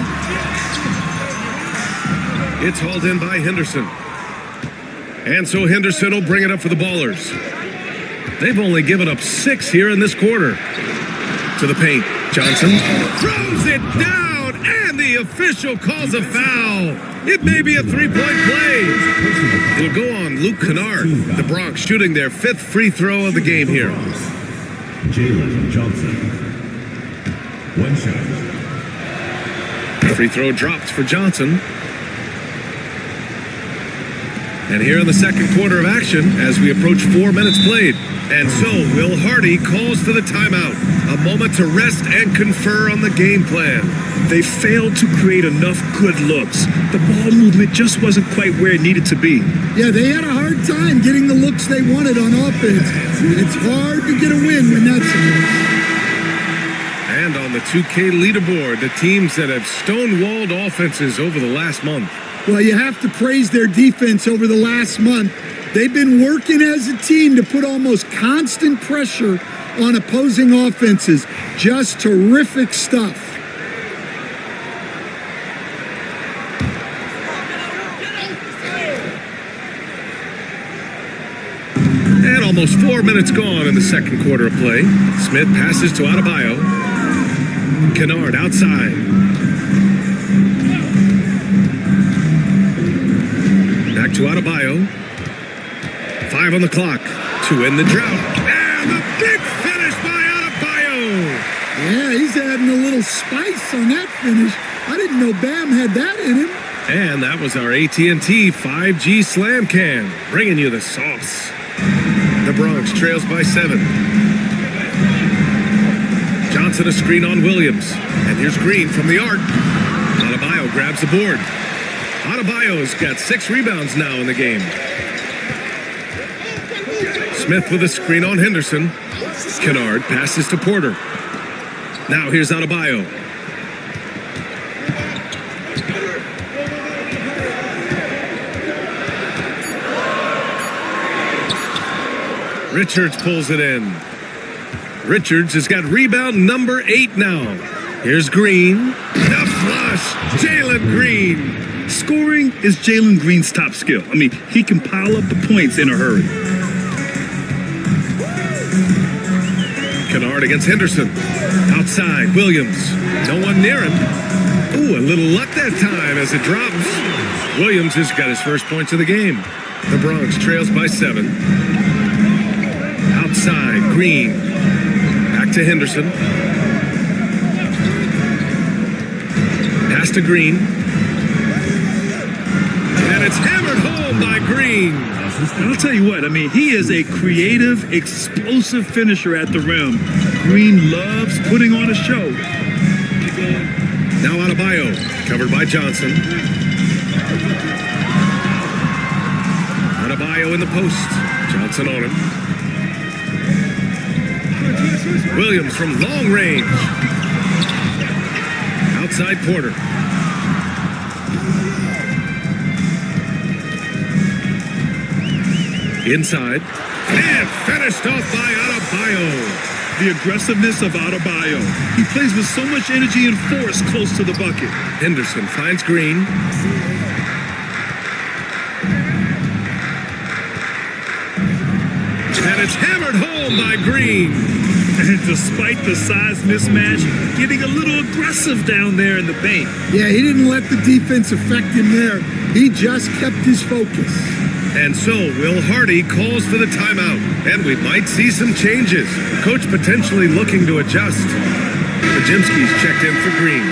It's hauled in by Henderson. And so Henderson will bring it up for the Ballers. They've only given up 6 here in this quarter. To the paint. Johnson throws it down, and the official calls a foul. It may be a 3-point play. It'll go on Luke Kennard. The Bronx shooting their 5th free throw of the game here. Jalen Johnson. 1 shot. Free throw dropped for Johnson. And here in the second quarter of action, as we approach 4 minutes played. And so Will Hardy calls for the timeout. A moment to rest and confer on the game plan. They failed to create enough good looks. The ball movement just wasn't quite where it needed to be. Yeah, they had a hard time getting the looks they wanted on offense. It's hard to get a win when that's the case. And on the 2K leaderboard, the teams that have stonewalled offenses over the last month. Well, you have to praise their defense over the last month. They've been working as a team to put almost constant pressure on opposing offenses. Just terrific stuff. And Almost 4 minutes gone in the second quarter of play. Smith passes to Adebayo. Kennard outside. Back to Adebayo. 5 on the clock to end the drought. And the big finish by Adebayo. Yeah, he's adding a little spice on that finish. I didn't know Bam had that in him. And that was our AT&T 5G Slam Can, bringing you the sauce. The Bronx trails by 7. Johnson a screen on Williams. And here's Green from the arc. Adebayo grabs the board. Adebayo's got 6 rebounds now in the game. Smith with a screen on Henderson. Kennard passes to Porter. Now here's Adebayo. Richards pulls it in. Richards has got rebound number 8 now. Here's Green. The flush. Jalen Green. Scoring is Jalen Green's top skill. I mean, he can pile up the points in a hurry. Kennard against Henderson. Outside, Williams. No one near him. Ooh, a little luck that time as it drops. Williams has got his first points of the game. The Bronx trails by 7. Outside, Green. Back to Henderson. Pass to Green. And it's hammered home by Green. And I'll tell you what, I mean, he is a creative, explosive finisher at the rim. Green loves putting on a show. Now Adebayo, covered by Johnson. Adebayo in the post. Johnson on him. Williams from long range. Outside Porter. Inside. And finished off by Adebayo. The aggressiveness of Adebayo. He plays with so much energy and force close to the bucket. Henderson finds Green. And it's hammered home by Green. And despite the size mismatch, getting a little aggressive down there in the paint. Yeah, he didn't let the defense affect him there. He just kept his focus. And so Will Hardy calls for the timeout. And we might see some changes. Coach potentially looking to adjust. Pajemski's checked in for Green.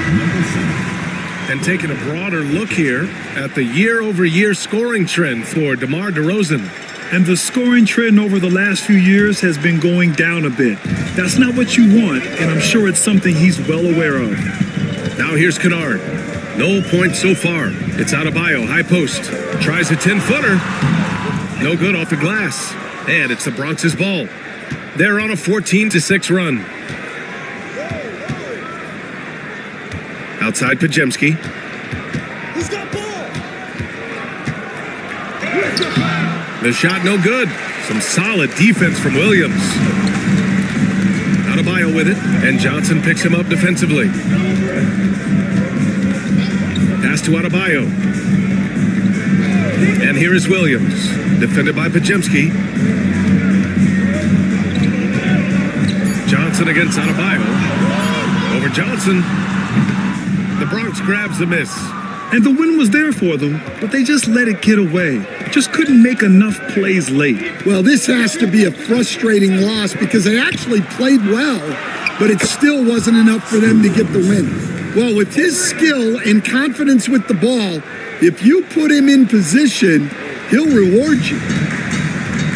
And taking a broader look here at the year-over-year scoring trend for DeMar DeRozan. And the scoring trend over the last few years has been going down a bit. That's not what you want, and I'm sure it's something he's well aware of. Now here's Kennard. No points so far. It's Adebayo, high post. Tries a 10-footer. No good off the glass. And it's the Bronx's ball. They're on a 14-6 run. Outside Pajemski. Who's got ball? The shot no good. Some solid defense from Williams. Adebayo with it, and Johnson picks him up defensively. Pass to Adebayo. And here is Williams, defended by Pajemski. Johnson against Adebayo. Over Johnson. The Bronx grabs the miss. And the win was there for them, but they just let it get away. Just couldn't make enough plays late. Well, this has to be a frustrating loss because they actually played well, but it still wasn't enough for them to get the win. Well, with his skill and confidence with the ball, if you put him in position, he'll reward you.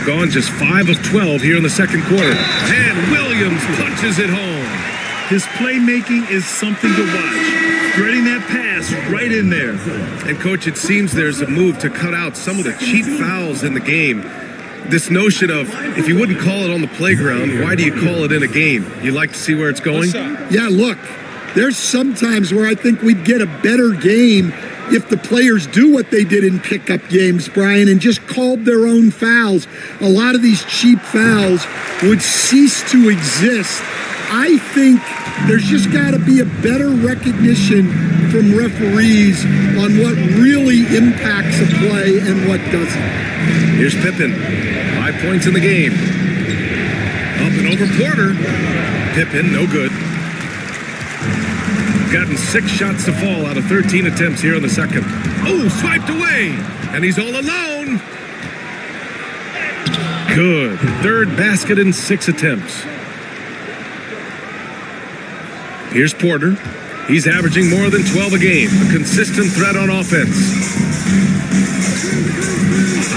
Gone just 5 of 12 here in the second quarter. And Williams punches it home. His playmaking is something to watch. Threading that pass right in there. And, Coach, it seems there's a move to cut out some of the cheap fouls in the game. This notion of, if you wouldn't call it on the playground, why do you call it in a game? You like to see where it's going? Yeah, look, there's some times where I think we'd get a better game if the players do what they did in pickup games, Brian, and just called their own fouls. A lot of these cheap fouls would cease to exist. I think there's just got to be a better recognition from referees on what really impacts a play and what doesn't. Here's Pippen. 5 points in the game. Pippen over Porter. Pippen, no good. Gotten 6 shots to fall out of 13 attempts here in the second. Oh, swiped away. And he's all alone. Good. Third basket in 6 attempts. Here's Porter. He's averaging more than 12 a game. A consistent threat on offense.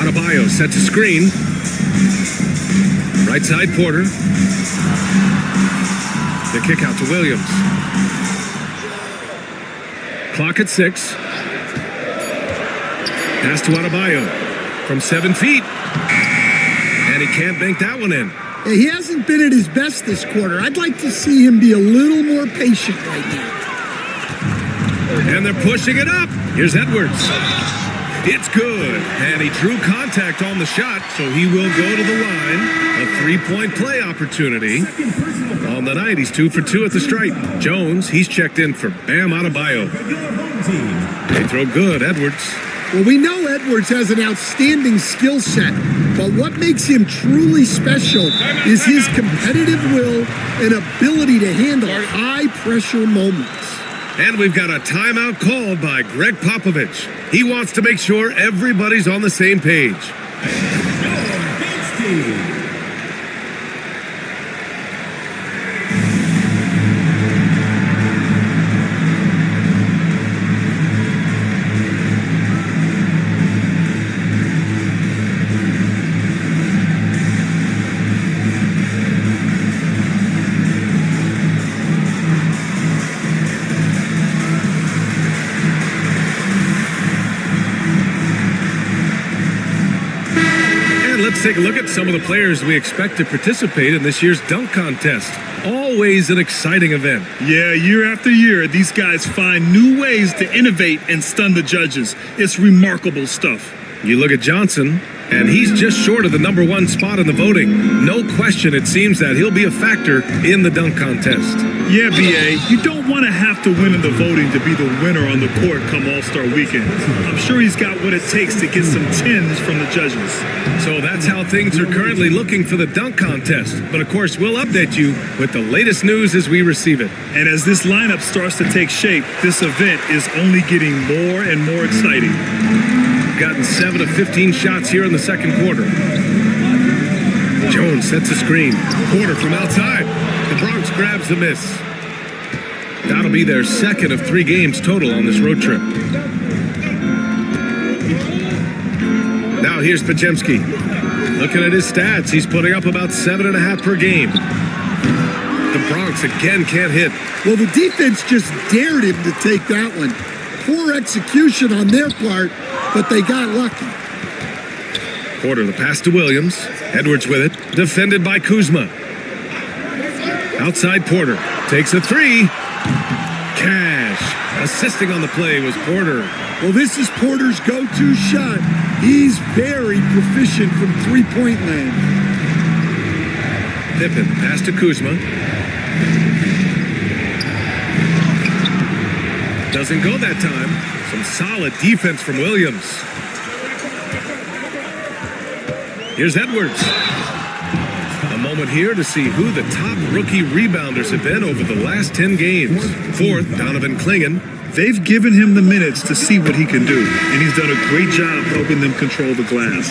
Adebayo sets a screen. Right side Porter. The kick out to Williams. Clock at 6. Pass to Adebayo from 7 feet. And he can't bank that one in. He hasn't been at his best this quarter. I'd like to see him be a little more patient right now. And they're pushing it up. Here's Edwards. It's good. And he drew contact on the shot, so he will go to the line. A 3-point play opportunity. On the night, he's 2 for 2 at the stripe. Jones, he's checked in for Bam Adebayo. They throw good, Edwards. Well, we know Edwards has an outstanding skill set, but what makes him truly special is his competitive will and ability to handle high-pressure moments. And we've got a timeout called by Greg Popovich. He wants to make sure everybody's on the same page. Let's take a look at some of the players we expect to participate in this year's dunk contest. Always an exciting event. Yeah, year after year, these guys find new ways to innovate and stun the judges. It's remarkable stuff. You look at Johnson, and he's just short of the #1 spot in the voting. No question, it seems that he'll be a factor in the dunk contest. Yeah, B.A., you don't want to have to win in the voting to be the winner on the court come All-Star Weekend. I'm sure he's got what it takes to get some 10s from the judges. So that's how things are currently looking for the dunk contest. But of course, we'll update you with the latest news as we receive it. And as this lineup starts to take shape, this event is only getting more and more exciting. Gotten 7 of 15 shots here in the second quarter. Jones sets a screen. Porter from outside. The Bronx grabs the miss. That'll be their second of 3 games total on this road trip. Now here's Podziemski. Looking at his stats, he's putting up about 7.5 per game. The Bronx again can't hit. Well, the defense just dared him to take that one. Poor execution on their part, but they got lucky. Porter, the pass to Williams. Edwards with it. Defended by Kuzma. Outside Porter. Takes a 3. Cash. Assisting on the play was Porter. Well, this is Porter's go-to shot. He's very proficient from three-point land. Pippen, pass to Kuzma. Doesn't go that time. Some solid defense from Williams. Here's Edwards. A moment here to see who the top rookie rebounders have been over the last 10 games. Fourth, Donovan Clingan. They've given him the minutes to see what he can do, and he's done a great job helping them control the glass.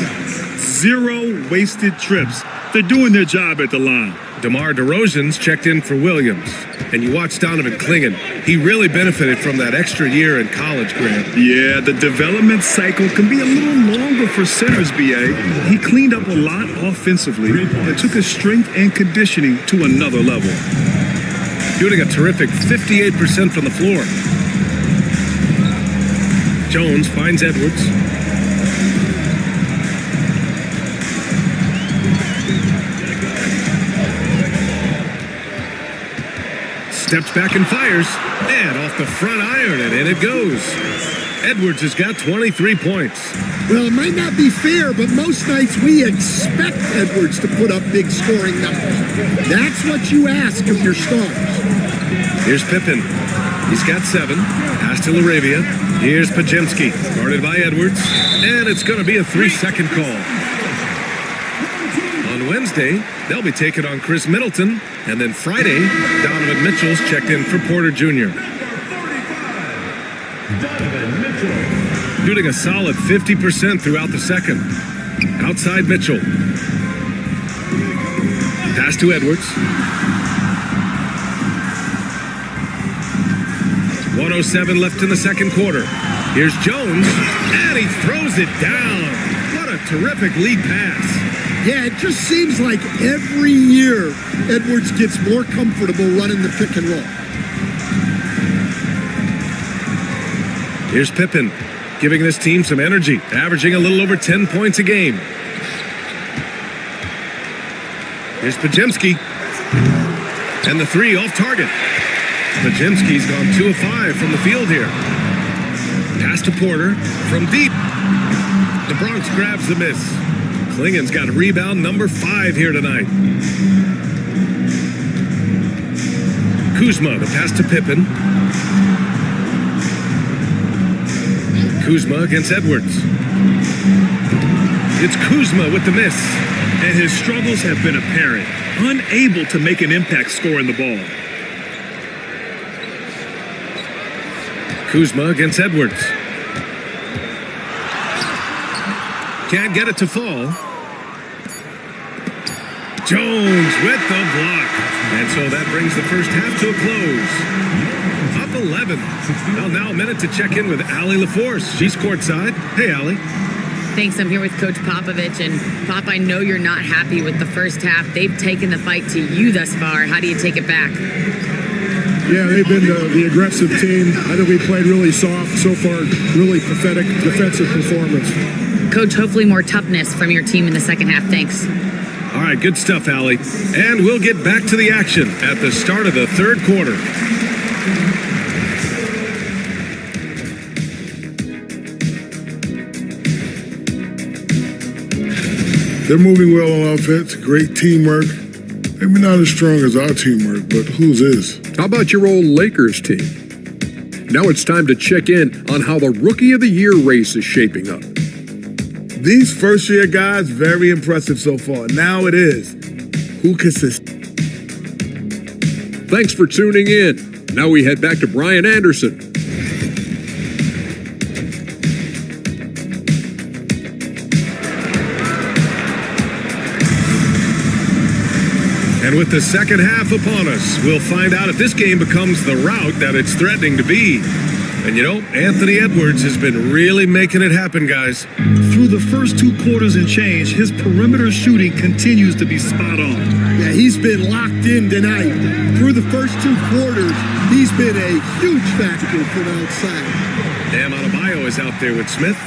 0 wasted trips. They're doing their job at the line. DeMar DeRozan's checked in for Williams. And you watch Donovan Clingan. He really benefited from that extra year in college, Grant. Yeah, the development cycle can be a little longer for centers, B.A. He cleaned up a lot offensively and took his strength and conditioning to another level. Shooting a terrific 58% from the floor. Jones finds Edwards. Steps back and fires. And off the front iron, and in it goes. Edwards has got 23 points. Well, it might not be fair, but most nights we expect Edwards to put up big scoring numbers. That's what you ask of your stars. Here's Pippen. He's got 7. Pass to LaRavia. Here's Podziemski, guarded by Edwards. And it's going to be a 3-second call. On Wednesday, they'll be taking on Chris Middleton. And then Friday, Donovan Mitchell's checked in for Porter Jr. Donovan Mitchell. Shooting a solid 50% throughout the second. Outside Mitchell. Pass to Edwards. 1:07 left in the second quarter. Here's Jones, and he throws it down. What a terrific lead pass. Yeah, it just seems like every year Edwards gets more comfortable running the pick and roll. Here's Pippen, giving this team some energy, averaging a little over 10 points a game. Here's Pajemski, and the three off target. Pajemski's gone 2 of 5 from the field here. Pass to Porter from deep. The Bronx grabs the miss. Klingen's got rebound number 5 here tonight. Kuzma, the pass to Pippen. Kuzma against Edwards. It's Kuzma with the miss. And his struggles have been apparent. Unable to make an impact scoring the ball. Kuzma against Edwards. Can't get it to fall. Jones with the block. And so that brings the first half to a close. Up 11. Well, now a minute to check in with Allie LaForce. She's courtside. Hey, Allie. Thanks. I'm here with Coach Popovich. And Pop, I know you're not happy with the first half. They've taken the fight to you thus far. How do you take it back? Yeah, they've been the aggressive team. I think we played really soft so far. Really pathetic defensive performance. Coach, hopefully more toughness from your team in the second half. Thanks. All right, good stuff, Allie. And we'll get back to the action at the start of the third quarter. They're moving well on offense. Great teamwork. Maybe not as strong as our teamwork, but whose is? How about your old Lakers team? Now it's time to check in on how the Rookie of the Year race is shaping up. These first-year guys, very impressive so far. Now it is. Who can sustain? Thanks for tuning in. Now we head back to Brian Anderson. And with the second half upon us, we'll find out if this game becomes the rout that it's threatening to be. And you know, Anthony Edwards has been really making it happen, guys. Through the first 2 quarters and change, his perimeter shooting continues to be spot on. Yeah, he's been locked in tonight. Through the first 2 quarters, he's been a huge factor from outside. Bam Adebayo is out there with Smith.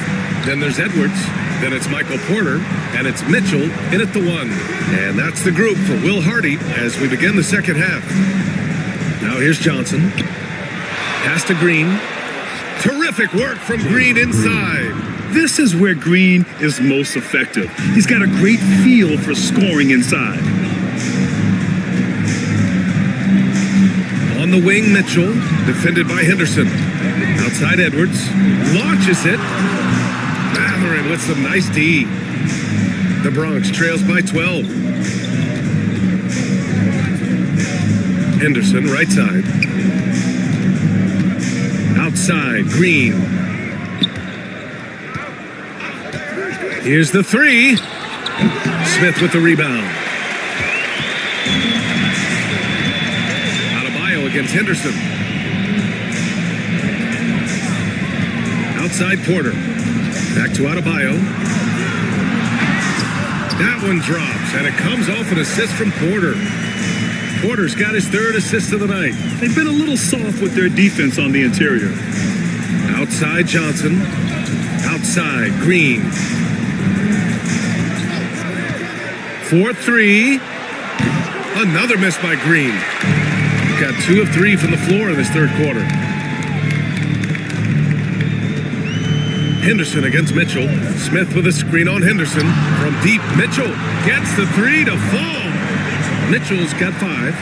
Then there's Edwards. Then it's Michael Porter. And it's Mitchell in at the 1. And that's the group for Will Hardy as we begin the second half. Now here's Johnson. Pass to Green. Terrific work from Green inside. This is where Green is most effective. He's got a great feel for scoring inside. On the wing, Mitchell, defended by Henderson. Outside Edwards, launches it. Matherin with some nice D. The Bronx trails by 12. Henderson, right side. Outside, Green. Here's the 3. Smith with the rebound. Adebayo against Henderson. Outside Porter. Back to Adebayo. That one drops, and it comes off an assist from Porter. Porter's got his 3rd assist of the night. They've been a little soft with their defense on the interior. Outside Johnson. Outside Green. 4-3. Another miss by Green. Got 2 of 3 from the floor in this third quarter. Henderson against Mitchell. Smith with a screen on Henderson. From deep, Mitchell gets the 3 to fall. Mitchell's got 5.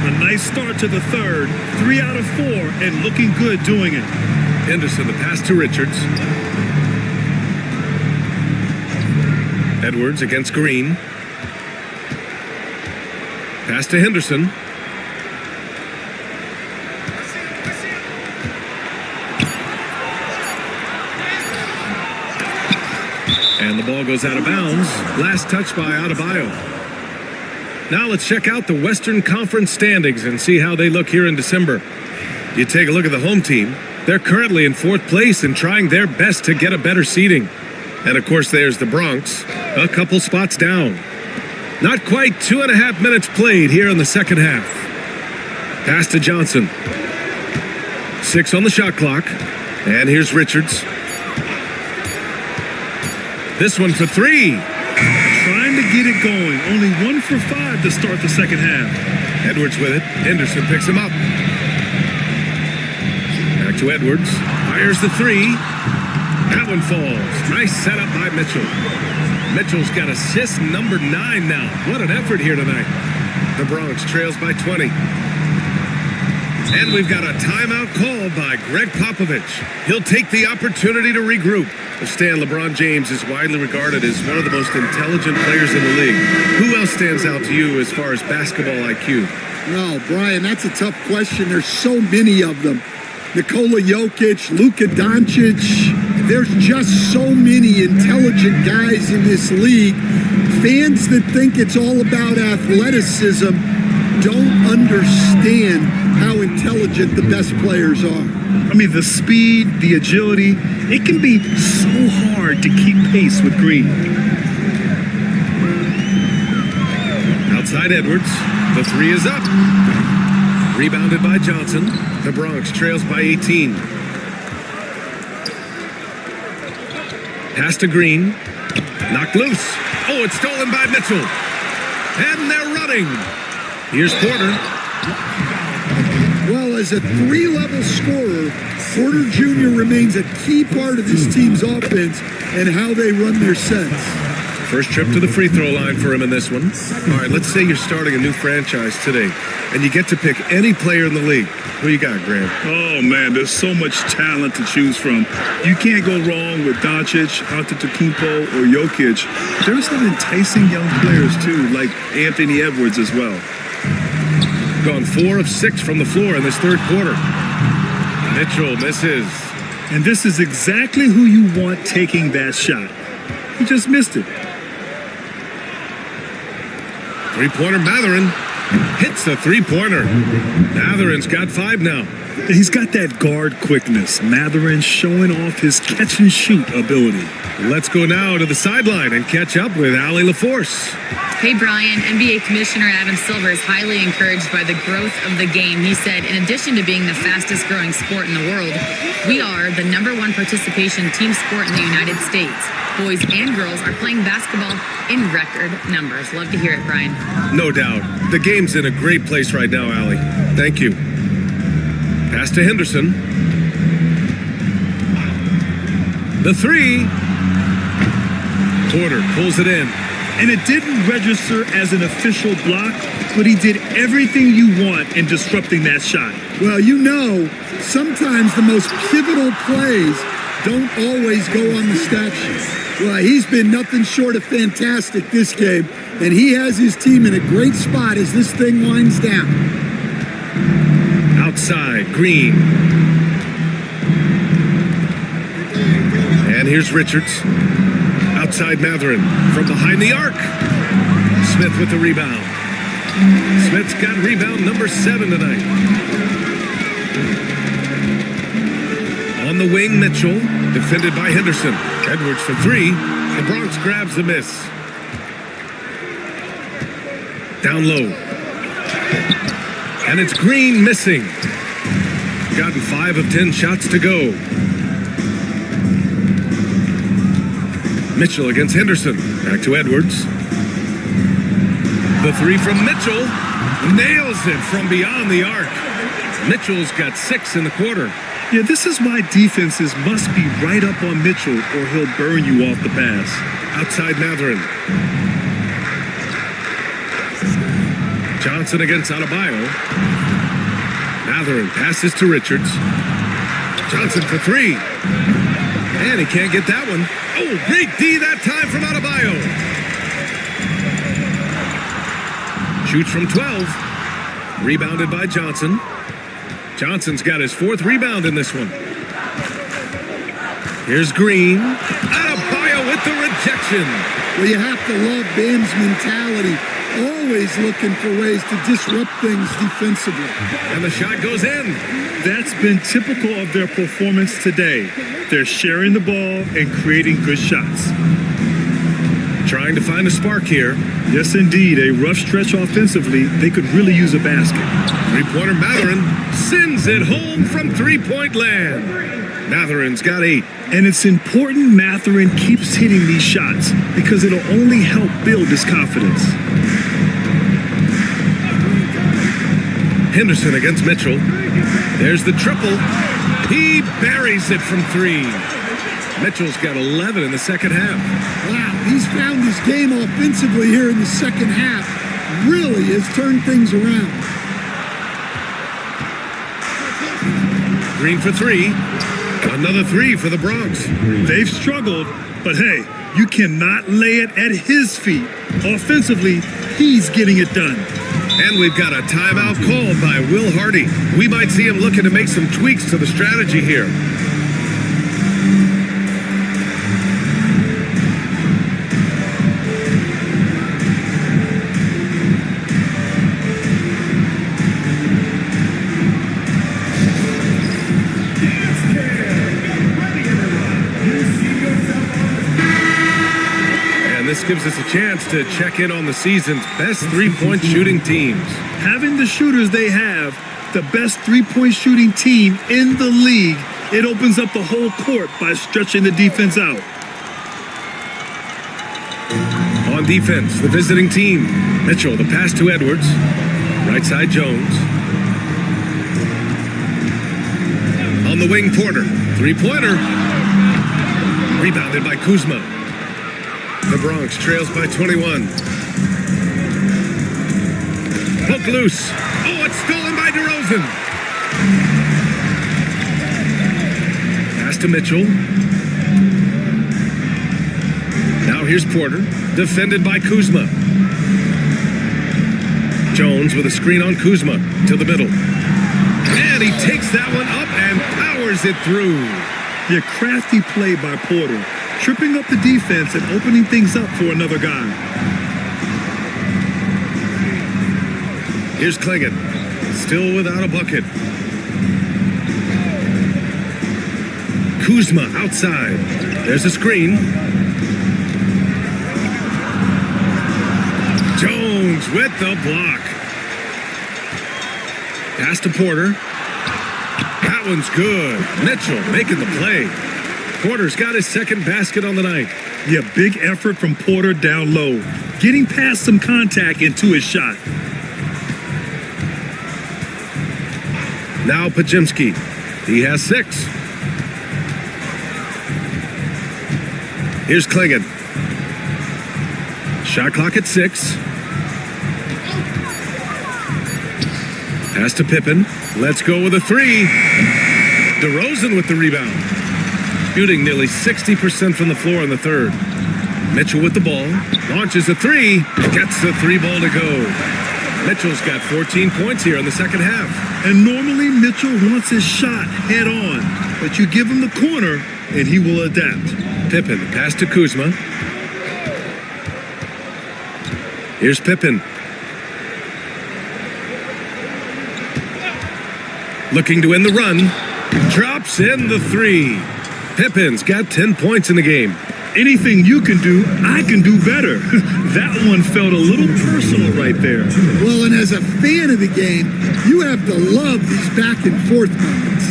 A nice start to the third. 3 out of 4 and looking good doing it. Henderson, the pass to Richards. Edwards against Green. Pass to Henderson. And the ball goes out of bounds. Last touch by Adebayo. Now let's check out the Western Conference standings and see how they look here in December. You take a look at the home team. They're currently in 4th place and trying their best to get a better seeding. And of course, there's the Bronx, a couple spots down. Not quite 2.5 minutes played here in the second half. Pass to Johnson. 6 on the shot clock. And here's Richards. This one for 3. Trying to get it going. Only 1 for 5 to start the second half. Edwards with it. Henderson picks him up. Back to Edwards. Fires the 3. That one falls. Nice setup by Mitchell. Mitchell's got assist number 9 now. What an effort here tonight. The Bronx trails by 20. And we've got a timeout call by Greg Popovich. He'll take the opportunity to regroup. Stan, LeBron James is widely regarded as one of the most intelligent players in the league. Who else stands out to you as far as basketball IQ? No, Brian, that's a tough question. There's so many of them. Nikola Jokic, Luka Doncic. There's just so many intelligent guys in this league. Fans that think it's all about athleticism don't understand how intelligent the best players are. I mean, the speed, the agility, it can be so hard to keep pace with Green. Outside Edwards. The 3 is up. Rebounded by Johnson. The Bronx trails by 18. Pass to Green. Knocked loose. Oh, it's stolen by Mitchell. And they're running. Here's Porter. Well, as a 3-level scorer, Porter Jr. remains a key part of this team's offense and how they run their sets. First trip to the free throw line for him in this one. All right, let's say you're starting a new franchise today, and you get to pick any player in the league. Who you got, Graham? Oh, man, there's so much talent to choose from. You can't go wrong with Doncic, Antetokounmpo, or Jokic. There's some enticing young players, too, like Anthony Edwards as well. Gone 4 of 6 from the floor in this third quarter. Mitchell misses. And this is exactly who you want taking that shot. He just missed it. Three-pointer Matherin hits a three-pointer. Matherin's got 5 now. He's got that guard quickness. Matherin showing off his catch-and-shoot ability. Let's go now to the sideline and catch up with Allie LaForce. Hey, Brian, NBA Commissioner Adam Silver is highly encouraged by the growth of the game. He said, in addition to being the fastest growing sport in the world, we are the #1 participation team sport in the United States. Boys and girls are playing basketball in record numbers. Love to hear it, Brian. No doubt. The game's in a great place right now, Allie. Thank you. Pass to Henderson. The 3. Porter pulls it in. And it didn't register as an official block, but he did everything you want in disrupting that shot. Well, you know, sometimes the most pivotal plays don't always go on the stat sheet. Well, he's been nothing short of fantastic this game, and he has his team in a great spot as this thing winds down. Outside, Green. And here's Richards. Outside Matherin from behind the arc. Smith with the rebound. Smith's got rebound number 7 tonight. On the wing, Mitchell, defended by Henderson. Edwards for 3. The Bronx grabs the miss. Down low. And it's Green missing. Gotten 5 of 10 shots to go. Mitchell against Henderson. Back to Edwards. The 3 from Mitchell. Nails it from beyond the arc. Mitchell's got 6 in the quarter. Yeah, this is why defenses must be right up on Mitchell or he'll burn you off the pass. Outside Matherin. Johnson against Adebayo. Matherin passes to Richards. Johnson for 3. And he can't get that one. Oh, great D that time from Adebayo. Shoots from 12. Rebounded by Johnson. Johnson's got his 4th rebound in this one. Here's Green. Adebayo with the rejection. Well, you have to love Ben's mentality. Always looking for ways to disrupt things defensively. And the shot goes in. That's been typical of their performance today. They're sharing the ball and creating good shots. Trying to find a spark here. Yes, indeed. A rough stretch offensively. They could really use a basket. Three-pointer Mathurin sends it home from three-point land. Mathurin's got 8. And it's important Mathurin keeps hitting these shots because it'll only help build his confidence. Henderson against Mitchell. There's the triple. He buries it from 3. Mitchell's got 11 in the second half. Wow, he's found his game offensively here in the second half. Really has turned things around. Green for 3. Another 3 for the Bronx. They've struggled, but hey, you cannot lay it at his feet. Offensively, he's getting it done. And we've got a timeout called by Will Hardy. We might see him looking to make some tweaks to the strategy here. This gives us a chance to check in on the season's best three-point shooting teams. Having the shooters they have, the best three-point shooting team in the league, it opens up the whole court by stretching the defense out. On defense, the visiting team. Mitchell, the pass to Edwards. Right side, Jones. On the wing, Porter. Three-pointer. Rebounded by Kuzma. The Bronx trails by 21. Hook loose. Oh, it's stolen by DeRozan. Pass to Mitchell. Now here's Porter. Defended by Kuzma. Jones with a screen on Kuzma to the middle. And he takes that one up and powers it through. Yeah, crafty play by Porter. Tripping up the defense and opening things up for another guy. Here's Clingan, still without a bucket. Kuzma outside. There's a screen. Jones with the block. Pass to Porter. That one's good. Mitchell making the play. Porter's got his second basket on the night. Yeah, big effort from Porter down low. Getting past some contact into his shot. Now Pajemski. He has 6. Here's Clingan. Shot clock at 6. Pass to Pippen. Let's go with a 3. DeRozan with the rebound. Shooting nearly 60% from the floor in the third. Mitchell with the ball. Launches a 3. Gets the 3 ball to go. Mitchell's got 14 points here in the second half. And normally Mitchell wants his shot head on. But you give him the corner and he will adapt. Pippen, pass to Kuzma. Here's Pippen. Looking to end the run. Drops in the 3. Pippen's got 10 points in the game. Anything you can do, I can do better. That one felt a little personal right there. Well, and as a fan of the game, you have to love these back and forth moments.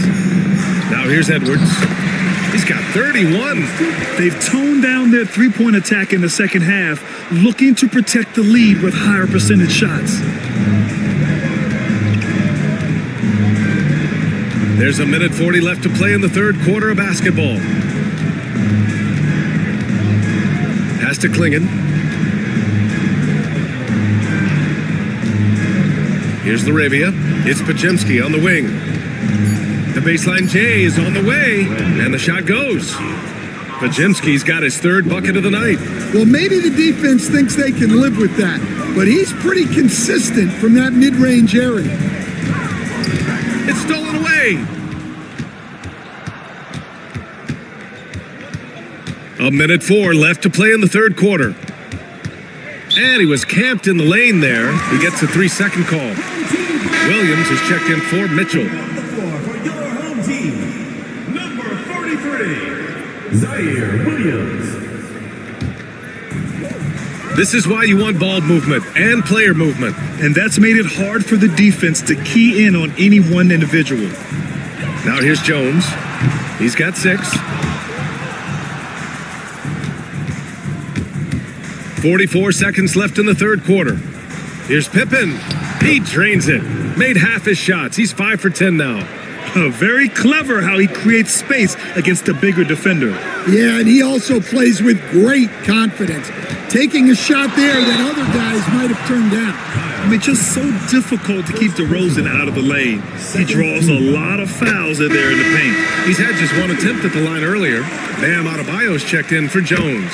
Now here's Edwards. He's got 31. They've toned down their three-point attack in the second half, looking to protect the lead with higher percentage shots. There's a minute 40 left to play in the third quarter of basketball. Pass to Clingan. Here's Laravia. It's Pajemski on the wing. The baseline J is on the way, and the shot goes. Pajemski's got his third bucket of the night. Well, maybe the defense thinks they can live with that, but he's pretty consistent from that mid-range area. It's stolen away. A minute 4 left to play in the third quarter. And he was camped in the lane there. He gets a 3-second call. Williams is checked in for Mitchell. For your home team, number 33, Zaire Williams. This is why you want ball movement and player movement. And that's made it hard for the defense to key in on any one individual. Now here's Jones. He's got 6. 44 seconds left in the third quarter. Here's Pippen. He drains it. Made half his shots. He's 5 for 10 now. Very clever how he creates space against a bigger defender. Yeah, and he also plays with great confidence, taking a shot there that other guys might have turned down. I mean, just so difficult to keep DeRozan out of the lane. He draws a lot of fouls in there in the paint. He's had just one attempt at the line earlier. Bam Adebayo's checked in for Jones.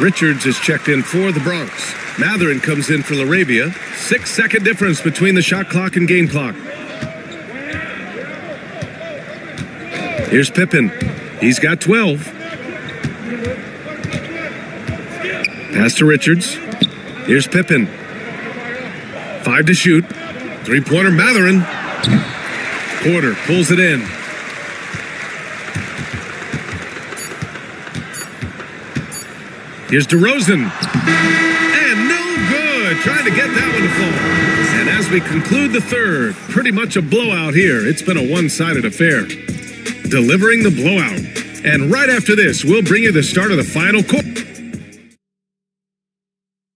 Richards is checked in for the Bronx. Matherin comes in for LaRavia. 6-second difference between the shot clock and game clock. Here's Pippen. He's got 12. Pass to Richards. Here's Pippen. 5 to shoot. 3-pointer Matherin. Porter pulls it in. Here's DeRozan. And no good. Trying to get that one to fall. And as we conclude the third, pretty much a blowout here. It's been a one-sided affair. Delivering the blowout. And right after this, we'll bring you the start of the final quarter.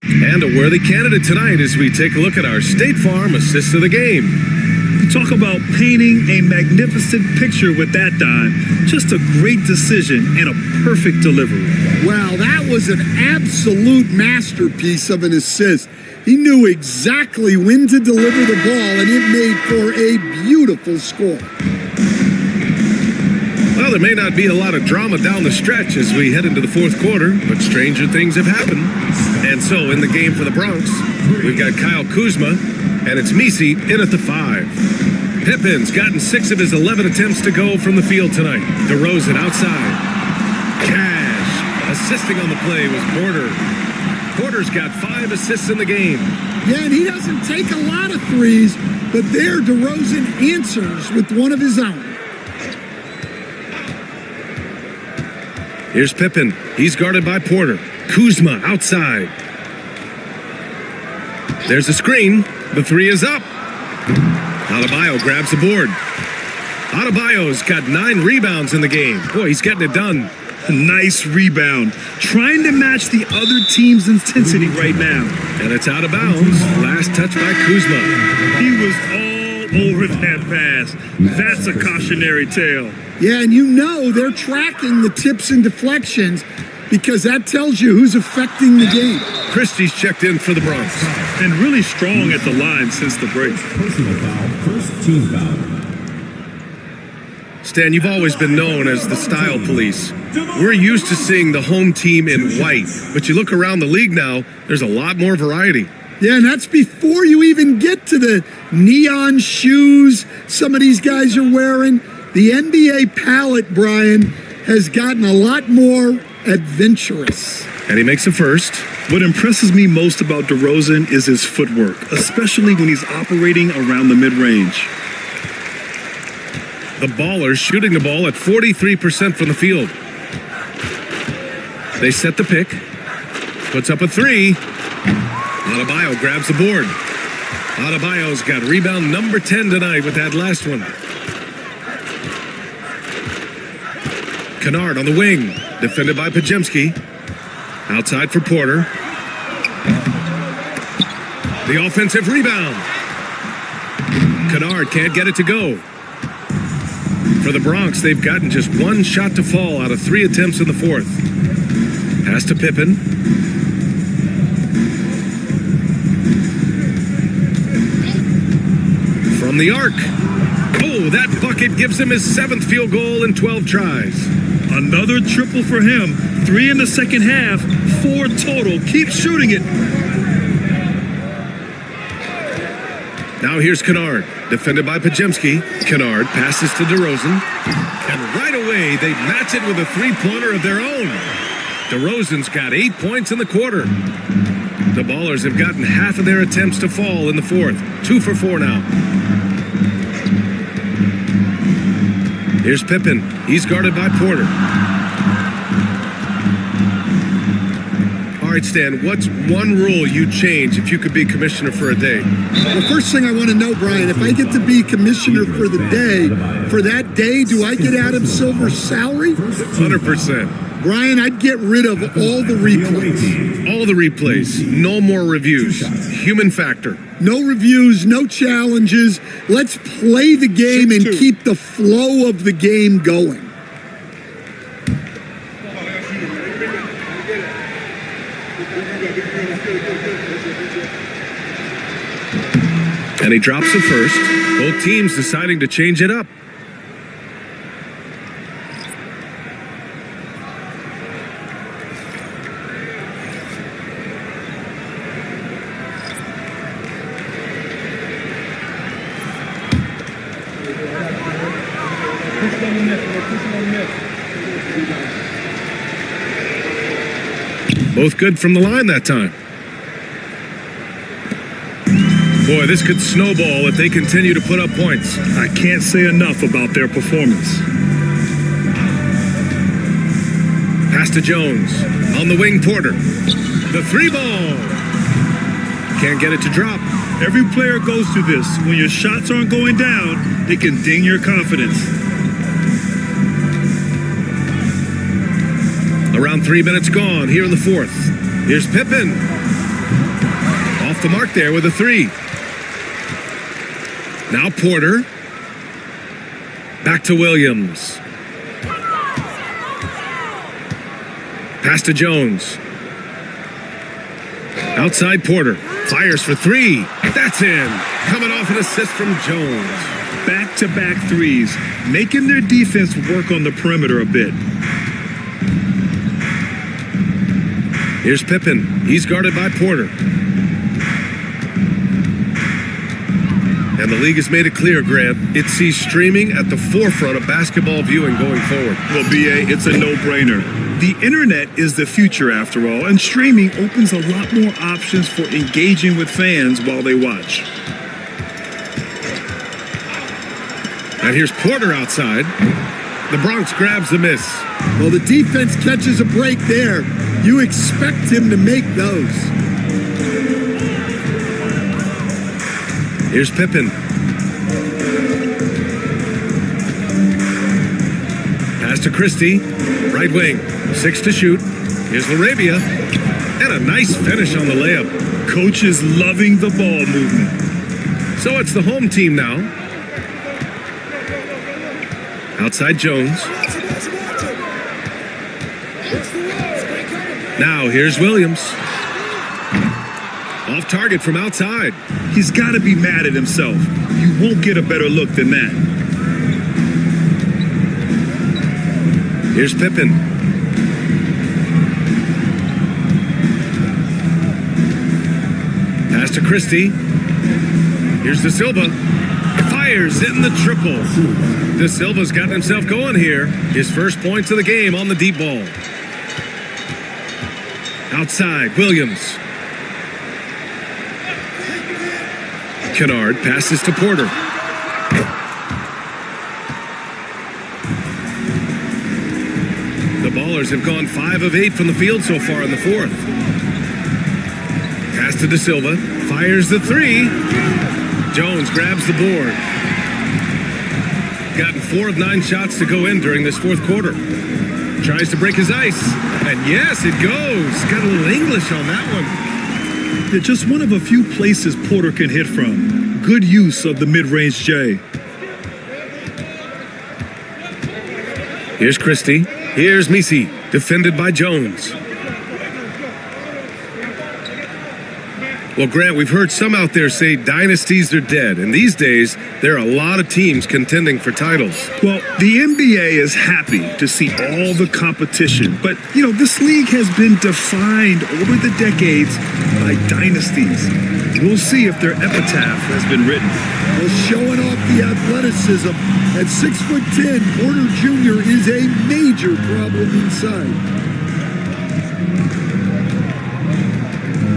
And a worthy candidate tonight as we take a look at our State Farm assist of the game. You talk about painting a magnificent picture with that dime. Just a great decision and a perfect delivery. Well, that was an absolute masterpiece of an assist. He knew exactly when to deliver the ball, and it made for a beautiful score. Well, there may not be a lot of drama down the stretch as we head into the fourth quarter, but stranger things have happened. And so, in the game for the Bronx, we've got Kyle Kuzma, and it's Misi in at the 5. Pippen's gotten 6 of his 11 attempts to go from the field tonight. DeRozan outside. Cash assisting on the play was Porter. Porter's got 5 assists in the game. Yeah, and he doesn't take a lot of threes, but there DeRozan answers with one of his own. Here's Pippen. He's guarded by Porter. Kuzma outside. There's a screen. The 3 is up. Adebayo grabs the board. Adebayo's got 9 rebounds in the game. Boy, he's getting it done. A nice rebound. Trying to match the other team's intensity right now. And it's out of bounds. Last touch by Kuzma. He was all over that pass. That's a cautionary tale. Yeah, and you know they're tracking the tips and deflections because that tells you who's affecting the game. Christie's checked in for the Bronx. And really strong at the line since the break. Personal foul, first team foul. Stan, you've always been known as the style police. We're used to seeing the home team in white, but you look around the league now, there's a lot more variety. Yeah, and that's before you even get to the neon shoes some of these guys are wearing. The NBA palette, Brian, has gotten a lot more adventurous. And he makes a first. What impresses me most about DeRozan is his footwork, especially when he's operating around the mid-range. The Ballers shooting the ball at 43% from the field. They set the pick. Puts up a 3. Adebayo grabs the board. Adebayo's got rebound number 10 tonight with that last one. Kennard on the wing, defended by Pajemski. Outside for Porter. The offensive rebound. Kennard can't get it to go. For the Bronx, they've gotten just 1 shot to fall out of 3 attempts in the fourth. Pass to Pippen. From the arc. Oh, that bucket gives him his 7th field goal in 12 tries. Another triple for him. 3 in the second half, 4 total. Keep shooting it. Now here's Kennard, defended by Pajemski. Kennard passes to DeRozan. And right away, they match it with a three-pointer of their own. DeRozan's got 8 points in the quarter. The Ballers have gotten half of their attempts to fall in the fourth. 2 for 4 now. Here's Pippen. He's guarded by Porter. All right, Stan, what's one rule you'd change if you could be commissioner for a day? The first thing I want to know, Brian, if I get to be commissioner for the day, for that day, do I get Adam Silver's salary? 100%. Brian, I'd get rid of all the replays. All the replays. No more reviews. Human factor. No reviews, no challenges. Let's play the game and keep the flow of the game going. And he drops the first. Both teams deciding to change it up. Both good from the line that time. Boy, this could snowball if they continue to put up points. I can't say enough about their performance. Pass to Jones. On the wing, Porter. The 3-ball. Can't get it to drop. Every player goes through this. When your shots aren't going down, it can ding your confidence. Around 3 minutes gone here in the fourth. Here's Pippen. Off the mark there with a 3. Now Porter. Back to Williams. Pass to Jones. Outside Porter. Fires for 3. That's in. Coming off an assist from Jones. Back-to-back threes, making their defense work on the perimeter a bit. Here's Pippen. He's guarded by Porter. And the league has made it clear, Grant, it sees streaming at the forefront of basketball viewing going forward. Well, BA, it's a no-brainer. The internet is the future, after all, and streaming opens a lot more options for engaging with fans while they watch. And here's Porter outside. The Bronx grabs the miss. Well, the defense catches a break there. You expect him to make those. Here's Pippen. Pass to Christie. Right wing. 6 to shoot. Here's Larabia. And a nice finish on the layup. Coach is loving the ball movement. So it's the home team now. Outside Jones. Now here's Williams. Off target from outside. He's got to be mad at himself. You won't get a better look than that. Here's Pippen. Pass to Christie. Here's De Silva. Fires in the triple. De Silva's gotten himself going here. His first points of the game on the deep ball. Outside, Williams. Kennard passes to Porter. The Ballers have gone 5 of 8 from the field so far in the fourth. Pass to De Silva. Fires the 3. Jones grabs the board. Gotten 4 of 9 shots to go in during this fourth quarter. Tries to break his ice. And yes, it goes. Got a little English on that one. They're just one of a few places Porter can hit from. Good use of the mid-range J. Here's Christie. Here's Misi, defended by Jones. Well, Grant, we've heard some out there say dynasties are dead, and these days there are a lot of teams contending for titles. Well, the NBA is happy to see all the competition, but this league has been defined over the decades by dynasties. We'll see if their epitaph has been written. Well, showing off the athleticism at 6'10", Porter Jr. is a major problem inside.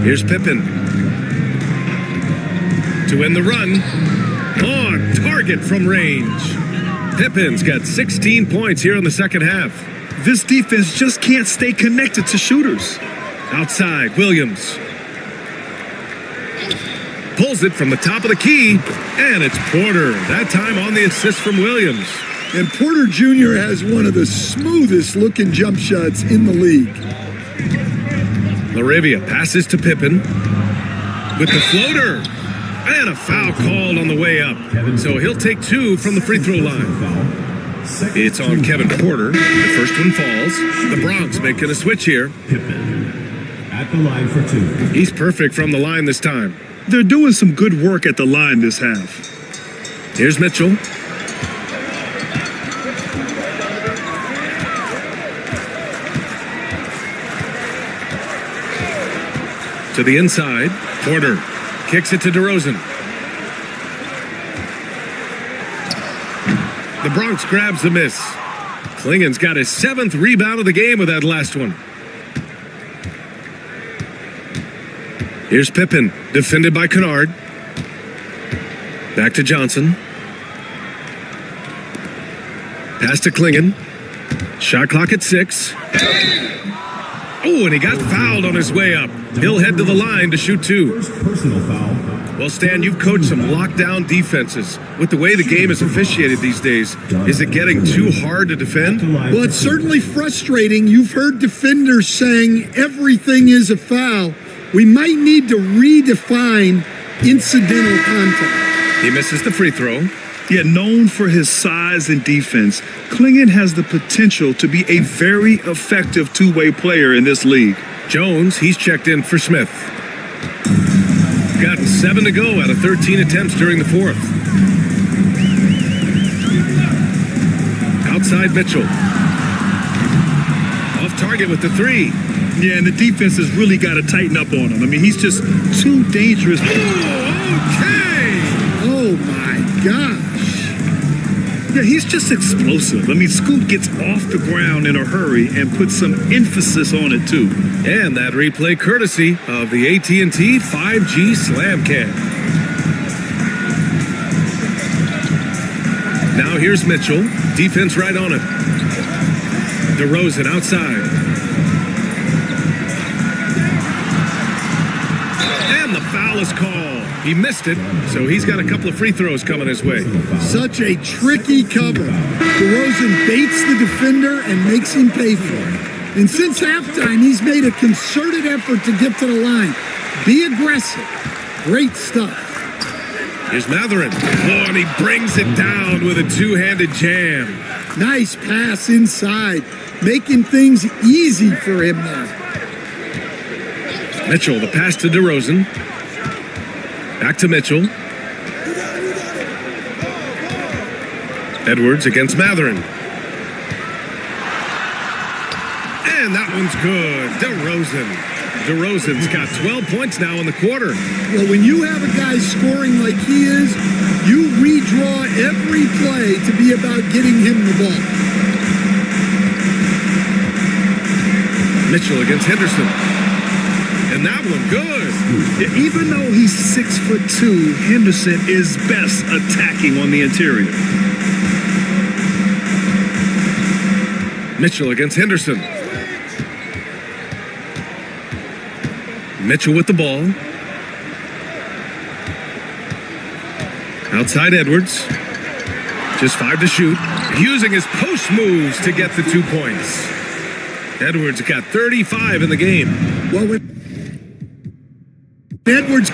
Here's Pippen to win the run. On target from range. Pippen's got 16 points here in the second half. This defense just can't stay connected to shooters. Outside, Williams pulls it from the top of the key, and it's Porter. That time on the assist from Williams. And Porter Jr. has one of the smoothest looking jump shots in the league. Laravia passes to Pippen with the floater. And a foul called on the way up. So he'll take 2 from the free throw line. It's on Kevin Porter. The first one falls. The Bronx making a switch here. Pippen at the line for 2. He's perfect from the line this time. They're doing some good work at the line this half. Here's Mitchell. To the inside. Porter kicks it to DeRozan. The Bronx grabs the miss. Klingen's got his 7th rebound of the game with that last one. Here's Pippen, defended by Kennard. Back to Johnson. Pass to Klingen. Shot clock at 6. Oh, and he got fouled on his way up. He'll head to the line to shoot 2. Personal foul. Well, Stan, you've coached some lockdown defenses. With the way the game is officiated these days, is it getting too hard to defend? Well, it's certainly frustrating. You've heard defenders saying everything is a foul. We might need to redefine incidental contact. He misses the free throw. Yet known for his size and defense, Klingen has the potential to be a very effective two-way player in this league. Jones, he's checked in for Smith. Got 7 to go out of 13 attempts during the 4th. Outside Mitchell. Off target with the 3. Yeah, and the defense has really got to tighten up on him. I mean, he's just too dangerous. Okay! Oh, my gosh. Yeah, he's just explosive. I mean, Scoot gets off the ground in a hurry and puts some emphasis on it, too. And that replay courtesy of the AT&T 5G Slam Cam. Now here's Mitchell. Defense right on him. DeRozan outside. And the foul is called. He missed it, so he's got a couple of free throws coming his way. Such a tricky cover. DeRozan baits the defender and makes him pay for it. And since halftime, he's made a concerted effort to get to the line. Be aggressive. Great stuff. Here's Matherin. Oh, and he brings it down with a two-handed jam. Nice pass inside, making things easy for him there. Mitchell, the pass to DeRozan. Back to Mitchell. Edwards against Matherin. And that one's good. DeRozan's got 12 points now in the quarter. Well, when you have a guy scoring like he is, you redraw every play to be about getting him the ball. Mitchell against Henderson. And that one good. Yeah, even though he's 6'2", Henderson is best attacking on the interior. Mitchell against Henderson. Mitchell with the ball. Outside Edwards. Just 5 to shoot. Using his post moves to get the 2 points. Edwards got 35 in the game. Well, Edwards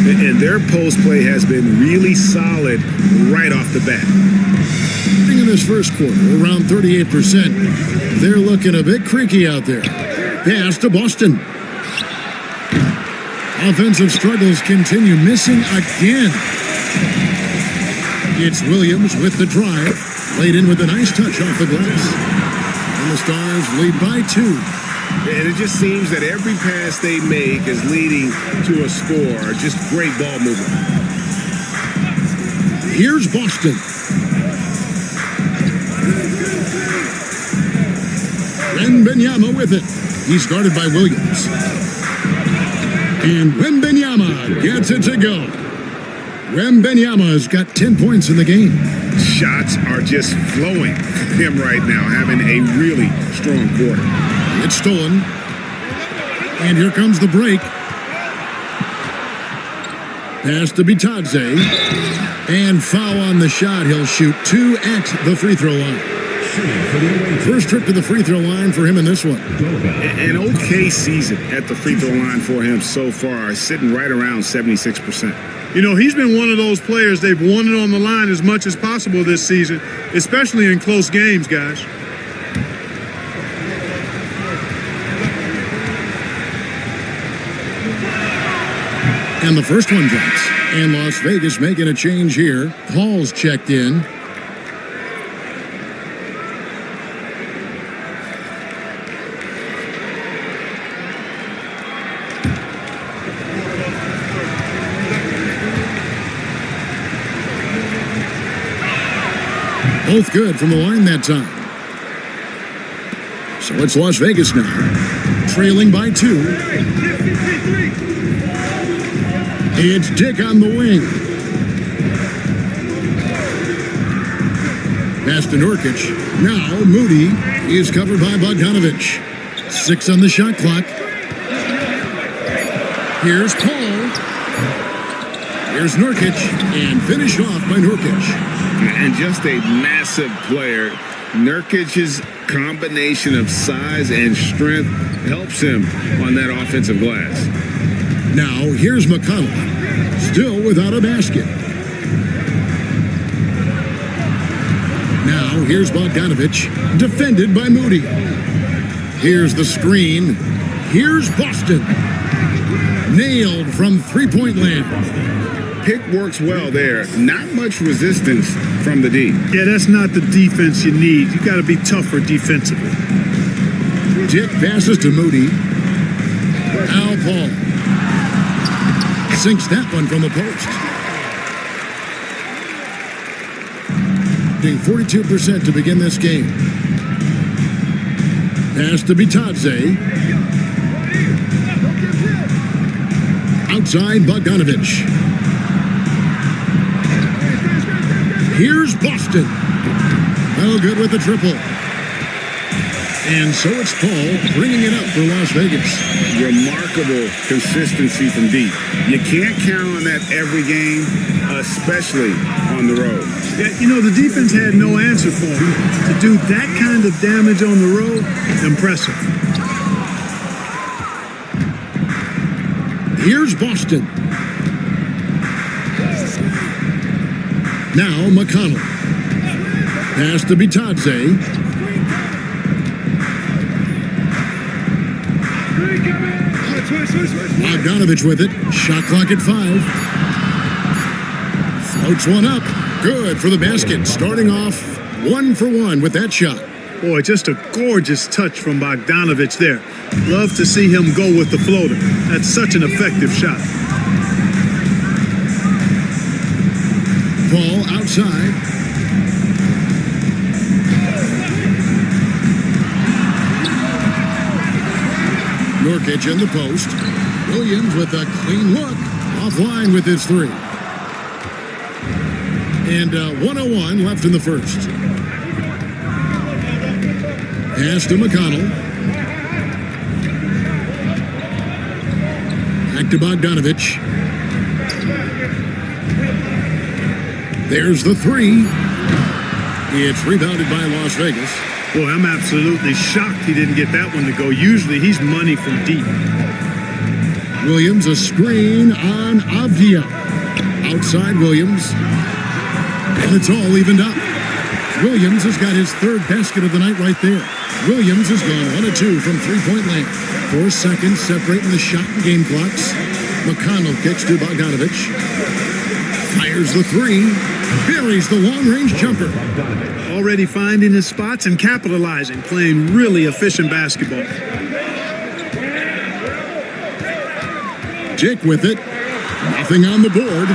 And their post play has been really solid right off the bat. In this first quarter, around 38%. They're looking a bit creaky out there. Pass to Boston. Offensive struggles continue, missing again. It's Williams with the drive. Laid in with a nice touch off the glass. And the Stars lead by 2. And it just seems that every pass they make is leading to a score. Just great ball movement. Here's Boston. Wembanyama with it. He's guarded by Williams. And Wembanyama gets it to go. Wembanyama's got 10 points in the game. Shots are just flowing from him right now, having a really strong quarter. It's stolen. And here comes the break. Pass to Bitadze. And foul on the shot. He'll shoot 2 at the free throw line. First trip to the free throw line for him in this one. An okay season at the free throw line for him so far, sitting right around 76%. You know, he's been one of those players, they've won it on the line as much as possible this season, especially in close games, guys. And the first one drops. And Las Vegas making a change here. Paul's checked in. Both good from the line that time. So it's Las Vegas now, trailing by 2. It's Dick on the wing. Pass to Nurkic. Now Moody is covered by Bogdanovich. 6 on the shot clock. Here's Paul. Here's Nurkic, and finished off by Nurkic. And just a massive player. Nurkic's combination of size and strength helps him on that offensive glass. Now, here's McConnell, still without a basket. Now, here's Bogdanovich, defended by Moody. Here's the screen. Here's Boston. Nailed from three-point land. Pick works well there. Not much resistance from the D. Yeah, that's not the defense you need. You got to be tougher defensively. Dick passes to Moody. Al Paul sinks that one from the post. Being 42% to begin this game. Pass to Bitadze. Outside Bogdanovich. Here's Boston. Well, good with the triple. And so it's Paul bringing it up for Las Vegas. Remarkable consistency from deep. You can't count on that every game, especially on the road. Yeah, you know, the defense had no answer for him. To do that kind of damage on the road, impressive. Here's Boston. Now McConnell. Pass to Bitadze. Bogdanovich with it. Shot clock at 5. Floats one up. Good for the basket. Starting off 1 for 1 with that shot. Boy, just a gorgeous touch from Bogdanovich there. Love to see him go with the floater. That's such an effective shot. Paul outside. Nurkic in the post. Williams with a clean look. Offline with his 3. And 1:01 left in the first. Pass to McConnell. Back to Bogdanovich. There's the 3. It's rebounded by Las Vegas. Boy, I'm absolutely shocked he didn't get that one to go. Usually he's money from deep. Williams, a screen on Avdia. Outside Williams. And it's all evened up. Williams has got his third basket of the night right there. Williams has gone 1 of 2 from three-point land. 4 seconds separating the shot and game clocks. McConnell kicks to Bogdanovich. Fires the three. Buries the long-range jumper. Already finding his spots and capitalizing, playing really efficient basketball. Dick with it. Nothing on the board.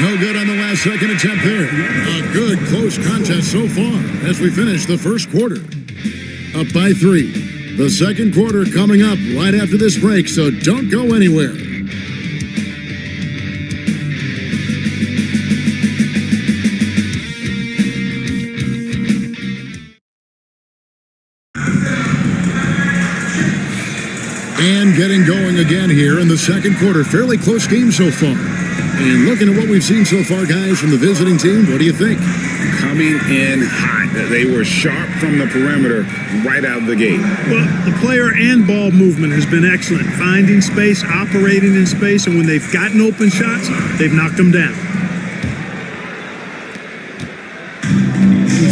No good on the last second attempt there. A good close contest so far as we finish the first quarter. Up by 3. The second quarter coming up right after this break, so don't go anywhere. And getting going again here in the second quarter. Fairly close game so far. And looking at what we've seen so far, guys, from the visiting team, what do you think? Coming in hot. They were sharp from the perimeter right out of the gate. Well, the player and ball movement has been excellent. Finding space, operating in space, and when they've gotten open shots, they've knocked them down.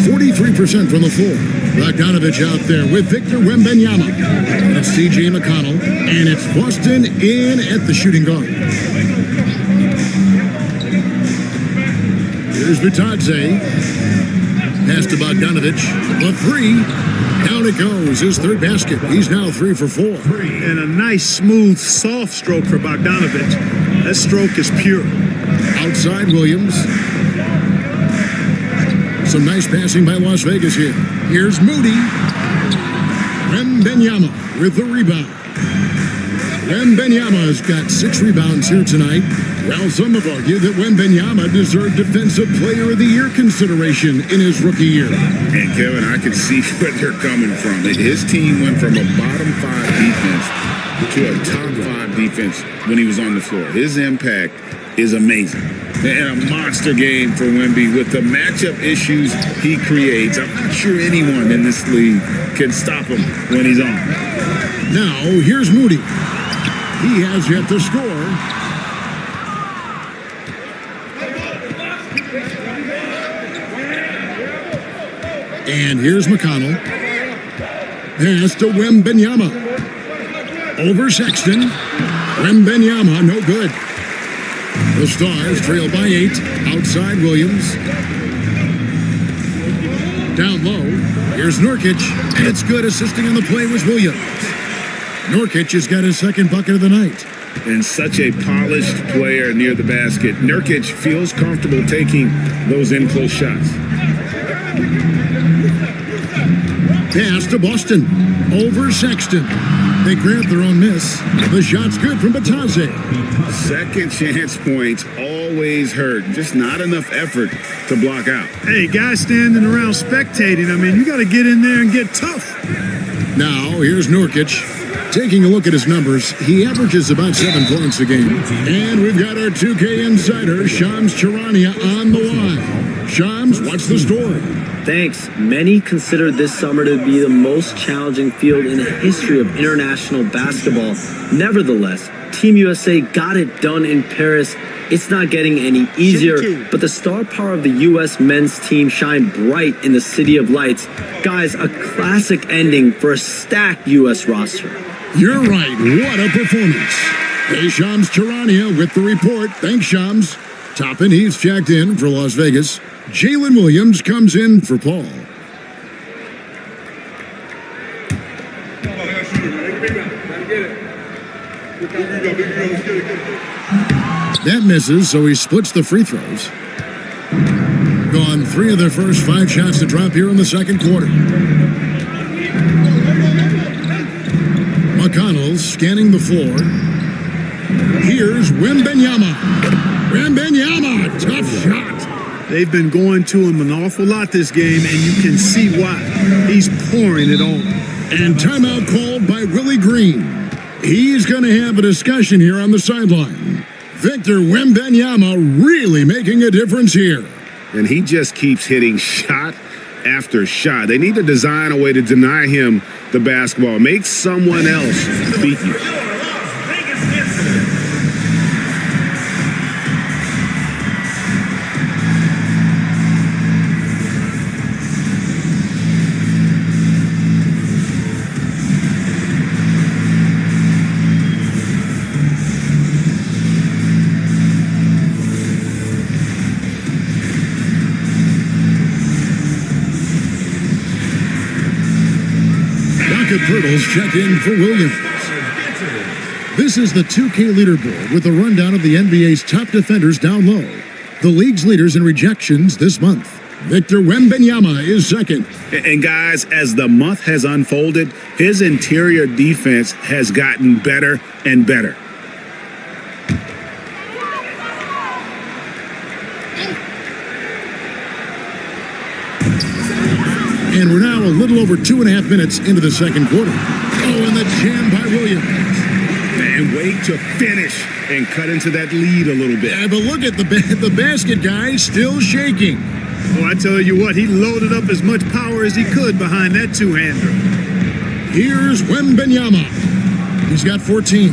43% from the floor. Bogdanovich out there with Victor Wembanyama. And it's C.J. McConnell. And it's Boston in at the shooting guard. Here's Vitadze. Pass to Bogdanovich. The three. Down it goes. His third basket. He's now 3 for 4. And a nice, smooth, soft stroke for Bogdanovich. That stroke is pure. Outside Williams. Some nice passing by Las Vegas here. Here's Moody. Wembanyama with the rebound. Wembanyama's got 6 rebounds here tonight. Well, some have argued that Wembanyama deserved Defensive Player of the Year consideration in his rookie year. And Kevin, I can see where they're coming from. His team went from a bottom 5 defense to a top 5 defense when he was on the floor. His impact is amazing. And a monster game for Wemby with the matchup issues he creates. I'm not sure anyone in this league can stop him when he's on. Now, here's Moody. He has yet to score. And here's McConnell. Pass to Wembanyama. Over Sexton. Wembanyama, no good. The Stars trail by 8. Outside Williams. Down low. Here's Nurkic. And it's good. Assisting on the play was Williams. Nurkic has got his second bucket of the night. And such a polished player near the basket. Nurkic feels comfortable taking those in-close shots. Pass to Boston. Over Sexton. They grant their own miss. The shot's good from Vitadze. Second chance points always hurt. Just not enough effort to block out. Hey, guys standing around spectating, I mean, you got to get in there and get tough. Now, here's Nurkic. Taking a look at his numbers, he averages about 7 points a game. And we've got our 2K insider, Shams Charania, on the line. Shams, what's the story? Thanks. Many consider this summer to be the most challenging field in the history of international basketball. Nevertheless, Team USA got it done in Paris. It's not getting any easier, but the star power of the U.S. men's team shined bright in the City of Lights. Guys, a classic ending for a stacked U.S. roster. You're right. What a performance. Hey, Shams Charania with the report. Thanks, Shams. Toppin, he's checked in for Las Vegas. Jalen Williams comes in for Paul. That misses, so he splits the free throws. Gone 3 of their first 5 shots to drop here in the second quarter. McConnell scanning the floor. Here's Wembanyama. Wembanyama, tough shot. They've been going to him an awful lot this game, and you can see why. He's pouring it on. And timeout called by Willie Green. He's going to have a discussion here on the sideline. Victor Wembanyama really making a difference here. And he just keeps hitting shot after shot. They need to design a way to deny him the basketball. Make someone else beat you. Turtles check in for Williams. This is the 2K leaderboard with a rundown of the NBA's top defenders down low. The league's leaders in rejections this month. Victor Wembanyama is second. And guys, as the month has unfolded, his interior defense has gotten better and better. And we're now a little over 2.5 minutes into the second quarter. Oh, and the jam by Williams. And wait to finish and cut into that lead a little bit. Yeah, but look at the basket guy still shaking. Oh, I tell you what, he loaded up as much power as he could behind that two-hander. Here's Wembanyama. He's got 14.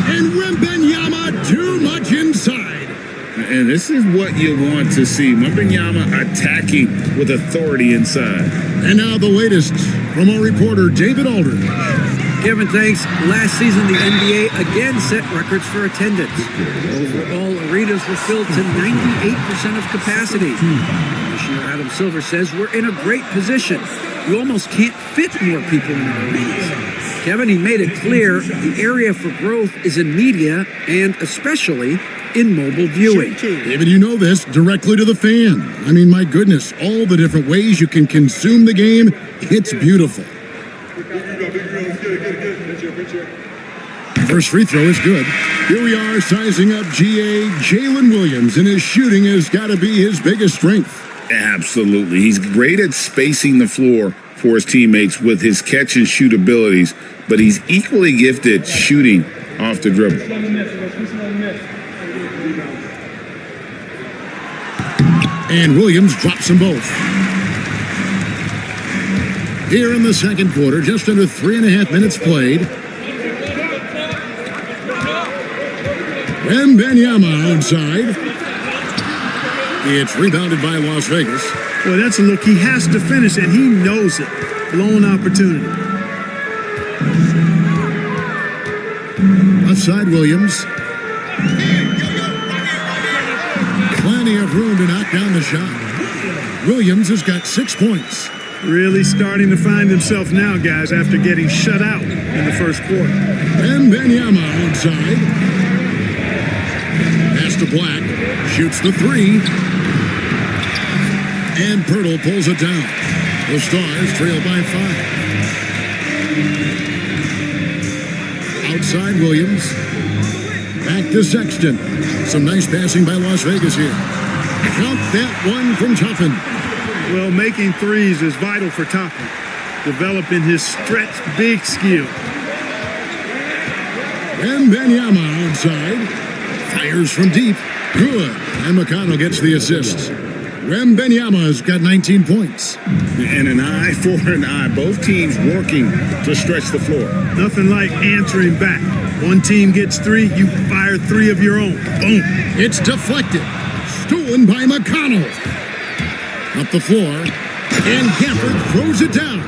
And Wembanyama too much inside. And this is what you want to see. Wembanyama attacking with authority inside. And now the latest from our reporter, David Aldridge. Kevin, thanks. Last season, the NBA again set records for attendance. Overall, arenas were filled to 98% of capacity. Commissioner Adam Silver says we're in a great position. You almost can't fit more people in our arenas. Kevin, he made it clear the area for growth is in media and especially in mobile viewing. David, you know this, directly to the fan. I mean, my goodness, all the different ways you can consume the game, it's beautiful. First free throw is good. Here we are sizing up GA. Jalen Williams, and his shooting has got to be his biggest strength. Absolutely. He's great at spacing the floor for his teammates with his catch and shoot abilities, but he's equally gifted shooting off the dribble. And Williams drops them both. Here in the second quarter, just under 3.5 minutes played. Wembanyama outside. It's rebounded by Las Vegas. Well, that's a look he has to finish, and he knows it. Blown opportunity. Left side, Williams. Plenty of room to knock down the shot. Williams has got 6 points. Really starting to find himself now, guys, after getting shut out in the first quarter. Wembanyama outside. Pass to Black. Shoots the three. And Pirtle pulls it down. The Stars trail by 5. Outside Williams. Back to Sexton. Some nice passing by Las Vegas here. Count that one from Toppin. Well, making threes is vital for Toppin. Developing his stretch big skill. Wembanyama outside. Fires from deep. Good. And McConnell gets the assist. Wembanyama's got 19 points. And an eye for an eye. Both teams working to stretch the floor. Nothing like answering back. One team gets three, you fire three of your own. Boom. It's deflected. Stolen by McConnell. Up the floor. And Gafford throws it down.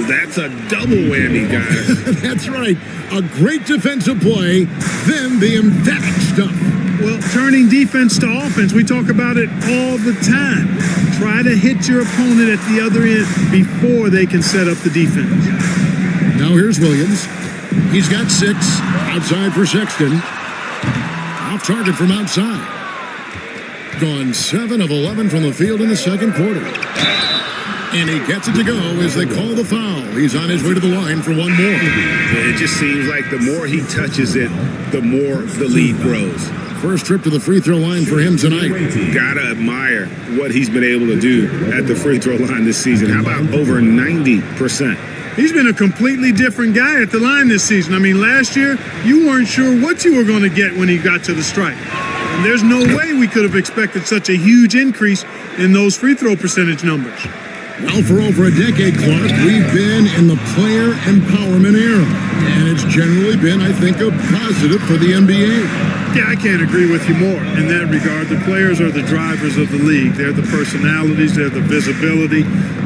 That's a double whammy, guys. That's right. A great defensive play, then the emphatic stuff. Well, turning defense to offense, we talk about it all the time. Try to hit your opponent at the other end before they can set up the defense. Now here's Williams. He's got 6. Outside for Sexton. Off target from outside. Gone 7 of 11 from the field in the second quarter. And he gets it to go as they call the foul. He's on his way to the line for one more. It just seems like the more he touches it, the more the lead grows. First trip to the free throw line for him tonight. Gotta admire what he's been able to do at the free throw line this season. How about over 90%? He's been a completely different guy at the line this season. I mean, last year, you weren't sure what you were going to get when he got to the stripe. And there's no way we could have expected such a huge increase in those free throw percentage numbers. Well, for over a decade, Clark, we've been in the player empowerment era. And it's generally been, I think, a positive for the NBA. Yeah, I can't agree with you more in that regard. The players are the drivers of the league. They're the personalities, they're the visibility,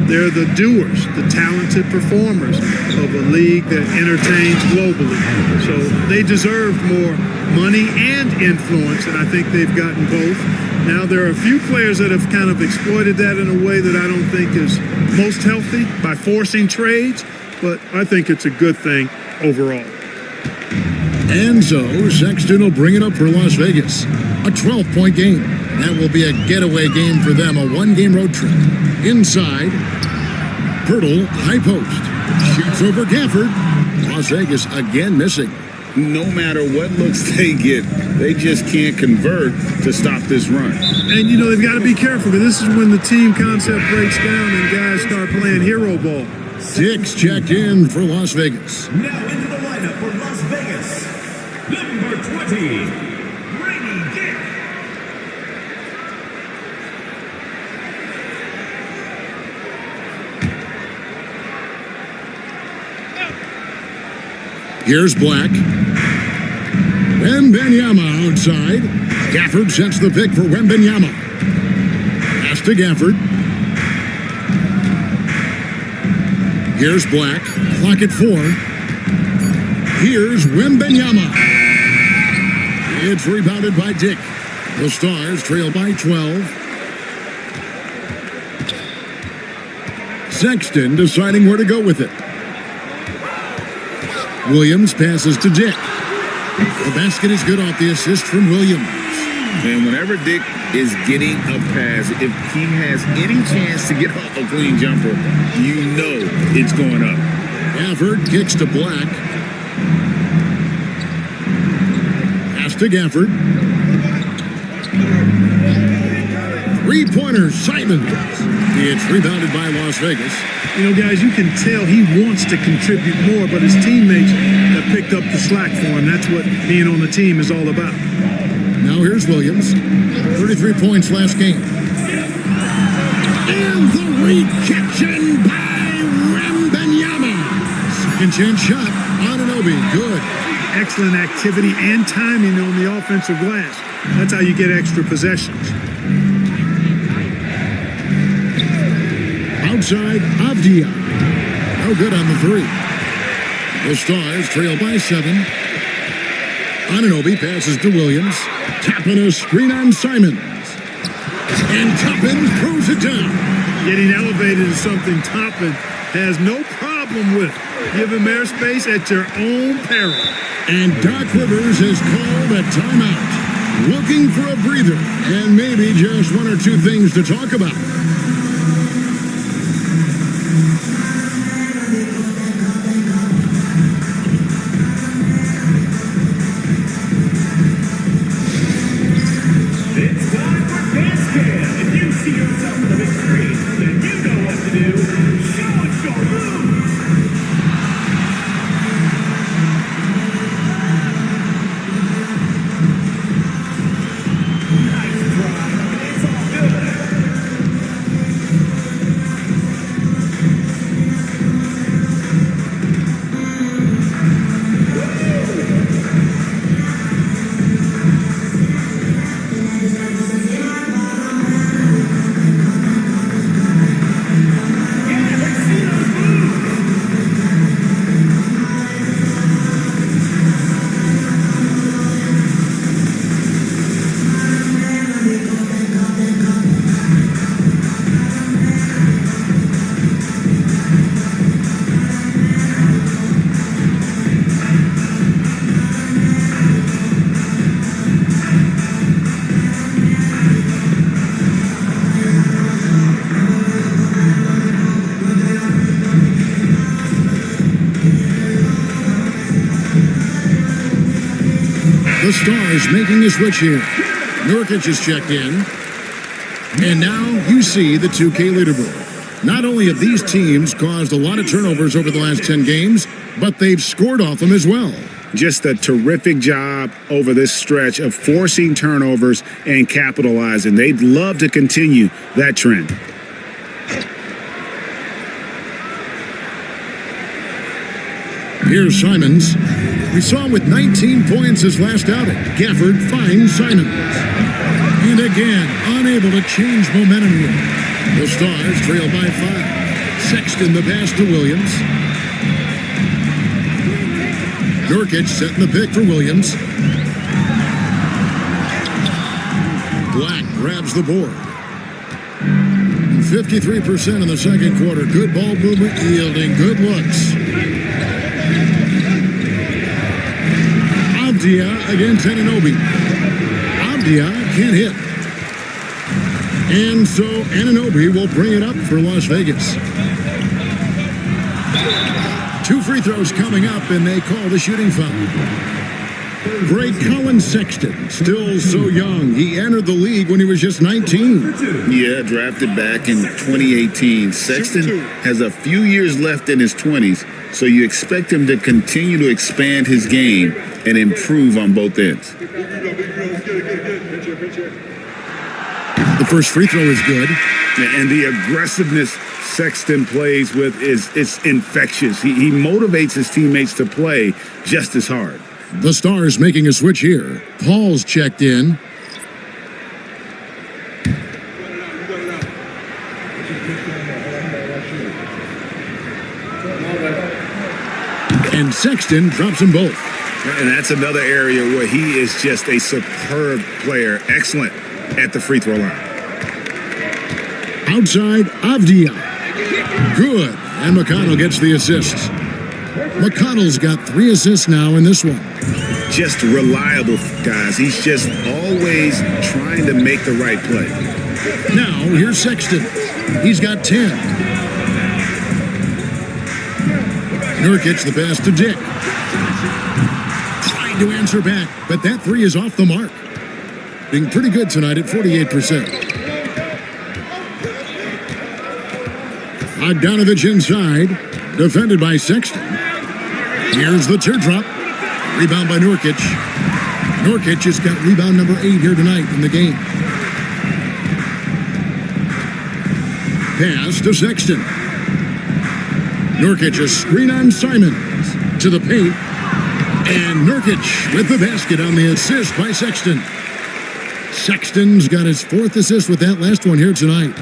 they're the doers, the talented performers of a league that entertains globally. So they deserve more money and influence, and I think they've gotten both. Now, there are a few players that have kind of exploited that in a way that I don't think is most healthy by forcing trades, but I think it's a good thing overall. And so, Sexton will bring it up for Las Vegas. A 12-point game. That will be a getaway game for them, a one-game road trip. Inside, Pirtle, high post. Shoots over Gafford. Las Vegas again missing. No matter what looks they get, they just can't convert to stop this run. And, you know, they've got to be careful, because this is when the team concept breaks down and guys start playing hero ball. Dick's checked in for Las Vegas. Now into the lineup for Las Vegas, number 20, Brady Dick. Here's Black. Wembanyama outside. Gafford sets the pick for Wembanyama. Pass to Gafford. Here's Black. Clock at 4. Here's Wembanyama. It's rebounded by Dick. The Stars trail by 12. Sexton deciding where to go with it. Williams passes to Dick. The basket is good off the assist from Williams. And whenever Dick is getting a pass, if he has any chance to get off a clean jumper, you know it's going up. Gafford kicks to Black. Pass to Gafford. Three-pointer, Simons. It's rebounded by Las Vegas. You know, guys, you can tell he wants to contribute more, but his teammates have picked up the slack for him. That's what being on the team is all about. Now here's Williams. 33 points last game. And the rejection by Wembanyama. Second chance shot. Anunoby, good. Excellent activity and timing on the offensive glass. That's how you get extra possessions. Outside, Avdia. No good on the three. The Stars trail by 7. Anunoby passes to Williams. Tapping a screen on Simons. And Toppin throws it down. Getting elevated is something Toppin has no problem with. Give him airspace at your own peril. And Doc Rivers has called a timeout. Looking for a breather and maybe just one or two things to talk about. It's time for basket. If you see yourself on the big screen, then you know what to do. Show us your move. Nice drive. It's all good. The Stars making a switch here. Nurkic is checked in. And now you see the 2K leaderboard. Not only have these teams caused a lot of turnovers over the last 10 games, but they've scored off them as well. Just a terrific job over this stretch of forcing turnovers and capitalizing. They'd love to continue that trend. Here's Simons. We saw him with 19 points his last outing. Gafford finds Simons. And again, unable to change momentum here. The Stars trail by 5. Sexton the pass to Williams. Nurkic setting the pick for Williams. Black grabs the board. 53% in the second quarter. Good ball movement, yielding good looks. Avdia against Anunoby. Avdia can't hit. And so Anunoby will bring it up for Las Vegas. 2 free throws coming up, and they call the shooting foul. Great Colin Sexton, still so young. He entered the league when he was just 19. Yeah, drafted back in 2018. Sexton has a few years left in his 20s, so you expect him to continue to expand his game and improve on both ends. The first free throw is good. And the aggressiveness Sexton plays with is infectious. He motivates his teammates to play just as hard. The Stars making a switch here. Paul's checked in. And Sexton drops them both. And that's another area where he is just a superb player. Excellent at the free throw line. Outside, Avdia. Good. And McConnell gets the assist. McConnell's got 3 assists now in this one. Just reliable, guys. He's just always trying to make the right play. Now, here's Sexton. He's got 10. Nurkic the pass to Dick. Trying to answer back, but that 3 is off the mark. Being pretty good tonight at 48%. Bogdanovich inside, defended by Sexton. Here's the teardrop. Rebound by Nurkic. Nurkic has got rebound number 8 here tonight in the game. Pass to Sexton. Nurkic a screen on Simons to the paint. And Nurkic with the basket on the assist by Sexton. Sexton's got his 4th assist with that last one here tonight.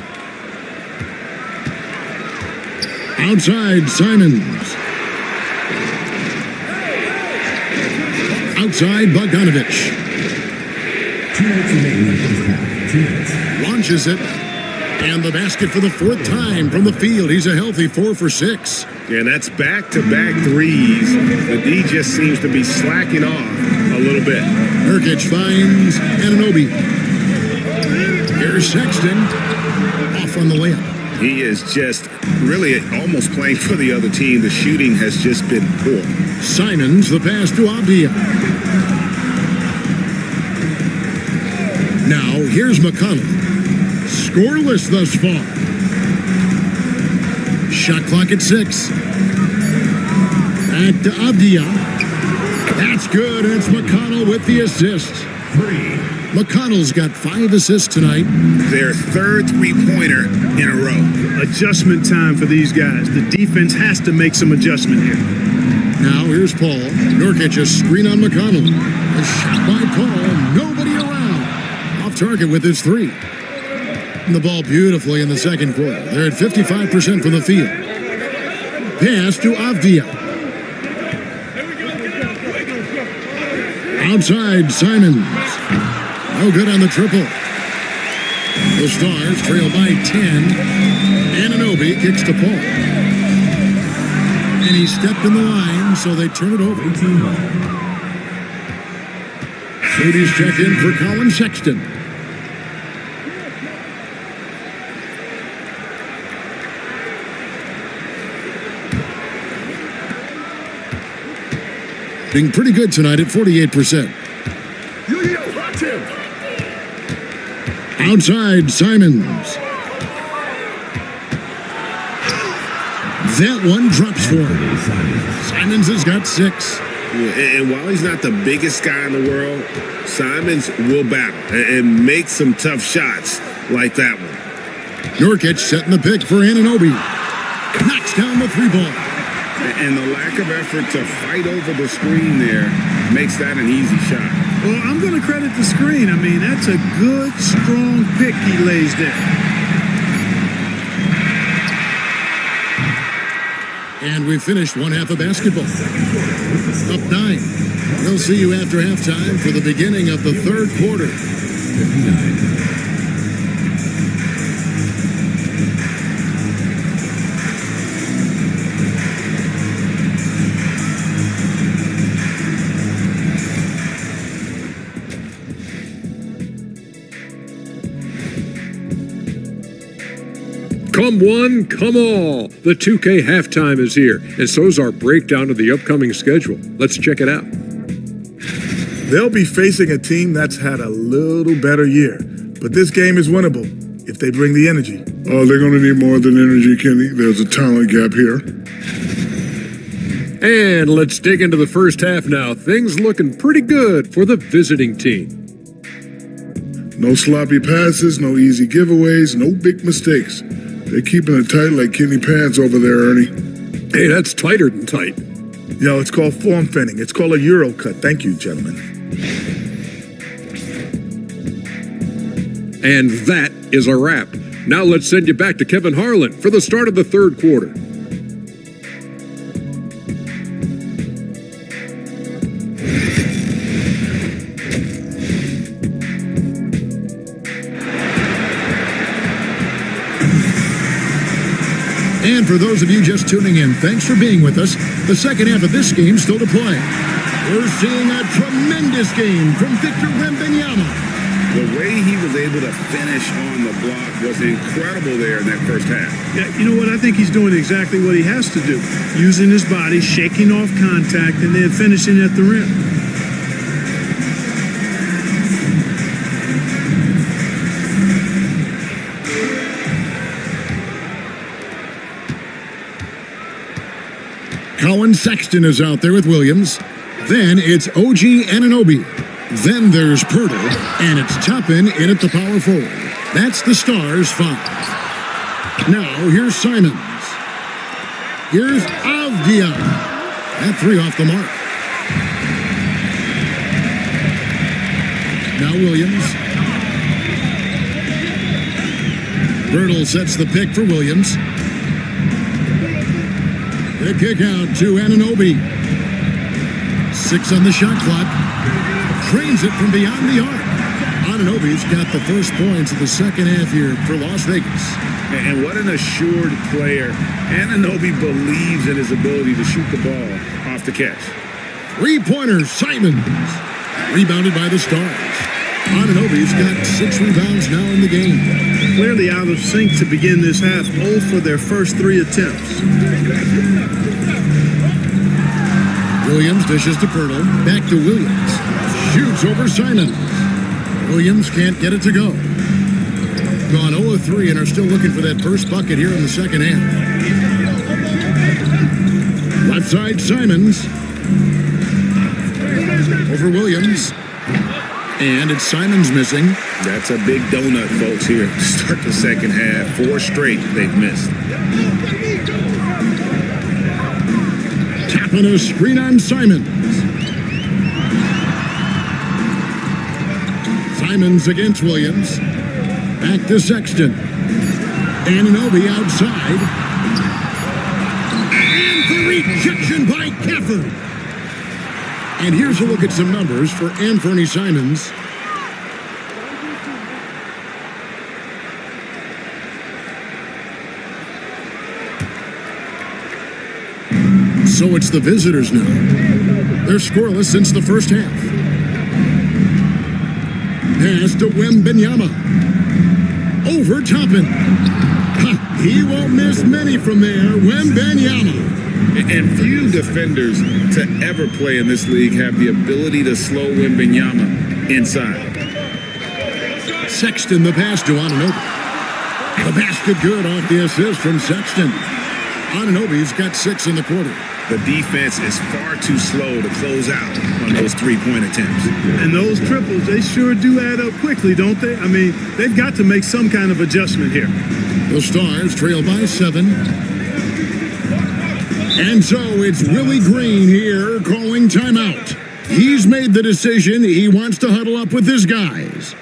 Outside, Simons. Outside, Bogdanovich. 2 minutes remaining in the first half. 2 minutes. Launches it. And the basket for the 4th time from the field. He's a healthy 4 for 6. Yeah, that's back-to-back threes. The D just seems to be slacking off a little bit. Nurkic finds Anunoby. Here's Sexton. Off on the layup. He is just really almost playing for the other team. The shooting has just been poor. Simons, the pass to Avdia. Now, here's McConnell. Scoreless thus far. Shot clock at 6. Back to Avdia. That's good, and it's McConnell with the assist. 3. McConnell's got 5 assists tonight. Their 3rd three-pointer in a row. Adjustment time for these guys. The defense has to make some adjustment here. Now here's Paul. Nurkic a screen on McConnell. A shot by Paul. Nobody around. Off target with his 3. And the ball beautifully in the second quarter. They're at 55% from the field. Pass to Avdia. Outside, Simons. No good on the triple. The Stars trail by 10. Anunoby kicks to Paul. And he stepped in the line, so they turn it over. Ladies check in for Colin Sexton. Being pretty good tonight at 48%. Outside, Simons. That one drops for him. Simons has got 6. And while he's not the biggest guy in the world, Simons will battle and make some tough shots like that one. Nurkic setting the pick for Anunoby. Knocks down the 3-ball. And the lack of effort to fight over the screen there makes that an easy shot. Well, I'm going to credit the screen. I mean, that's a good, strong pick he lays there. And we finished one half of basketball. Up 9. We'll see you after halftime for the beginning of the third quarter. 59. Come one, come all. The 2K halftime is here, and so is our breakdown of the upcoming schedule. Let's check it out. They'll be facing a team that's had a little better year, but this game is winnable if they bring the energy. Oh, they're going to need more than energy, Kenny. There's a talent gap here. And let's dig into the first half now. Things looking pretty good for the visiting team. No sloppy passes, no easy giveaways, no big mistakes. They're keeping it tight like Kenny Pants over there, Ernie. Hey, that's tighter than tight. Yo, it's called form fitting. It's called a Euro cut. Thank you, gentlemen. And that is a wrap. Now let's send you back to Kevin Harlan for the start of the third quarter. And for those of you just tuning in, thanks for being with us. The second half of this game still to play. We're seeing a tremendous game from Victor Wembanyama. The way he was able to finish on the block was incredible there in that first half. Yeah, you know what? I think he's doing exactly what he has to do. Using his body, shaking off contact, and then finishing at the rim. Colin Sexton is out there with Williams. Then it's OG Anunoby. Then there's Pirtle, and it's Toppin in at the power forward. That's the Stars' 5. Now here's Simons. Here's Avdia. That 3 off the mark. Now Williams. Pirtle sets the pick for Williams. The kick out to Anunoby. 6 on the shot clock. Trains it from beyond the arc. Anunoby's got the first points of the second half here for Las Vegas. And what an assured player. Anunoby believes in his ability to shoot the ball off the catch. 3-pointer, Simons. Rebounded by the Stars. Anunoby's got 6 rebounds now in the game. Clearly out of sync to begin this half, 0 for their first 3 attempts. Williams dishes to Pirtle. Back to Williams. Shoots over Simons. Williams can't get it to go. Gone 0 of 3 and are still looking for that first bucket here in the second half. Left side, Simons. Over Williams. And it's Simons missing. That's a big donut, folks, here to start the second half. 4 straight they've missed. Tapping a screen on Simons. Simons against Williams. Back to Sexton. Anunoby outside. And the rejection by Gafford. And here's a look at some numbers for Anthony Simons. So it's the visitors now. They're scoreless since the first half. Pass to Wembanyama. Over Toppin. He won't miss many from there. Wembanyama. And few defenders to ever play in this league have the ability to slow Wembanyama inside. Sexton the pass to Anunoby. The basket good off the assist from Sexton. Anunoby's got 6 in the quarter. The defense is far too slow to close out on those three-point attempts. And those triples, they sure do add up quickly, don't they? I mean, they've got to make some kind of adjustment here. The Stars trail by 7. And so it's Willie Green here calling timeout. He's made the decision. He wants to huddle up with his guys.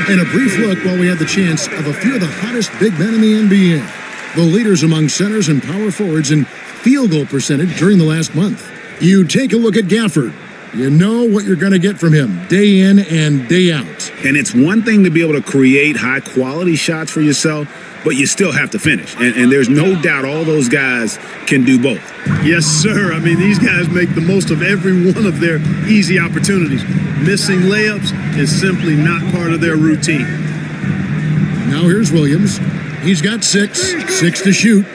And a brief look while we had the chance of a few of the hottest big men in the NBA. The leaders among centers and power forwards in field goal percentage during the last month. You take a look at Gafford. You know what you're going to get from him day in and day out. And it's one thing to be able to create high-quality shots for yourself, but you still have to finish. And there's no doubt all those guys can do both. Yes, sir. I mean, these guys make the most of every one of their easy opportunities. Missing layups is simply not part of their routine. Now here's Williams. He's got 6 to shoot.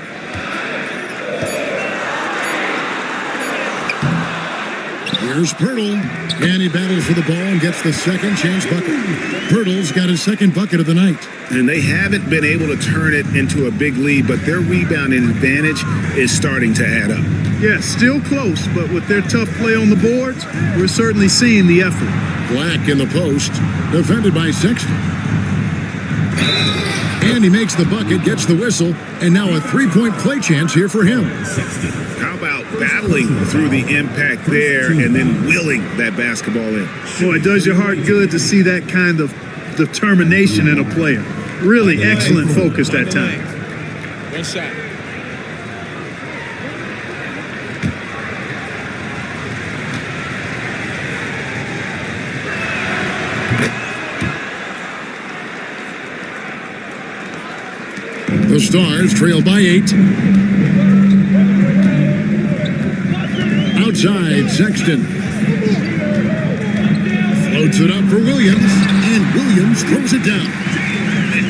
Here's Pirtle, and he battles for the ball and gets the second chance bucket. Pirtle's got his second bucket of the night. And they haven't been able to turn it into a big lead, but their rebounding advantage is starting to add up. Yeah, still close, but with their tough play on the boards, we're certainly seeing the effort. Black in the post, defended by Sexton. And he makes the bucket, gets the whistle, and now a three-point play chance here for him. How about battling through the impact there and then willing that basketball in? Boy, it does your heart good to see that kind of determination in a player. Really excellent focus that time. One shot. The Stars trail by 8. Outside, Sexton. Floats it up for Williams, and Williams throws it down.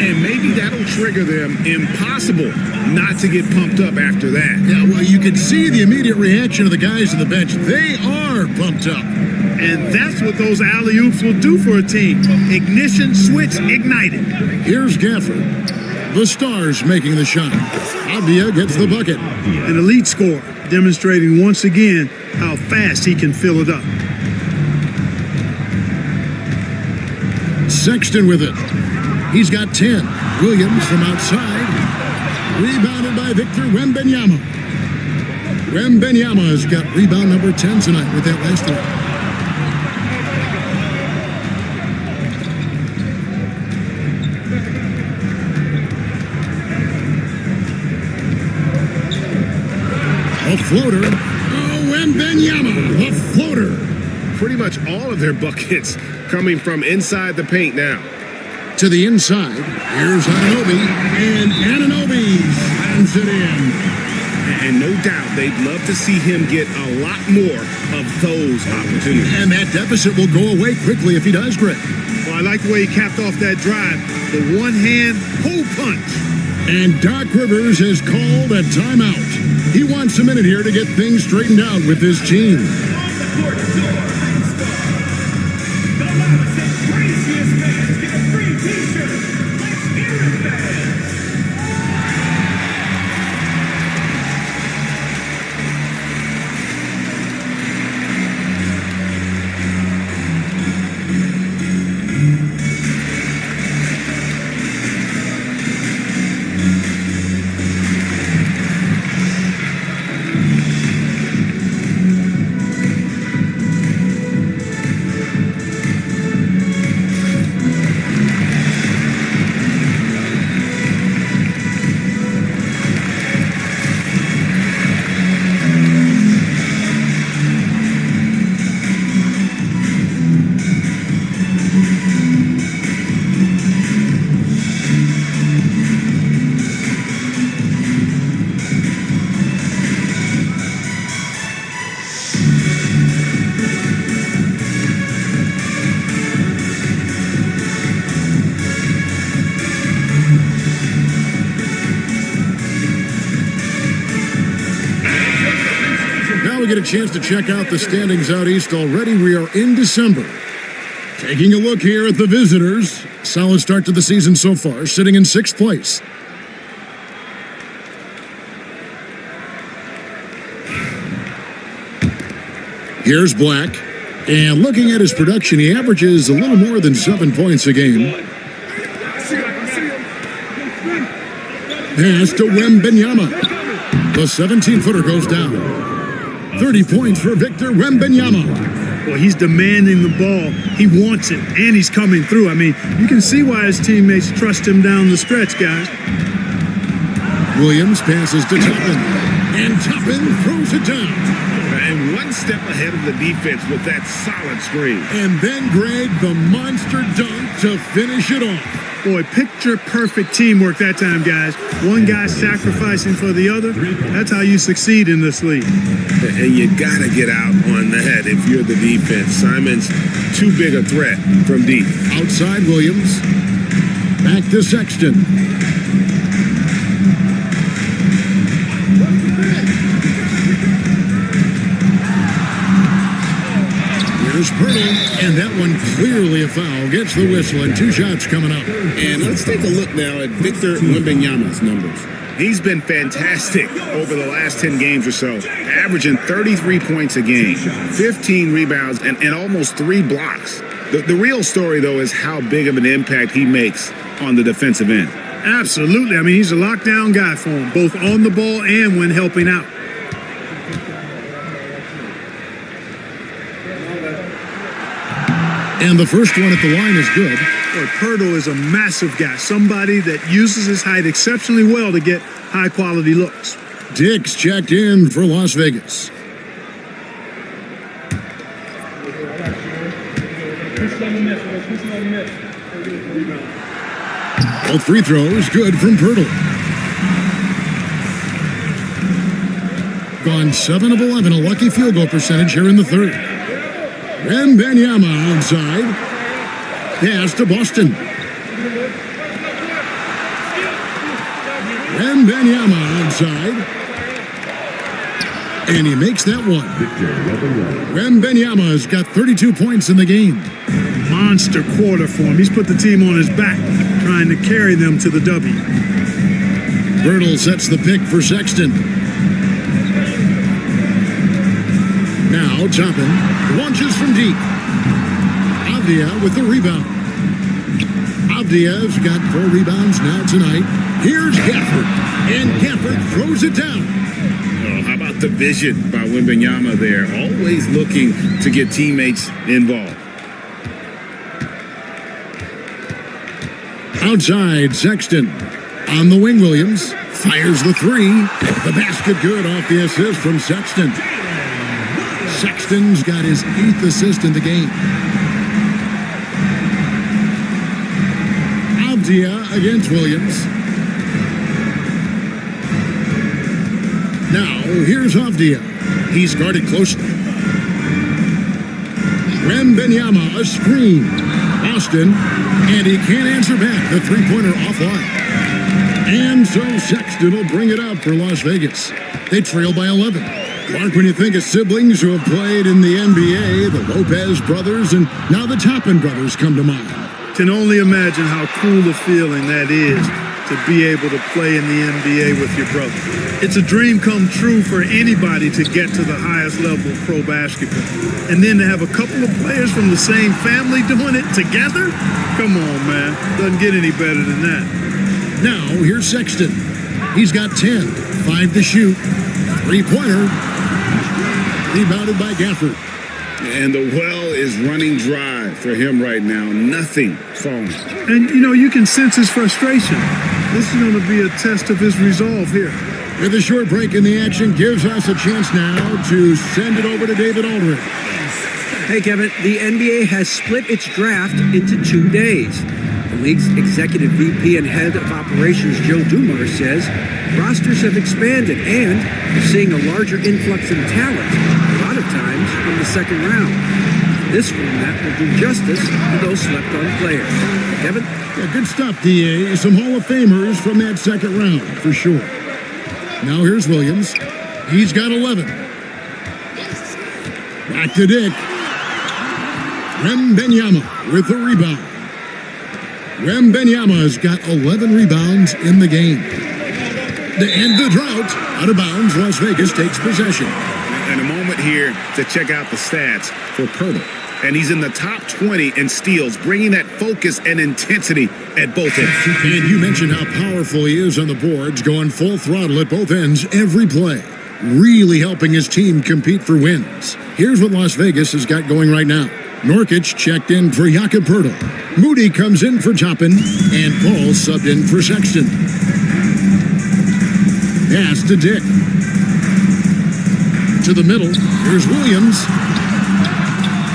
And maybe that'll trigger them. Impossible not to get pumped up after that. Yeah, well, you can see the immediate reaction of the guys on the bench. They are pumped up. And that's what those alley-oops will do for a team. Ignition switch ignited. Here's Gafford. The Stars making the shot. Avdia gets the bucket. An elite scorer, demonstrating once again how fast he can fill it up. Sexton with it. He's got 10. Williams from outside. Rebounded by Victor Wembanyama. Wembanyama has got rebound number 10 tonight with that last one. A floater. Oh, Wembanyama, the floater. Pretty much all of their buckets coming from inside the paint now. To the inside. Here's Anunoby. And Anunoby slams it in. And no doubt they'd love to see him get a lot more of those opportunities. And that deficit will go away quickly if he does, Greg. Well, I like the way he capped off that drive. The one-hand hole punch. And Doc Rivers has called a timeout. He wants a minute here to get things straightened out with his team. The loudest and craziest fans get a chance to check out the standings out east already. We are in December. Taking a look here at the visitors. Solid start to the season so far, sitting in 6th place. Here's Black. And looking at his production, he averages a little more than 7 points a game. Pass to Wembenyama. The 17-footer goes down. 30 points for Victor Wembenyama. Well, he's demanding the ball. He wants it, and he's coming through. I mean, you can see why his teammates trust him down the stretch, guys. Williams passes to Toppin. And Toppin throws it down. And one step ahead of the defense with that solid screen. And then Greg, the monster dunk to finish it off. Boy, picture-perfect teamwork that time, guys. One guy sacrificing for the other. That's how you succeed in this league. And you got to get out on that if you're the defense. Simon's too big a threat from deep. Outside Williams. Back to Sexton. Here's Pirtle, and that one clearly a foul. Gets the whistle, and 2 shots coming up. And let's take a look now at Victor Wembanyama's numbers. He's been fantastic over the last 10 games or so, averaging 33 points a game, 15 rebounds, and almost 3 blocks. The real story, though, is how big of an impact he makes on the defensive end. Absolutely. I mean, he's a lockdown guy for him, both on the ball and when helping out. And the first one at the line is good. Boy, Pirtle is a massive guy, somebody that uses his height exceptionally well to get high-quality looks. Dix checked in for Las Vegas. Both free throws good from Pirtle. Gone 7 of 11, a lucky field goal percentage here in the third. Wembanyama outside. Pass to Boston. Wembanyama outside. And he makes that one. Wembanyama's got 32 points in the game. Monster quarter for him. He's put the team on his back, trying to carry them to the W. Birtle sets the pick for Sexton. Now Toppin launches from deep. Avdia with the rebound. Avdia's got 4 rebounds now tonight. Here's Gafford. And Gafford throws it down. Oh, how about the vision by Wembanyama there? Always looking to get teammates involved. Outside, Sexton. On the wing, Williams fires the 3. The basket good off the assist from Sexton. Sexton's got his 8th assist in the game. Avdia against Williams. Now, here's Avdia. He's guarded closely. Wembanyama, a screen. Boston, and he can't answer back. The 3-pointer offline. And so Sexton will bring it up for Las Vegas. They trail by 11. Clark, when you think of siblings who have played in the NBA, the Lopez brothers, and now the Toppin brothers come to mind. Can only imagine how cool a feeling that is to be able to play in the NBA with your brother. It's a dream come true for anybody to get to the highest level of pro basketball. And then to have a couple of players from the same family doing it together? Come on, man. Doesn't get any better than that. Now, here's Sexton. He's got 10, 5 to shoot, 3-pointer. Rebounded by Gafford. And the well is running dry for him right now. Nothing falling. And, you can sense his frustration. This is going to be a test of his resolve here. With a short break in the action, gives us a chance now to send it over to David Aldridge. Hey, Kevin, the NBA has split its draft into 2 days. The league's executive VP and head of operations, Joe Dumars, says rosters have expanded and we're seeing a larger influx in talent, a lot of times from the second round. This format will do justice to those slept-on players. Kevin? Yeah, good stuff, DA. Some Hall of Famers from that second round, for sure. Now here's Williams. He's got 11. Back to Dick. Wembenyama with the rebound. Wembenyama has got 11 rebounds in the game. To end the drought, out of bounds, Las Vegas takes possession. And a moment here to check out the stats for Pirtle. And he's in the top 20 in steals, bringing that focus and intensity at both ends. And you mentioned how powerful he is on the boards, going full throttle at both ends every play. Really helping his team compete for wins. Here's what Las Vegas has got going right now. Nurkic checked in for Jakob Poeltl. Moody comes in for Toppin, and Paul subbed in for Sexton. Pass to Dick. To the middle, here's Williams.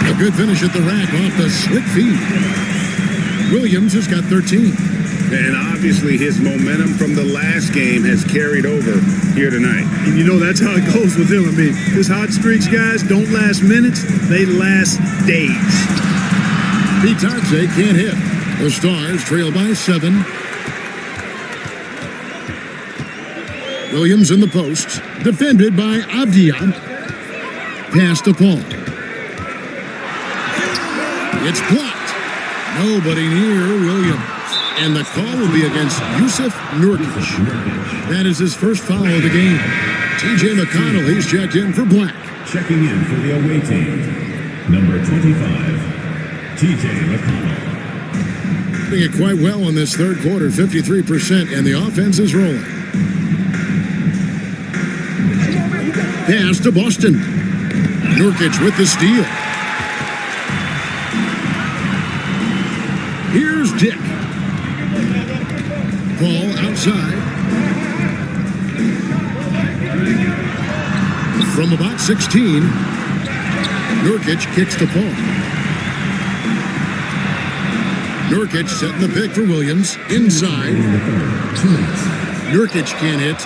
A good finish at the rack off the slick feed. Williams has got 13. And obviously his momentum from the last game has carried over here tonight. And you know that's how it goes with him. I mean, his hot streaks, guys, don't last minutes, they last days. Bitadze can't hit. The Stars trail by 7. Williams in the post, defended by Avdia. Pass to Paul. It's blocked. Nobody near Williams. And the call will be against Yusuf Nurkic. That is his first foul of the game. T.J. McConnell, he's checked in for Black. Checking in for the away team, number 25, T.J. McConnell. Doing it quite well in this third quarter, 53%, and the offense is rolling. Pass to Boston. Nurkic with the steal. Here's Dick. Paul outside. From about 16, Nurkic kicks to Paul. Nurkic setting the pick for Williams. Inside. Nurkic can't hit.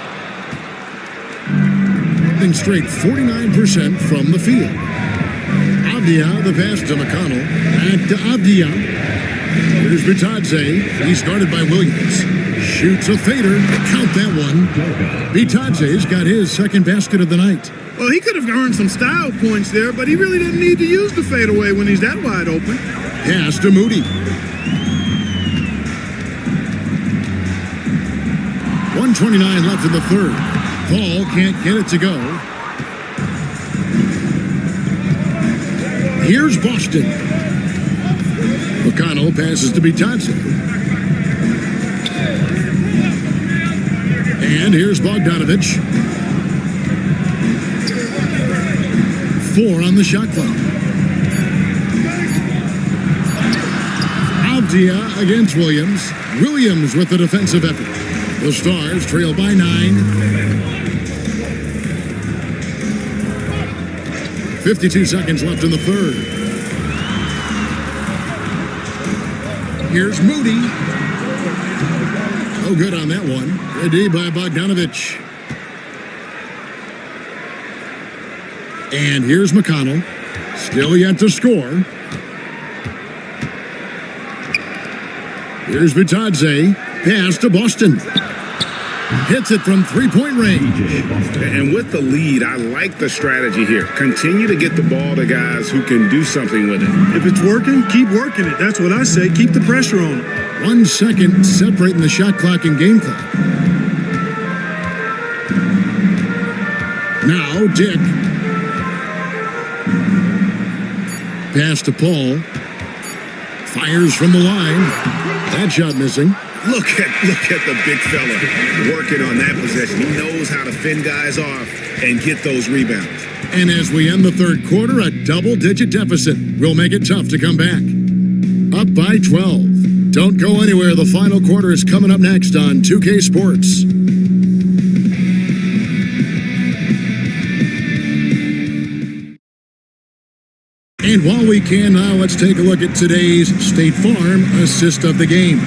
Straight 49% from the field. Avdia, the pass to McConnell. Back to Avdia. Here's Bitadze. He's guarded by Williams. Shoots a fader. Count that one. Bitadze's got his second basket of the night. Well, he could have earned some style points there, but he really didn't need to use the fadeaway when he's that wide open. Pass to Moody. 1:29 left in the third. Paul can't get it to go. Here's Boston. McConnell passes to Bitadze. And here's Bogdanovich. 4 on the shot clock. Avdia against Williams. Williams with the defensive effort. The Stars trail by 9. 52 seconds left in the third. Here's Moody. No good on that one. Good D by Bogdanovich. And here's McConnell. Still yet to score. Here's Bitadze. Pass to Boston. Hits it from three-point range. And with the lead, I like the strategy here. Continue to get the ball to guys who can do something with it. If it's working, keep working it. That's what I say. Keep the pressure on it. 1 second separating the shot clock and game clock. Now, Dick. Pass to Paul. Fires from the line. That shot missing. Look at the big fella working on that possession. He knows how to fend guys off and get those rebounds. And as we end the third quarter, a double-digit deficit will make it tough to come back. Up by 12. Don't go anywhere. The final quarter is coming up next on 2K Sports. And while we can now, let's take a look at today's State Farm assist of the game.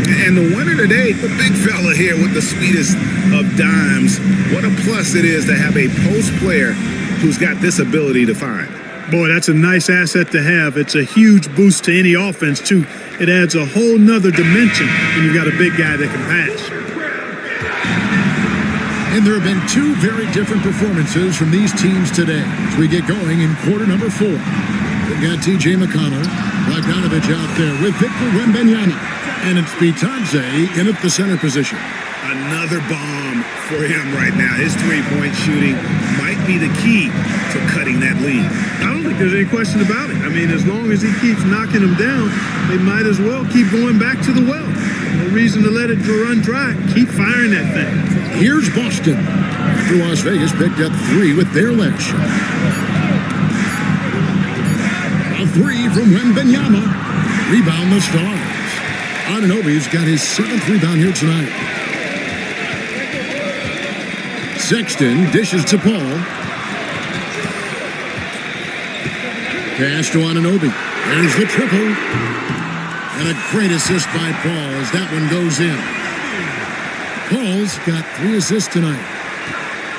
And the winner today, the big fella here with the sweetest of dimes. What a plus it is to have a post player who's got this ability to find. Boy, that's a nice asset to have. It's a huge boost to any offense, too. It adds a whole nother dimension when you've got a big guy that can pass. And there have been two very different performances from these teams today as we get going in quarter number 4. We've got T.J. McConnell, Bogdanovich out there with Victor Wembanyama, and it's Bitadze in at the center position. Another bomb for him right now. His three-point shooting might be the key to cutting that lead. I don't think there's any question about it. I mean, as long as he keeps knocking them down, they might as well keep going back to the well. No reason to let it run dry. Keep firing that thing. Here's Boston after Las Vegas picked up 3 with their last shot. A 3 from Wembanyama. Rebound the Stars. Anunoby's got his 7th rebound here tonight. Sexton dishes to Paul. Pass to Anunoby. There's the triple. And a great assist by Paul as that one goes in. Paul's got 3 assists tonight.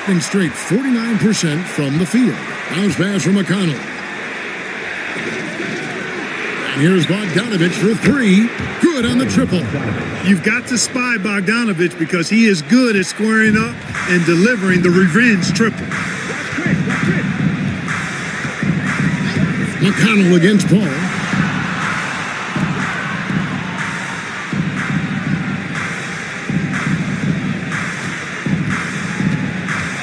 And straight 49% from the field. Bounce pass from McConnell. And here's Bogdanovich for 3. Good on the triple. You've got to spy Bogdanovich because he is good at squaring up and delivering the revenge triple. McConnell against Paul.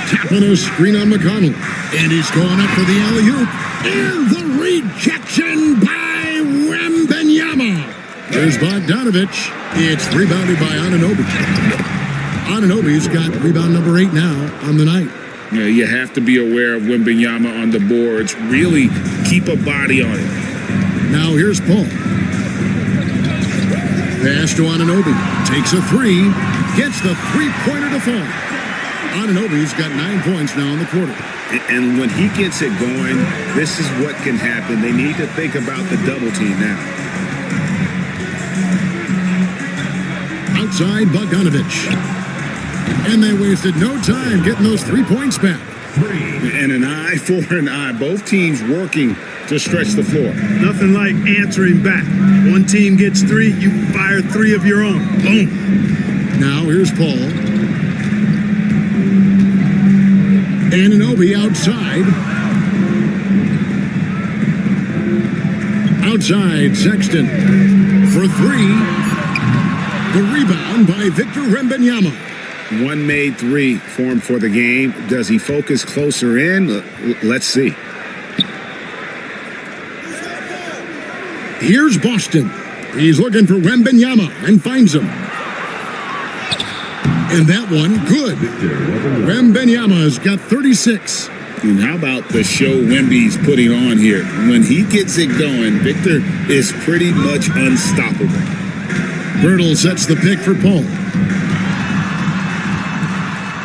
Tapping a screen on McConnell. And he's going up for the alley-oop. And the rejection by Wembanyama. There's Bogdanovich. It's rebounded by Anunoby. Anunoby's got rebound number 8 now on the night. You have to be aware of Wembanyama on the boards. Really keep a body on it. Now here's Paul. Pass to Anunoby. Takes a 3. Gets the three-pointer to fall. Anunoby's got 9 points now in the quarter. And when he gets it going, this is what can happen. They need to think about the double team now. Outside Bogdanovich. And they wasted no time getting those 3 points back. And an eye for an eye. Both teams working to stretch the floor. Nothing like answering back. One team gets 3, you fire 3 of your own. Boom. Now here's Paul. Anunoby outside. Outside Sexton for 3. The rebound by Victor Wembanyama. One made 3 formed for the game. Does he focus closer in? Let's see. Here's Boston. He's looking for Wembanyama and finds him. And that one, good. Wembanyama's got 36. And how about the show Wemby's putting on here? When he gets it going, Victor is pretty much unstoppable. Bertle sets the pick for Paul.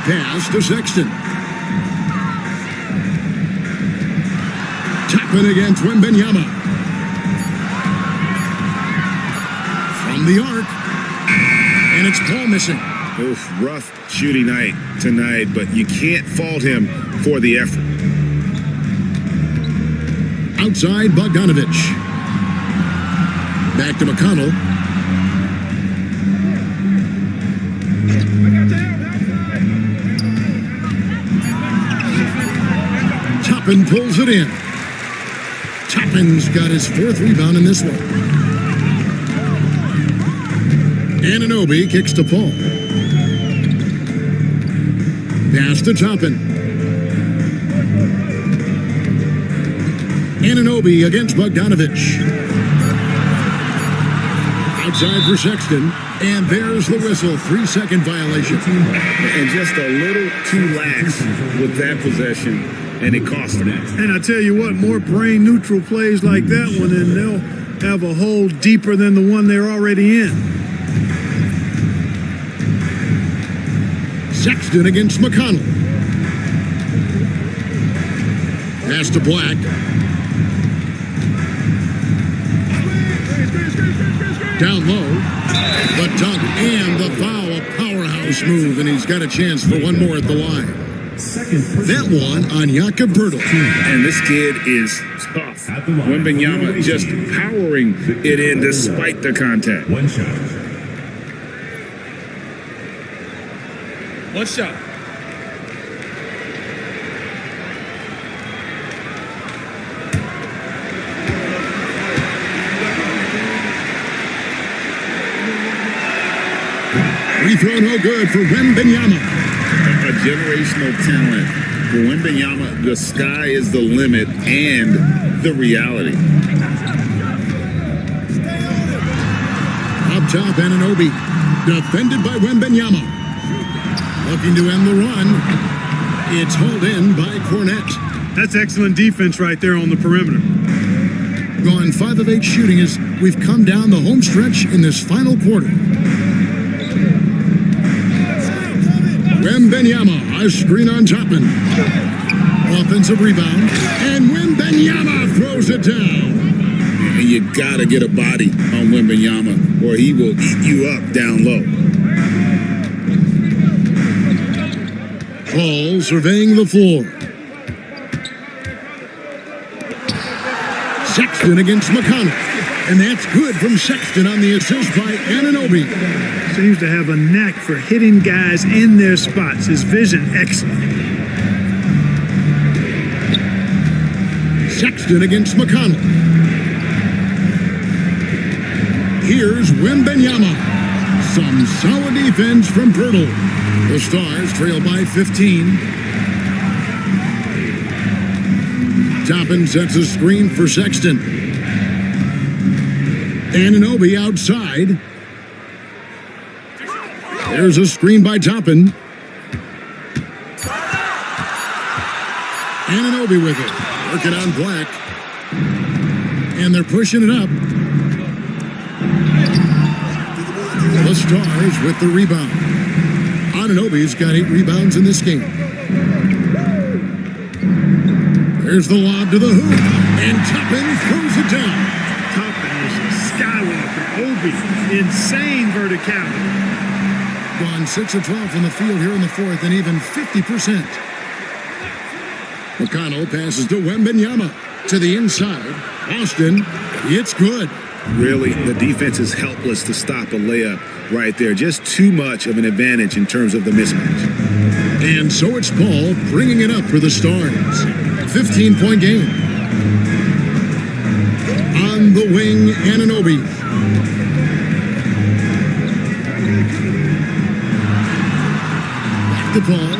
Pass to Sexton. Tapping against Wembanyama. From the arc. And it's Paul missing. Oof, rough shooting night tonight, but you can't fault him for the effort. Outside Bogdanovich. Back to McConnell. Toppin pulls it in. Toppin's got his 4th rebound in this one. Anunoby kicks to Paul. Pass to Toppin. Anunoby against Bogdanovich. Outside for Sexton. And there's the whistle. 3-second violation. And just a little too lax with that possession, and it cost them. And I tell you what, more brain neutral plays like that one, and they'll have a hole deeper than the one they're already in. Sexton against McConnell. Pass to Black. Down low. The dunk and the foul. A powerhouse move, and he's got a chance for one more at the line. That one on Jakob Bertle. And this kid is tough. Wembanyama just powering it in despite the contact. One shot. Free throw no good for Wembanyama. A generational talent. For Wembanyama, the sky is the limit and the reality. Up top, Anunoby. Defended by Wembanyama. Looking to end the run. It's hauled in by Cornette. That's excellent defense right there on the perimeter. Gone 5 of 8 shooting as we've come down the home stretch in this final quarter. Wembanyama, a screen on Toppin. Offensive rebound, and Wembanyama throws it down. And you gotta get a body on Wembanyama, or he will eat you up down low. Paul surveying the floor. Sexton against McConnell. And that's good from Sexton on the assist by Anunoby. Seems to have a knack for hitting guys in their spots. His vision excellent. Sexton against McConnell. Here's Wembanyama. Some solid defense from Pirtle. The Stars trail by 15. Toppin sets a screen for Sexton. Anunoby outside. There's a screen by Toppin. Anunoby with it. Working on Black. And they're pushing it up. The Stars with the rebound. Anunoby's got 8 rebounds in this game. There's the lob to the hoop. And Toppin throws it down. Toppin is a skywalker. Obi, insane verticality. Gone 6 of 12 from the field here in the fourth and even 50%. McConnell passes to Wembanyama to the inside. Austin, it's good. Really, the defense is helpless to stop a layup right there. Just too much of an advantage in terms of the mismatch. And so it's Paul bringing it up for the Stars. 15-point game. On the wing, Anunoby. Back to Paul.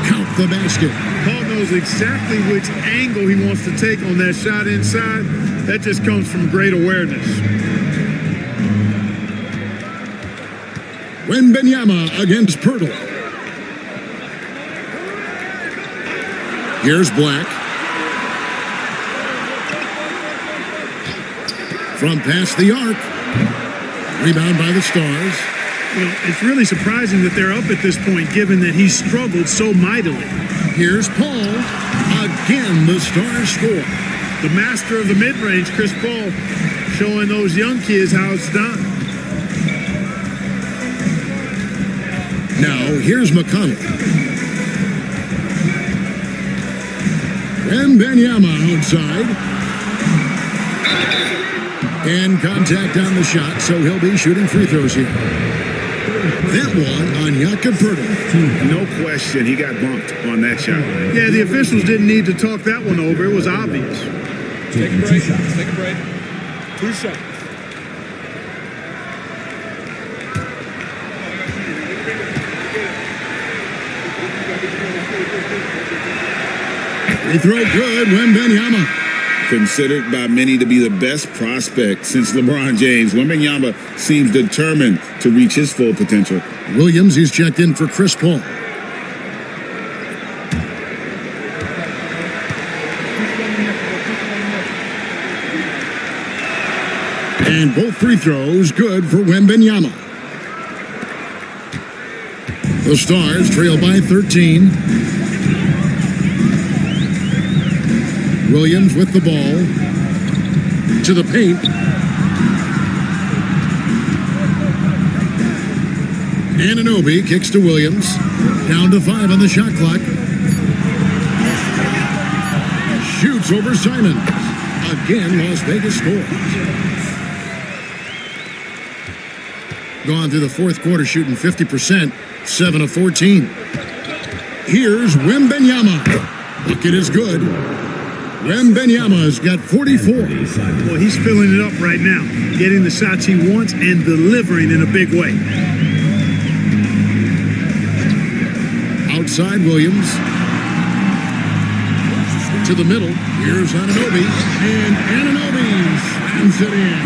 Count the basket. Paul knows exactly which angle he wants to take on that shot inside. That just comes from great awareness. Wembanyama against Pirtle. Here's Black. From past the arc. Rebound by the Stars. Well, it's really surprising that they're up at this point, given that he struggled so mightily. Here's Paul. Again, the Stars score. The master of the mid-range, Chris Paul, showing those young kids how it's done. Now, here's McConnell. Wembanyama outside. And contact on the shot, so he'll be shooting free throws here. That one on Jakob Pirtle. No question, he got bumped on that shot. Yeah, the officials didn't need to talk that one over. It was obvious. Take a break. Take a break. 2 shots. Free throw good, Wembanyama. Considered by many to be the best prospect since LeBron James, Wembanyama seems determined to reach his full potential. Williams, he's checked in for Chris Paul. And both free throws good for Wembanyama. The Stars trail by 13. Williams with the ball to the paint. Anunoby kicks to Williams. Down to 5 on the shot clock. Shoots over Simon. Again, Las Vegas scores. Gone through the fourth quarter shooting 50%, 7 of 14. Here's Wembanyama. Bucket is good. Wembenyama's got 44. Well, he's filling it up right now, getting the shots he wants and delivering in a big way. Outside Williams. To the middle. Here's Anunoby. And Anunoby slams it in.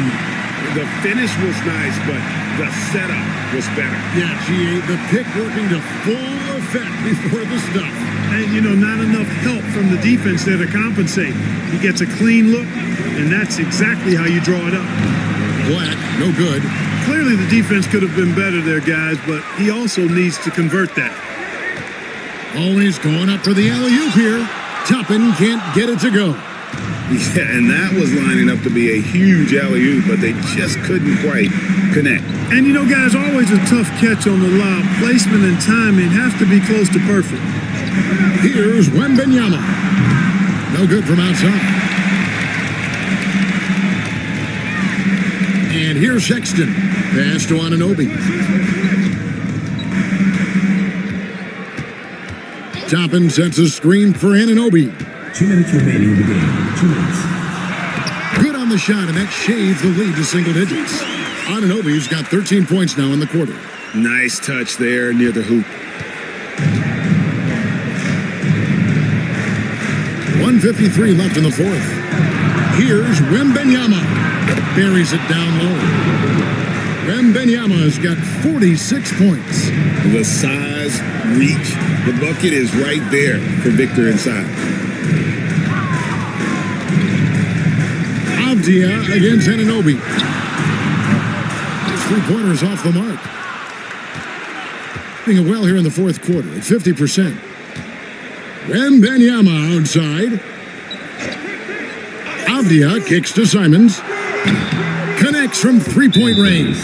The finish was nice, but the setup was better. Yeah, GA, the pick working to full effect before the stuff. And, not enough help from the defense there to compensate. He gets a clean look, and that's exactly how you draw it up. Black, no good. Clearly the defense could have been better there, guys, but he also needs to convert that. Always going up for the alley-oop here. Toppin can't get it to go. Yeah, and that was lining up to be a huge alley-oop, but they just couldn't quite connect. And guys, always a tough catch on the lob. Placement and timing have to be close to perfect. Here's Wembenyama. No good from outside. And here's Sexton. Pass to Anunoby. Toppin sets a screen for Anunoby. 2 minutes remaining in the game. 2 minutes. Good on the shot, and that shaves the lead to single digits. Anunoby's got 13 points now in the quarter. Nice touch there near the hoop. 1:53 left in the fourth. Here's Wembenyama. Buries it down low. Wembenyama's got 46 points. The size, reach, the bucket is right there for Victor inside. Avdia against Anunoby. His three-pointers off the mark. Doing it well here in the fourth quarter at 50%. Wembenyama outside. Avdia kicks to Simons. Connects from three-point range.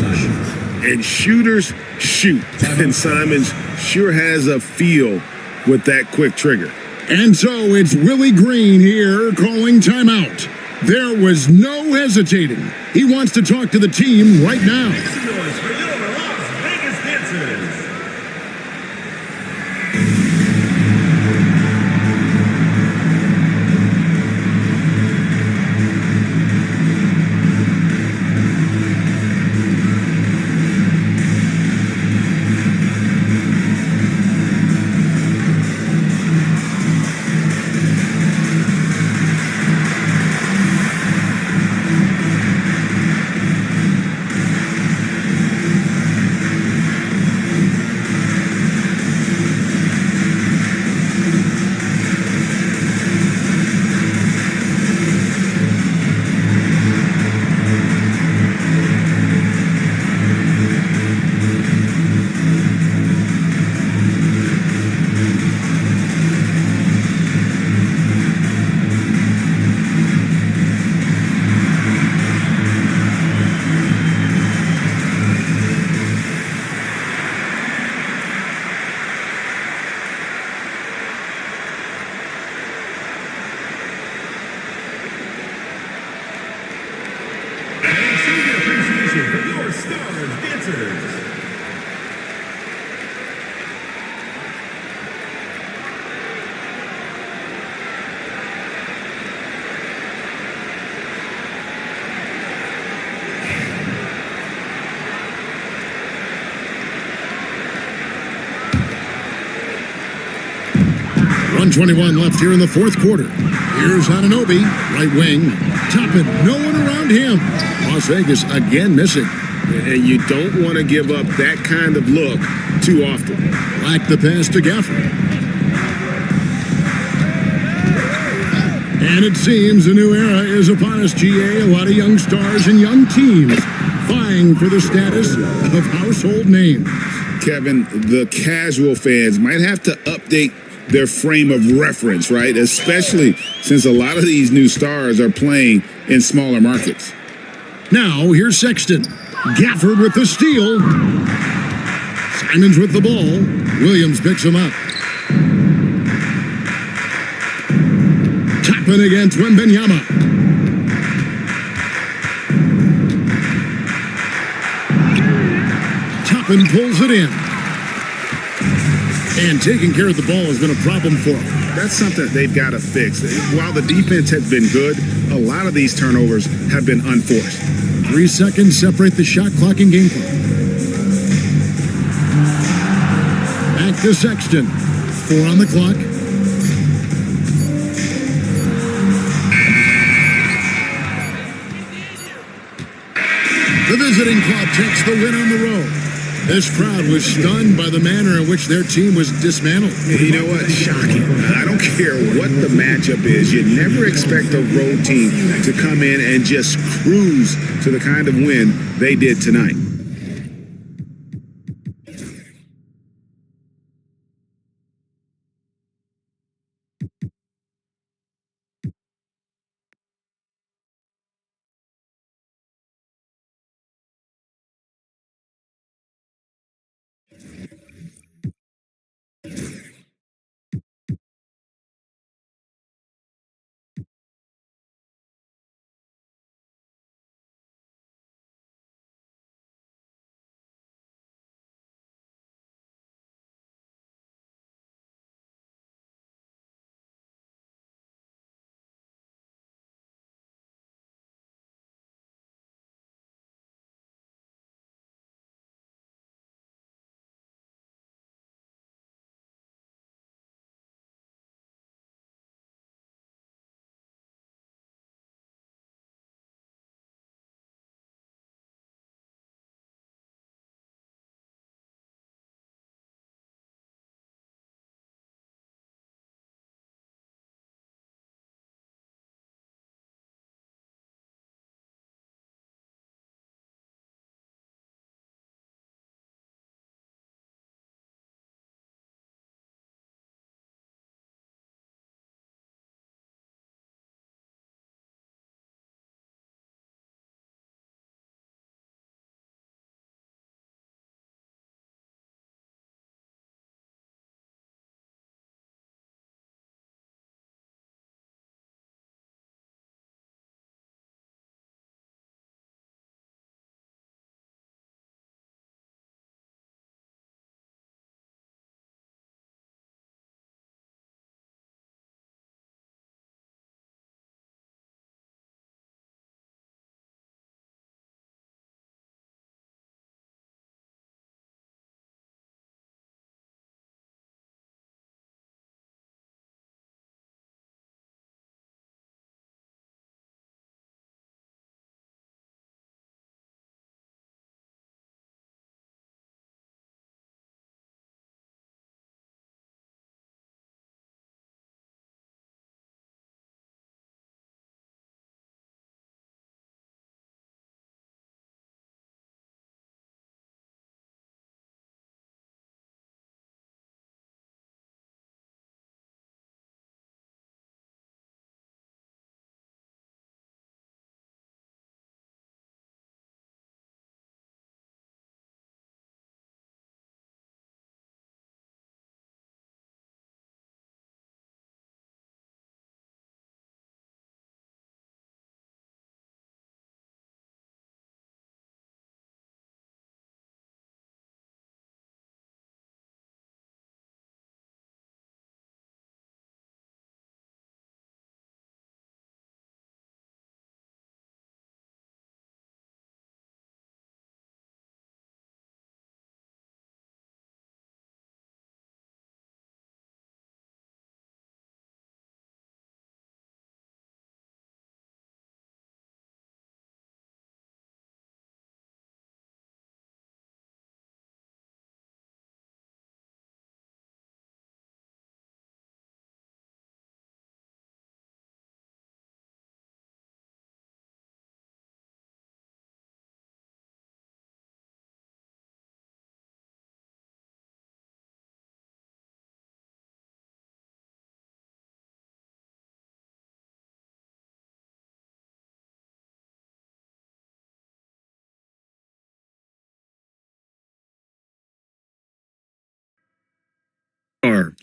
And shooters shoot. And Simons sure has a feel with that quick trigger. And so it's Willie Green here calling timeout. There was no hesitating. He wants to talk to the team right now. .21 left here in the fourth quarter. Here's Anunoby, right wing. Toppin, no one around him. Las Vegas again missing. And you don't want to give up that kind of look too often. Black the pass to Gafford. And it seems a new era is upon us, GA. A lot of young stars and young teams vying for the status of household names. Kevin, the casual fans might have to update their frame of reference, right? Especially since a lot of these new stars are playing in smaller markets. Now, here's Sexton. Gafford with the steal. Simons with the ball. Williams picks him up. Toppin against Wembenyama. Toppin pulls it in. And taking care of the ball has been a problem for them. That's something they've got to fix. While the defense has been good, a lot of these turnovers have been unforced. 3 seconds separate the shot clock and game clock. Back to Sexton. 4 on the clock. The visiting club takes the win on the road. This crowd was stunned by the manner in which their team was dismantled. You know what? Shocking. I don't care what the matchup is. You never expect a road team to come in and just cruise to the kind of win they did tonight.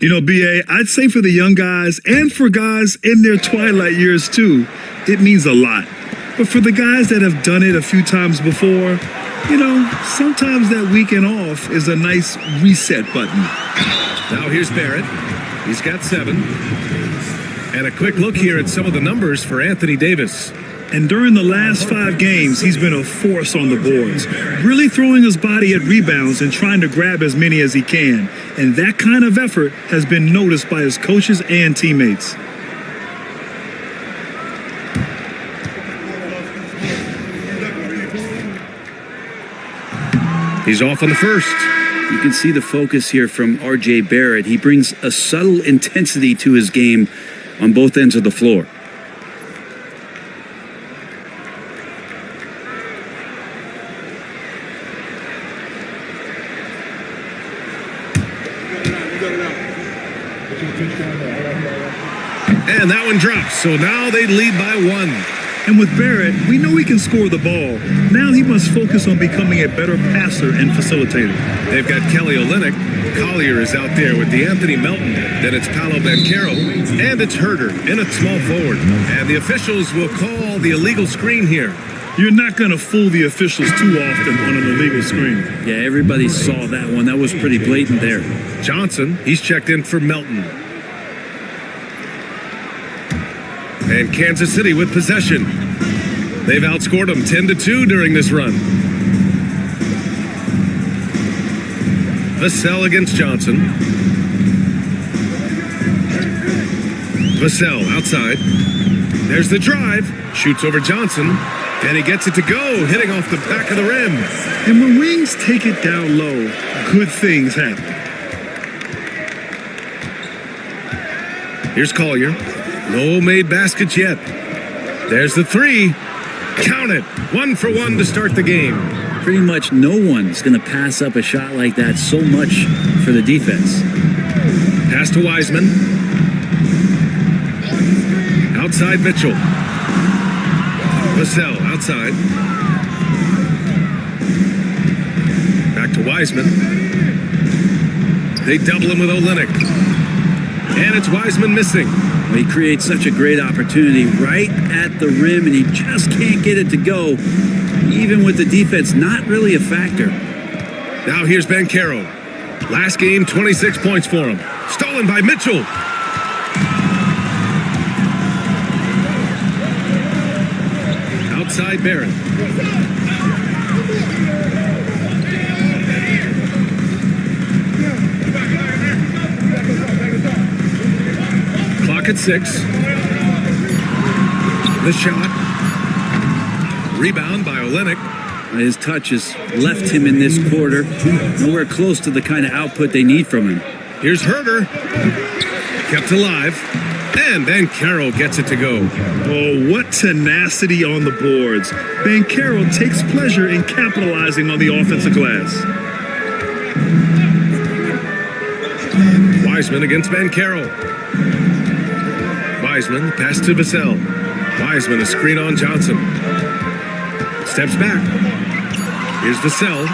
You know, BA, I'd say for the young guys and for guys in their twilight years too, it means a lot. But for the guys that have done it a few times before, You know, sometimes that weekend off is a nice reset button. Now here's Barrett. He's got 7. And a quick look here at some of the numbers for Anthony Davis. And during the last 5 games, he's been a force on the boards, really throwing his body at rebounds and trying to grab as many as he can. And that kind of effort has been noticed by his coaches and teammates. He's off on the first. You can see the focus here from R.J. Barrett. He brings a subtle intensity to his game on both ends of the floor. And that one drops, so now they lead by 1. And with Barrett, we know he can score the ball. Now he must focus on becoming a better passer and facilitator. They've got Kelly Olynyk. Collier is out there with DeAnthony Melton. Then it's Paolo Banchero. And it's Herder in at small forward. And the officials will call the illegal screen here. You're not going to fool the officials too often on an illegal screen. Yeah, everybody saw that one. That was pretty blatant there. Johnson, he's checked in for Melton. And Kansas City with possession. They've outscored them 10-2 during this run. Vassell against Johnson. Vassell outside. There's the drive. Shoots over Johnson. And he gets it to go, hitting off the back of the rim. And when wings take it down low, good things happen. Here's Collier. No made baskets yet. There's the 3. Count it. 1 for 1 to start the game. Pretty much no one's going to pass up a shot like that so much for the defense. Pass to Wiseman. Outside Mitchell. Vassell outside. Back to Wiseman. They double him with Olynyk. And it's Wiseman missing. He creates such a great opportunity right at the rim, and he just can't get it to go, even with the defense not really a factor. Now here's Banchero. Last game, 26 points for him. Stolen by Mitchell. Outside Barrett. Clock at 6. The shot. Rebound by Olynyk. His touch has left him in this quarter. Nowhere close to the kind of output they need from him. Here's Herder. Kept alive. And Banchero gets it to go. Oh, what tenacity on the boards. Banchero takes pleasure in capitalizing on the offensive glass. Wiseman against Banchero. Wiseman, pass to Vassell. Wiseman, a screen on Johnson. Steps back. Here's Vassell.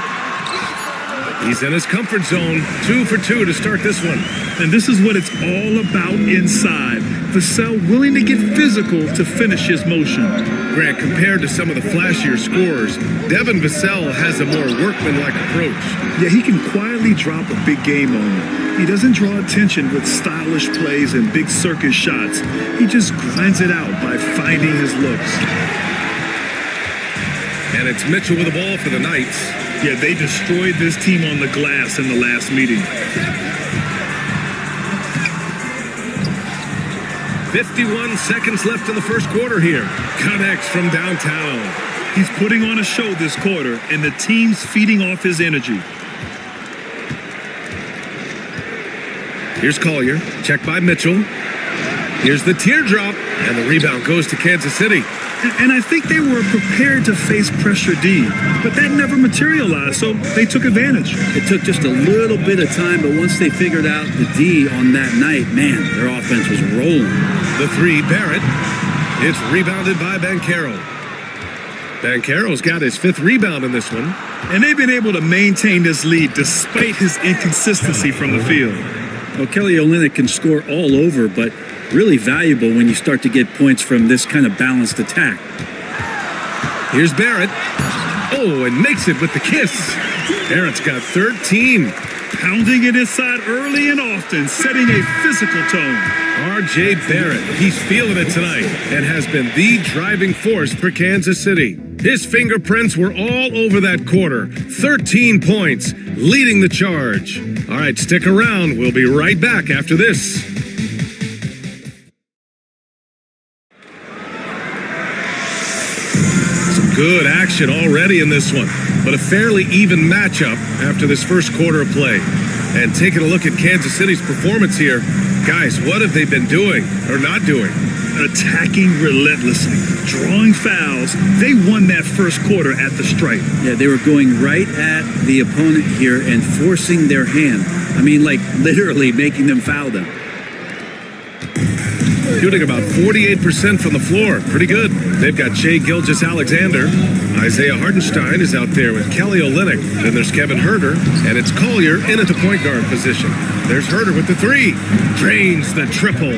He's in his comfort zone. 2 for 2 to start this one. And this is what it's all about inside. Vassell willing to get physical to finish his motion. Grant, compared to some of the flashier scorers, Devin Vassell has a more workmanlike approach. Yeah, he can quietly drop a big game on you. He doesn't draw attention with stylish plays and big circus shots. He just grinds it out by finding his looks. And it's Mitchell with the ball for the Knights. Yeah, they destroyed this team on the glass in the last meeting. 51 seconds left in the first quarter here. Connects from downtown. He's putting on a show this quarter, and the team's feeding off his energy. Here's Collier. Checked by Mitchell. Here's the teardrop. And the rebound goes to Kansas City. And I think they were prepared to face pressure D, but that never materialized, so they took advantage. It took just a little bit of time, but once they figured out the D on that night, man, their offense was rolling. The 3, Barrett. It's rebounded by Banchero. Banchero's got his 5th rebound in this one. And they've been able to maintain this lead despite his inconsistency from the field. Well, Kelly Olynyk can score all over, but really valuable when you start to get points from this kind of balanced attack. Here's Barrett. Oh, and makes it with the kiss. Barrett's got 13. Pounding it inside early and often, setting a physical tone. R.J. Barrett, he's feeling it tonight and has been the driving force for Kansas City. His fingerprints were all over that quarter. 13 points, leading the charge. All right, stick around. We'll be right back after this. Some good action already in this one, but a fairly even matchup after this first quarter of play. And taking a look at Kansas City's performance here, guys, what have they been doing or not doing? Attacking relentlessly, drawing fouls. They won that first quarter at the stripe. Yeah, they were going right at the opponent here and forcing their hand. I mean, like literally making them foul them. Shooting about 48% from the floor. Pretty good. They've got Shai Gilgeous-Alexander. Isaiah Hartenstein is out there with Kelly Olynyk. Then there's Kevin Huerter, and it's Collier in at the point guard position. There's Huerter with the three. Drains the triple.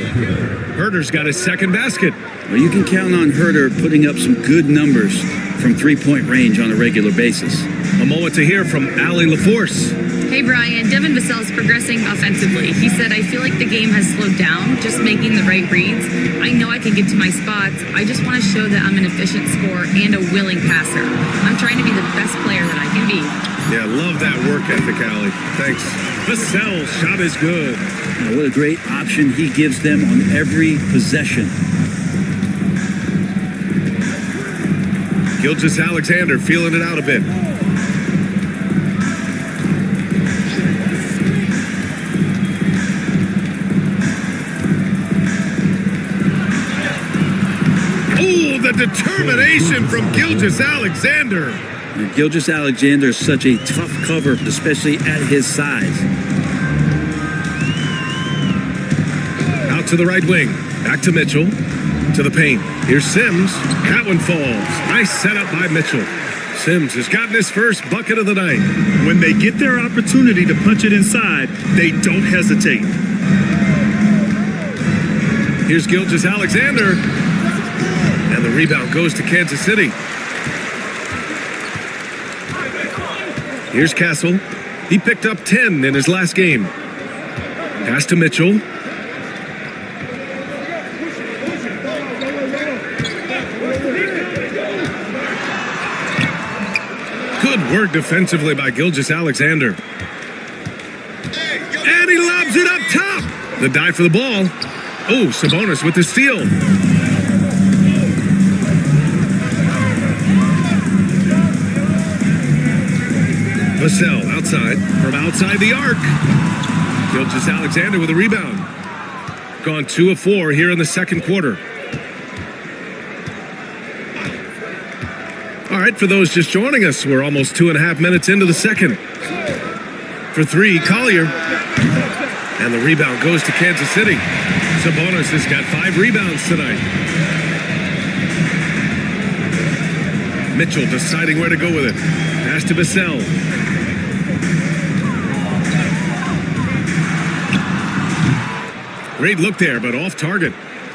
Huerter's got his second basket. Well, you can count on Huerter putting up some good numbers from three-point range on a regular basis. A moment to hear from Allie LaForce. Hey, Brian, Devin Vassell's progressing offensively. He said, I feel like the game has slowed down, just making the right reads. I know I can get to my spots. I just want to show that I'm an efficient scorer and a willing passer. I'm trying to be the best player that I can be. Yeah, love that work ethic, Allie. Thanks. Vassell's shot is good. Now, what a great option he gives them on every possession. Gilgeous-Alexander feeling it out a bit. The determination from Gilgeous-Alexander. Gilgeous-Alexander is such a tough cover, especially at his size. Out to the right wing. Back to Mitchell. To the paint. Here's Sims. That one falls. Nice setup by Mitchell. Sims has gotten his first bucket of the night. When they get their opportunity to punch it inside, they don't hesitate. Here's Gilgeous-Alexander. And the rebound goes to Kansas City. Here's Castle. He picked up 10 in his last game. Pass to Mitchell. Good work defensively by Gilgeous-Alexander. And he lobs it up top. The dive for the ball. Oh, Sabonis with the steal. Vassell outside, from outside the arc. Gilgeous-Alexander with a rebound. Gone 2 of 4 here in the second quarter. All right, for those just joining us, we're almost 2.5 minutes into the second. For three, Collier. And the rebound goes to Kansas City. Sabonis has got 5 rebounds tonight. Mitchell deciding where to go with it. Pass to Vassell. Great look there, but off target.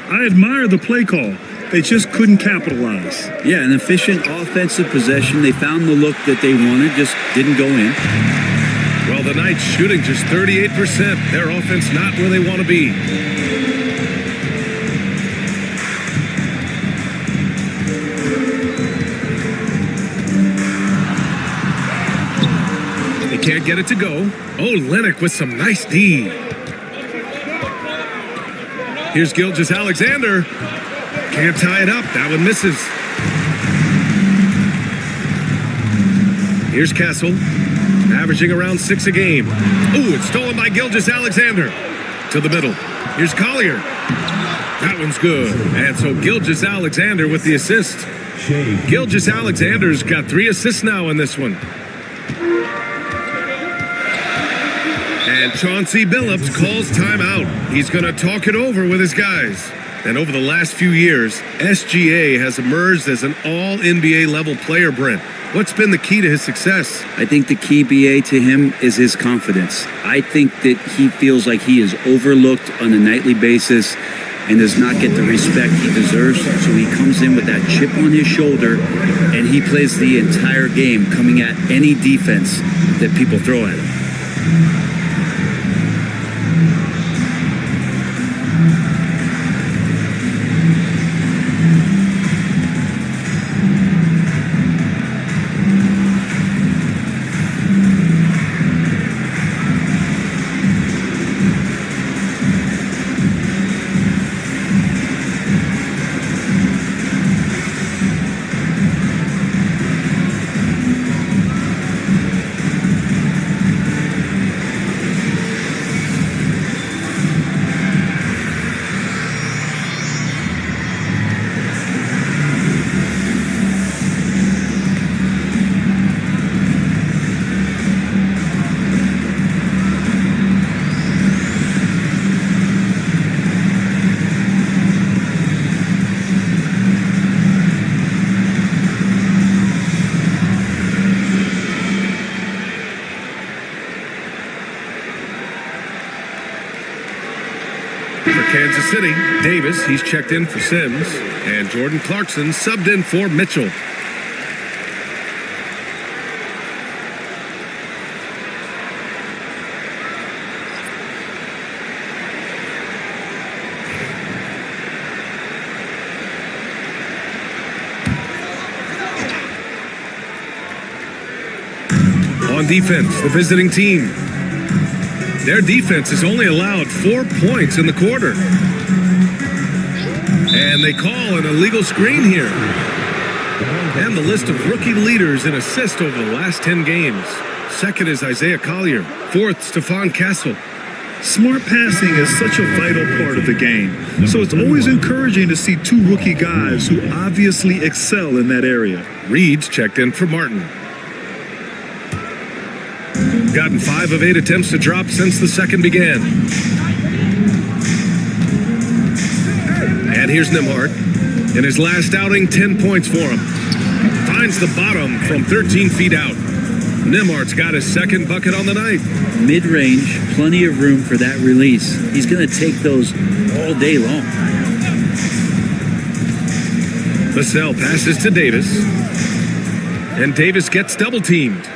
I admire the play call. They just couldn't capitalize. Yeah, an efficient offensive possession. They found the look that they wanted, just didn't go in. Well, the Knights shooting just 38%. Their offense not where they want to be. They can't get it to go. Oh, Olynyk with some nice D. Here's Gilgeous-Alexander. Can't tie it up. That one misses. Here's Castle. Averaging around 6 a game. Ooh, it's stolen by Gilgeous-Alexander. To the middle. Here's Collier. That one's good. And so Gilgeous-Alexander with the assist. Gilgeous-Alexander's got 3 assists now in this one. And Chauncey Billups calls timeout. He's going to talk it over with his guys. And over the last few years, SGA has emerged as an all-NBA level player, Brent. What's been the key to his success? I think the key, BA, to him is his confidence. I think that he feels like he is overlooked on a nightly basis. and does not get the respect he deserves. So he comes in with that chip on his shoulder, and he plays the entire game, coming at any defense that people throw at him. Kansas City, Davis, he's checked in for Sims, and Jordan Clarkson subbed in for Mitchell. On defense, the visiting team. Their defense has only allowed 4 points in the quarter. And they call an illegal screen here. And the list of rookie leaders in assists over the last 10 games. Second is Isaiah Collier. Fourth, Stephon Castle. Smart passing is such a vital part of the game. So it's always encouraging to see two rookie guys who obviously excel in that area. Reed's checked in for Martin. Gotten 5 of 8 attempts to drop since the second began. And here's Nembhard. In his last outing, 10 points for him. Finds the bottom from 13 feet out. Nembhard's got his second bucket on the night. Mid-range, plenty of room for that release. He's going to take those all day long. Vassell passes to Davis. And Davis gets double-teamed.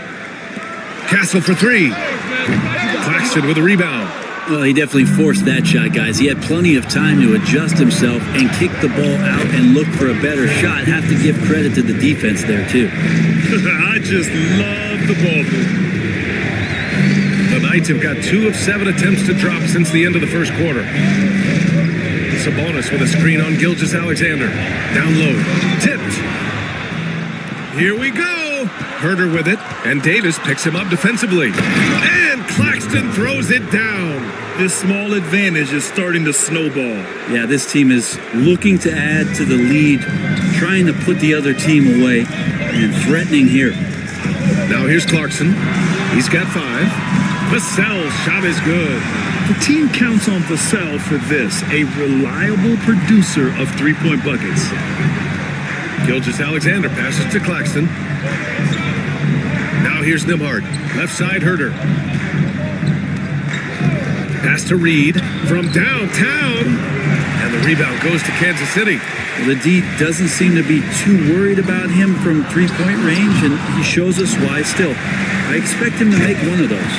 Castle for 3. Claxton with a rebound. Well, he definitely forced that shot, guys. He had plenty of time to adjust himself and kick the ball out and look for a better shot. Have to give credit to the defense there, too. I just love the ball movement. The Knights have got 2 of 7 attempts to drop since the end of the first quarter. Sabonis with a screen on Gilgeous-Alexander. Down low. Tipped. Here we go. Herder with it, and Davis picks him up defensively. And Claxton throws it down. This small advantage is starting to snowball. Yeah, this team is looking to add to the lead, trying to put the other team away, and threatening here. Now here's Clarkson. He's got 5. Vassell's shot is good. The team counts on Vassell for this, a reliable producer of three-point buckets. Gilgeous-Alexander passes to Claxton. Now here's Nembhard. Left side, Herder. Pass to Reed from downtown. And the rebound goes to Kansas City. Well, the D doesn't seem to be too worried about him from three-point range, and he shows us why still. I expect him to make one of those.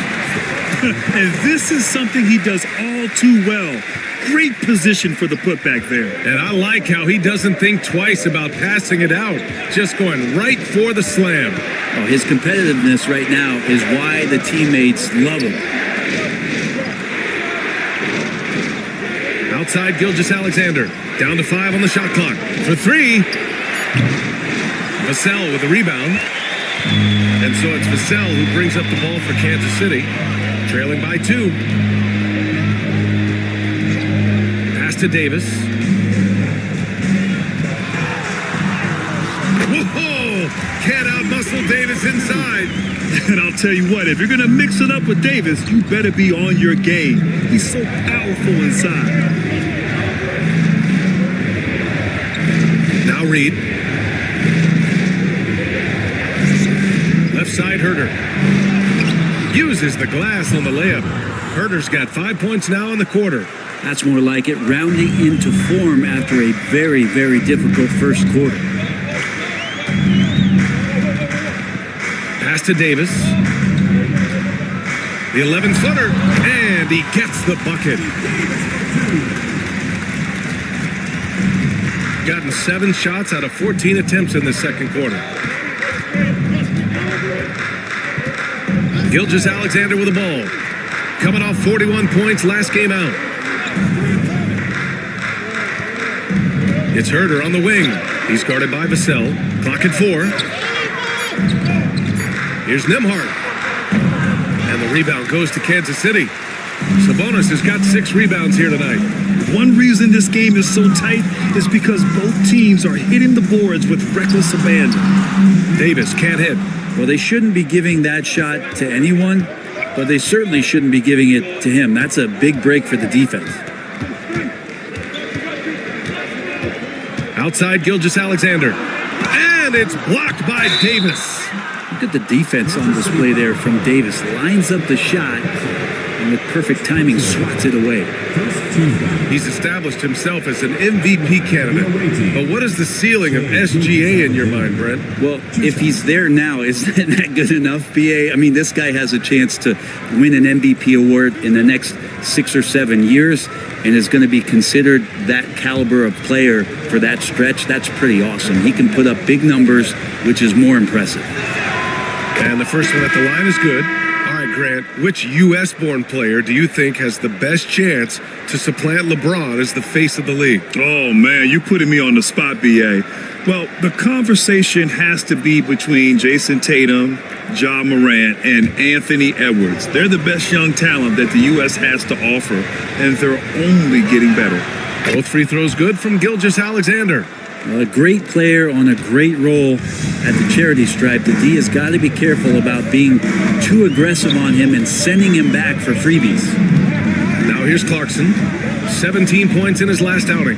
And this is something he does all too well. Great position for the putback there. And I like how he doesn't think twice about passing it out. Just going right for the slam. Oh, his competitiveness right now is why the teammates love him. Outside Gilgeous-Alexander. Down to 5 on the shot clock. For 3. Vassell with the rebound. And so it's Vassell who brings up the ball for Kansas City. Trailing by 2. Pass to Davis. Whoa! Can't out-muscle Davis inside. And I'll tell you what, if you're going to mix it up with Davis, you better be on your game. He's so powerful inside. Now Reed. Left side, Herder. Uses the glass on the layup. Herder's got 5 points now in the quarter. That's more like it, rounding into form after a very, very difficult first quarter. Pass to Davis. The 11-footer, and he gets the bucket. Gotten 7 shots out of 14 attempts in the second quarter. Gilgeous-Alexander with the ball. Coming off 41 points last game out. It's Herder on the wing. He's guarded by Vassell. Clock at 4. Here's Nembhard. And the rebound goes to Kansas City. Sabonis has got 6 rebounds here tonight. One reason this game is so tight is because both teams are hitting the boards with reckless abandon. Davis can't hit. Well, they shouldn't be giving that shot to anyone, but they certainly shouldn't be giving it to him. That's a big break for the defense. Outside Gilgeous-Alexander. And it's blocked by Davis. Look at the defense on display there from Davis. Lines up the shot and with perfect timing swats it away. He's established himself as an MVP candidate. But what is the ceiling of SGA in your mind, Brent? Well, if he's there now, isn't that good enough, BA? I mean, this guy has a chance to win an MVP award in the next 6 or 7 years and is going to be considered that caliber of player for that stretch. That's pretty awesome. He can put up big numbers, which is more impressive. And the first one at the line is good. All right, Grant, which U.S.-born player do you think has the best chance to supplant LeBron as the face of the league? Oh, man, you putting me on the spot, BA. Well, the conversation has to be between Jason Tatum, Ja Morant, and Anthony Edwards. They're the best young talent that the U.S. has to offer, and they're only getting better. Both free throws good from Gilgeous-Alexander. A great player on a great role at the charity stripe. The D has got to be careful about being too aggressive on him and sending him back for freebies. Now here's Clarkson. 17 points in his last outing.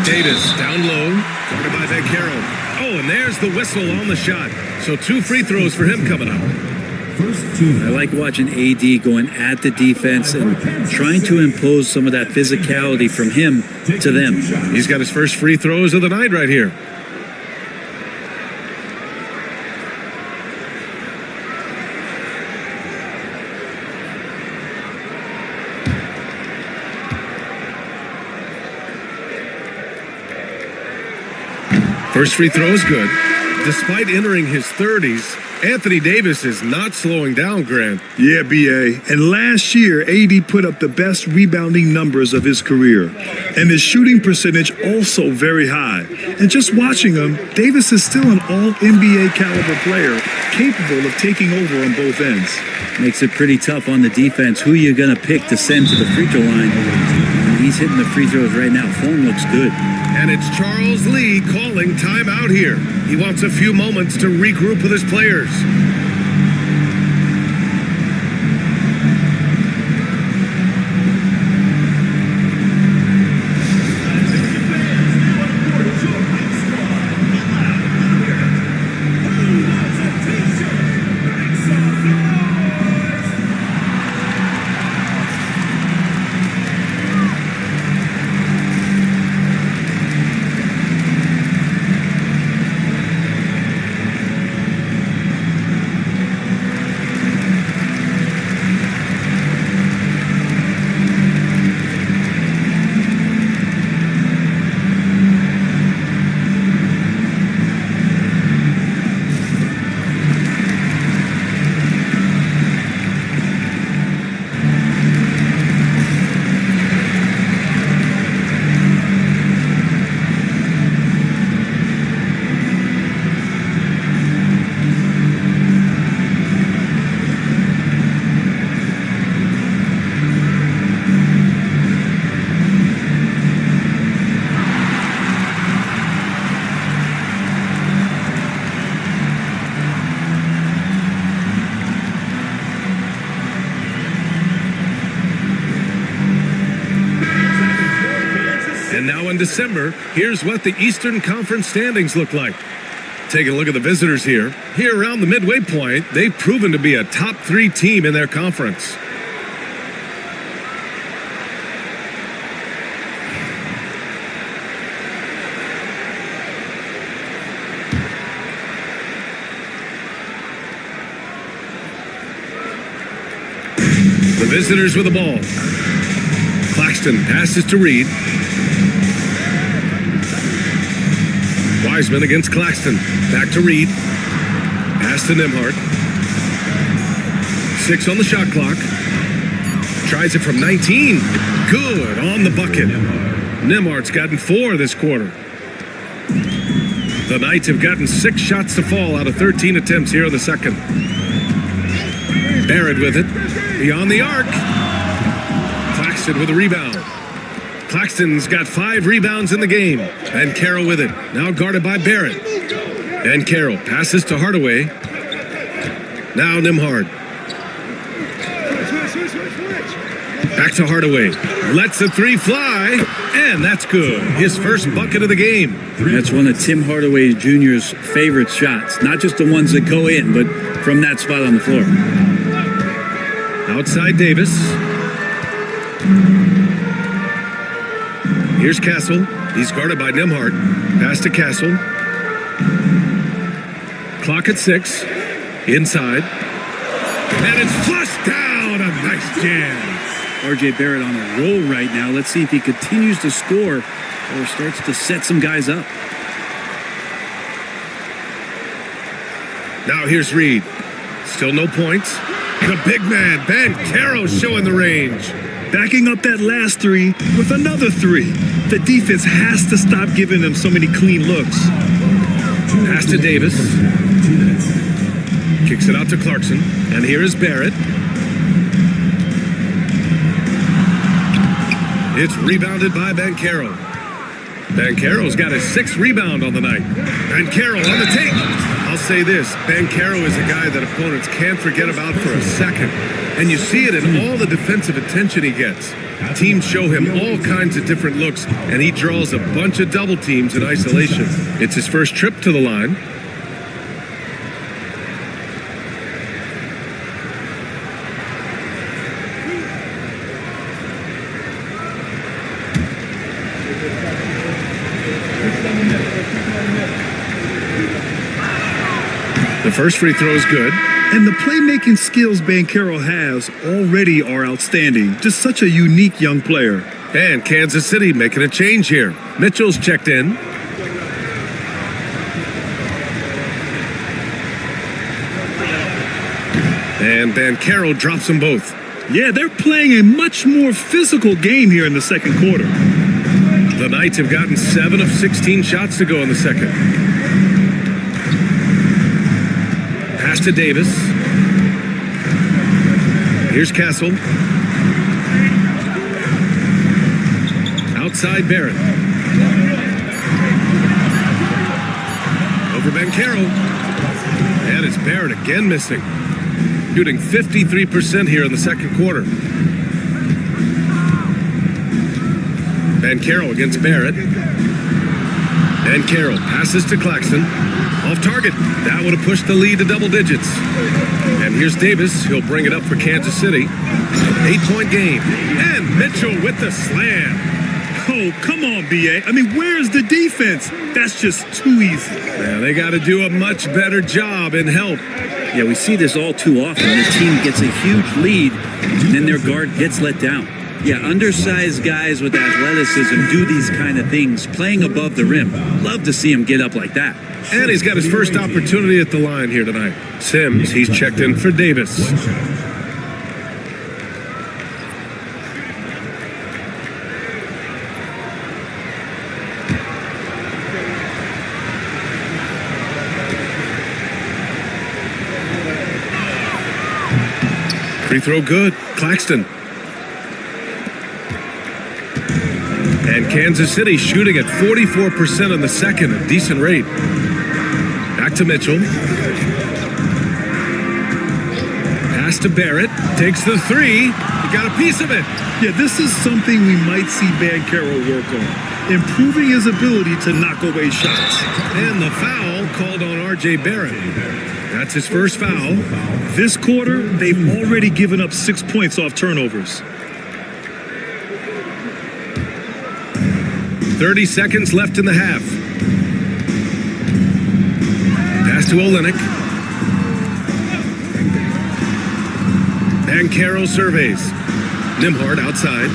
Davis down low. Guarded by Vaccaro. Oh, and there's the whistle on the shot. So 2 free throws for him coming up. I like watching AD going at the defense and trying to impose some of that physicality from him to them. He's got his first free throws of the night right here. First free throw is good. Despite entering his 30s, Anthony Davis is not slowing down, Grant. Yeah, BA. And last year, AD put up the best rebounding numbers of his career. And his shooting percentage also very high. And just watching him, Davis is still an all-NBA caliber player, capable of taking over on both ends. Makes it pretty tough on the defense. Who you going to pick to send to the free throw line? He's hitting the free throws right now. Form looks good. And it's Charles Lee calling timeout here. He wants a few moments to regroup with his players. In December, here's what the Eastern Conference standings look like. Taking a look at the visitors here. Here around the midway point, they've proven to be a top 3 team in their conference. The visitors with the ball. Claxton passes to Reed. Wiseman against Claxton. Back to Reed. Pass to Nembhard. 6 on the shot clock. Tries it from 19. Good on the bucket. Nembhard's gotten 4 this quarter. The Knights have gotten 6 shots to fall out of 13 attempts here in the second. Barrett with it. Beyond the arc. Claxton with a rebound. Claxton's got 5 rebounds in the game. And Carroll with it. Now guarded by Barrett. And Carroll passes to Hardaway. Now Nembhard. Back to Hardaway. Lets the 3 fly. And that's good. His first bucket of the game. That's one of Tim Hardaway Jr.'s favorite shots. Not just the ones that go in, but from that spot on the floor. Outside Davis. Here's Castle. He's guarded by Nembhard. Pass to Castle. Clock at 6. Inside. And it's flushed down. A nice jam. R.J. Barrett on a roll right now. Let's see if he continues to score or starts to set some guys up. Now here's Reed. Still no points. The big man, Ben Carroll, showing the range. Backing up that last 3 with another 3. The defense has to stop giving them so many clean looks. Pass to Davis. Kicks it out to Clarkson. And here is Barrett. It's rebounded by Banchero. Banchero's got his 6th rebound on the night. Banchero on the take. I'll say this, Banchero is a guy that opponents can't forget about for a second. And you see it in all the defensive attention he gets. Teams show him all kinds of different looks, and he draws a bunch of double teams in isolation. It's his first trip to the line. The first free throw is good. And the playmaking skills Banchero has already are outstanding. Just such a unique young player. And Kansas City making a change here. Mitchell's checked in. And Banchero drops them both. Yeah, they're playing a much more physical game here in the second quarter. The Knights have gotten 7 of 16 shots to go in the second. Pass to Davis. Here's Castle. Outside Barrett. Over Banchero. And it's Barrett again missing. Shooting 53% here in the second quarter. Banchero against Barrett. Banchero passes to Claxton. Off target. That would have pushed the lead to double digits. And here's Davis. He'll bring it up for Kansas City. 8-point game. And Mitchell with the slam. Oh, come on, B.A. I mean, where's the defense? That's just too easy. Yeah, they got to do a much better job in help. Yeah, we see this all too often. The team gets a huge lead, and then their guard gets let down. Yeah, undersized guys with athleticism do these kind of things, playing above the rim. Love to see him get up like that. And he's got his first opportunity at the line here tonight. Sims, he's checked in for Davis. Free throw good. Claxton. And Kansas City shooting at 44% in the second, a decent rate. Back to Mitchell. Pass to Barrett. Takes the 3. He got a piece of it. Yeah, this is something we might see Banchero work on. Improving his ability to knock away shots. And the foul called on R.J. Barrett. That's his first foul. This quarter, they've already given up 6 points off turnovers. 30 seconds left in the half. Pass to Olynyk. Banchero surveys. Nimhard outside.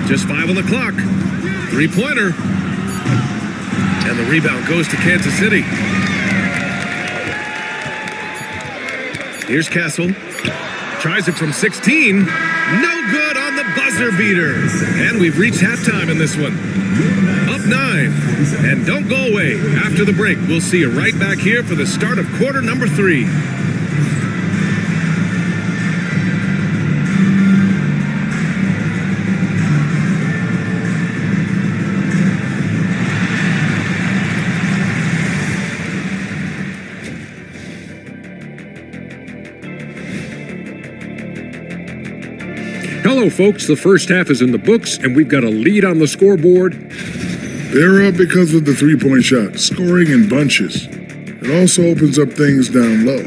Just 5 on the clock. Three-pointer. And the rebound goes to Kansas City. Here's Castle. Tries it from 16. No good on the buzzer beater. And we've reached halftime in this one. Up 9. And don't go away. After the break, we'll see you right back here for the start of quarter number 3. Hello, folks. The first half is in the books, and we've got a lead on the scoreboard. They're up because of the three-point shot, scoring in bunches. It also opens up things down low.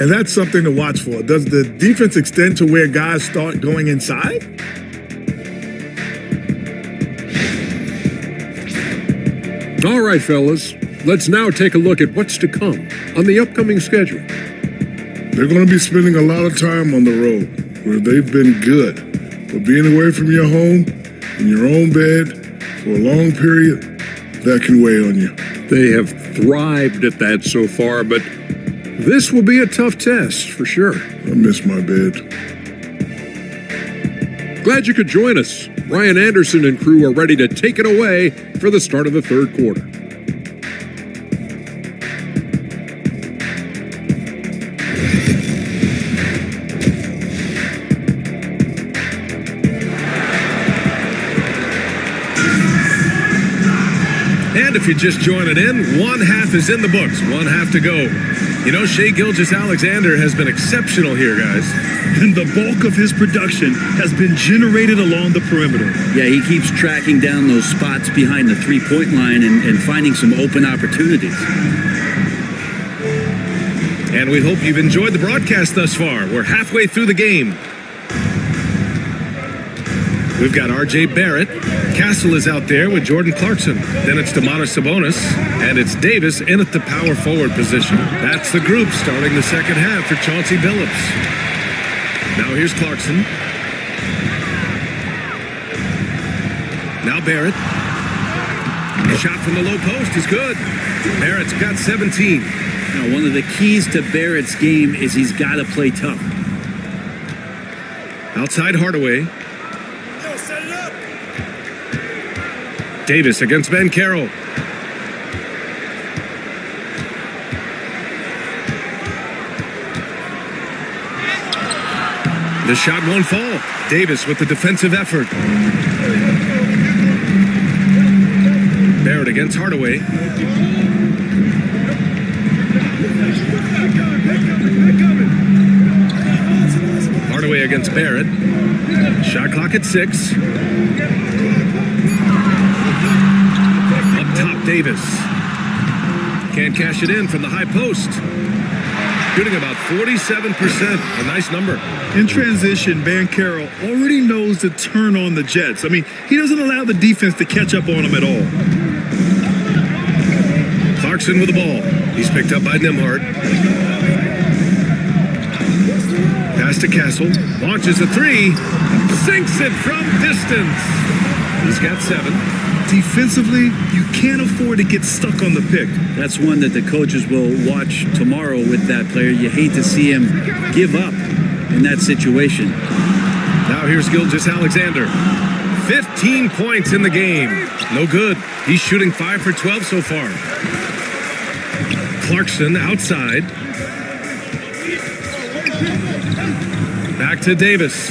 And that's something to watch for. Does the defense extend to where guys start going inside? All right, fellas. Let's now take a look at what's to come on the upcoming schedule. They're going to be spending a lot of time on the road, where they've been good. But being away from your home, in your own bed, for a long period, that can weigh on you. They have thrived at that so far, but this will be a tough test for sure. I miss my bed. Glad you could join us. Ryan Anderson and crew are ready to take it away for the start of the third quarter. And if you're just joining in, one half is in the books, one half to go. You know, Shai Gilgeous-Alexander has been exceptional here, guys. And the bulk of his production has been generated along the perimeter. Yeah, he keeps tracking down those spots behind the three-point line and finding some open opportunities. And we hope you've enjoyed the broadcast thus far. We're halfway through the game. We've got R.J. Barrett. Castle is out there with Jordan Clarkson. Then it's Domantas Sabonis. And it's Davis in at the power forward position. That's the group starting the second half for Chauncey Billups. Now here's Clarkson. Now Barrett. A shot from the low post is good. Barrett's got 17. Now, one of the keys to Barrett's game is he's got to play tough. Outside Hardaway. Davis against Banchero. The shot won't fall. Davis with the defensive effort. Barrett against Hardaway. Hardaway against Barrett. Shot clock at 6. Up top, Davis. Can't cash it in from the high post. Shooting about 47%. A nice number. In transition, Banchero already knows to turn on the Jets. I mean, he doesn't allow the defense to catch up on him at all. Clarkson with the ball. He's picked up by Nimhard. Pass to Castle. Launches a 3. Sinks it from distance. He's got 7. Defensively, you can't afford to get stuck on the pick. That's one that the coaches will watch tomorrow with that player. You hate to see him give up in that situation. Now here's Gilgeous-Alexander. 15 points in the game. No good. He's shooting 5 for 12 so far. Clarkson outside. Back to Davis.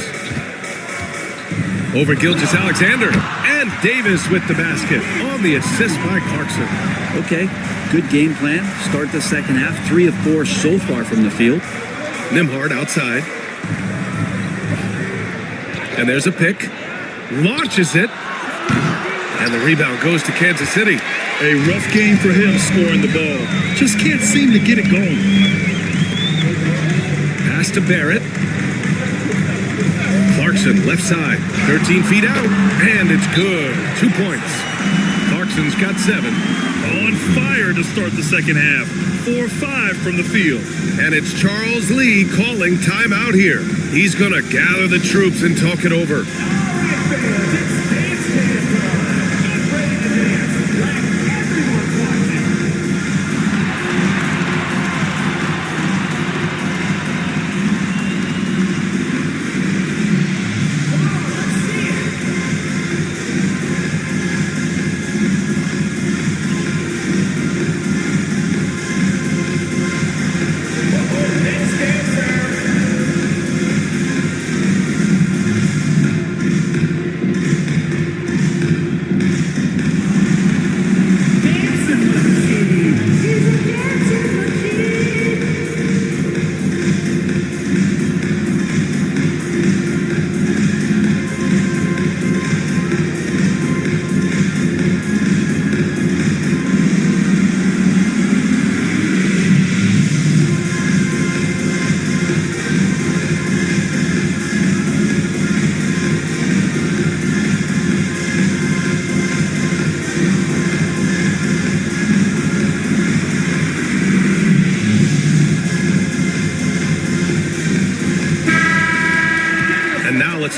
Over Gilgeous-Alexander. And Davis with the basket on the assist by Clarkson. Okay, good game plan. Start the second half. 3 of 4 so far from the field. Nimhard outside. And there's a pick. Launches it. And the rebound goes to Kansas City. A rough game for him scoring the ball. Just can't seem to get it going. Pass to Barrett. Clarkson left side. 13 feet out. And it's good. 2 points. Clarkson Clarkson's got 7. On fire to start the second half. 4-5 from the field. And it's Charles Lee calling timeout here. He's going to gather the troops and talk it over.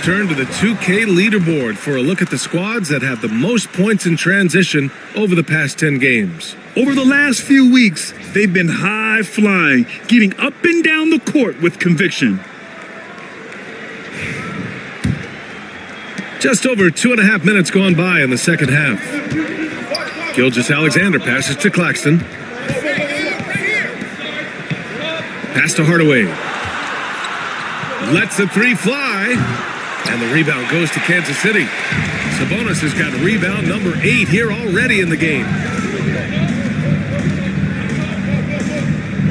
Turn to the 2K leaderboard for a look at the squads that have the most points in transition over the past 10 games. Over the last few weeks, they've been high flying, getting up and down the court with conviction. Just over 2.5 minutes gone by in the second half. Gilgeous-Alexander passes to Claxton. Pass to Hardaway. Lets the 3 fly. And the rebound goes to Kansas City. Sabonis has got rebound number 8 here already in the game.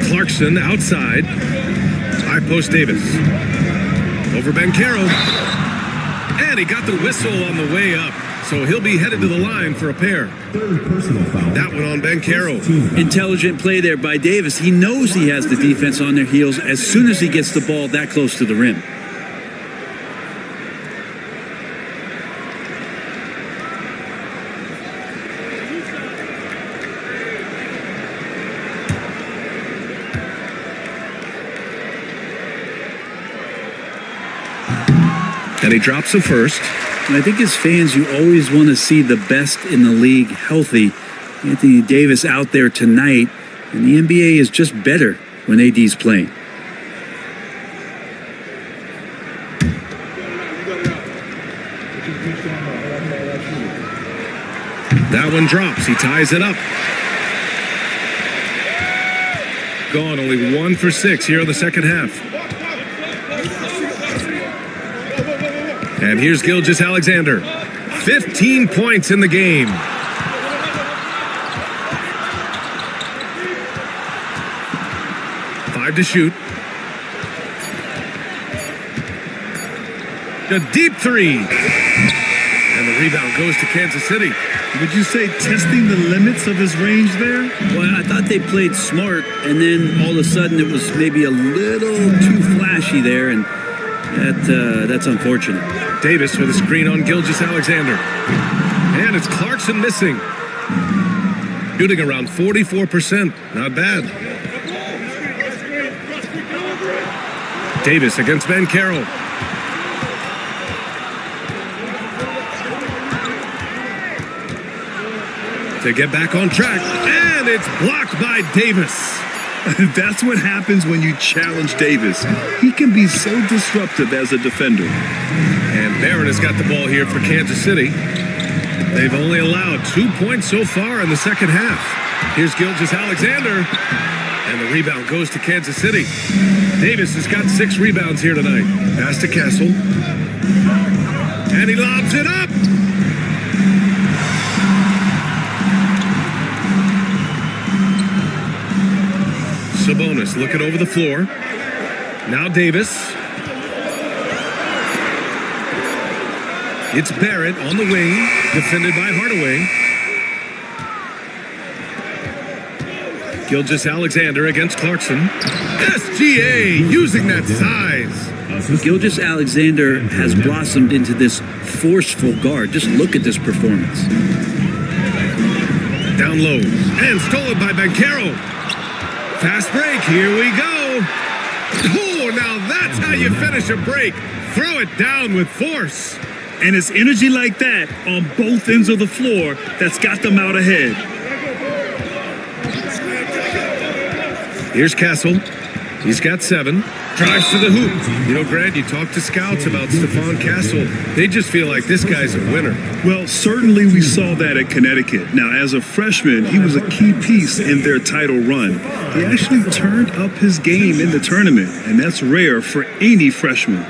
Clarkson outside. High post Davis. Over Banchero. And he got the whistle on the way up. So he'll be headed to the line for a pair. That one on Banchero. Intelligent play there by Davis. He knows he has the defense on their heels as soon as he gets the ball that close to the rim. And he drops the first. And I think as fans, you always want to see the best in the league healthy. Anthony Davis out there tonight, and the NBA is just better when AD's playing. That one drops. He ties it up. Gone only 1 for 6 here in the second half. And here's Gilgeous-Alexander. 15 points in the game. Five to shoot. A deep 3. And the rebound goes to Kansas City. Would you say testing the limits of his range there? Well, I thought they played smart, and then all of a sudden it was maybe a little too flashy there, and that's unfortunate. Davis with a screen on Gilgeous-Alexander. And it's Clarkson missing. Shooting around 44%. Not bad. Davis against Banchero. To get back on track. And it's blocked by Davis. That's what happens when you challenge Davis. He can be so disruptive as a defender. And Barrett has got the ball here for Kansas City. They've only allowed 2 points so far in the second half. Here's Gilgeous-Alexander. And the rebound goes to Kansas City. Davis has got 6 rebounds here tonight. Pass to Castle. And he lobs it up. Sabonis looking over the floor. Now Davis. It's Barrett on the wing, defended by Hardaway. Gilgeous-Alexander against Clarkson. SGA using that size. Gilgeous-Alexander has blossomed into this forceful guard. Just look at this performance. Down low. And stolen by Banchero. Fast break. Here we go. Oh, now that's how you finish a break. Throw it down with force. And it's energy like that on both ends of the floor that's got them out ahead. Here's Castle. He's got 7. Drives to the hoop. You know, Grant, you talk to scouts about Stephon Castle. They just feel like this guy's a winner. Well, certainly we saw that at Connecticut. Now, as a freshman, he was a key piece in their title run. He actually turned up his game in the tournament, and that's rare for any freshman.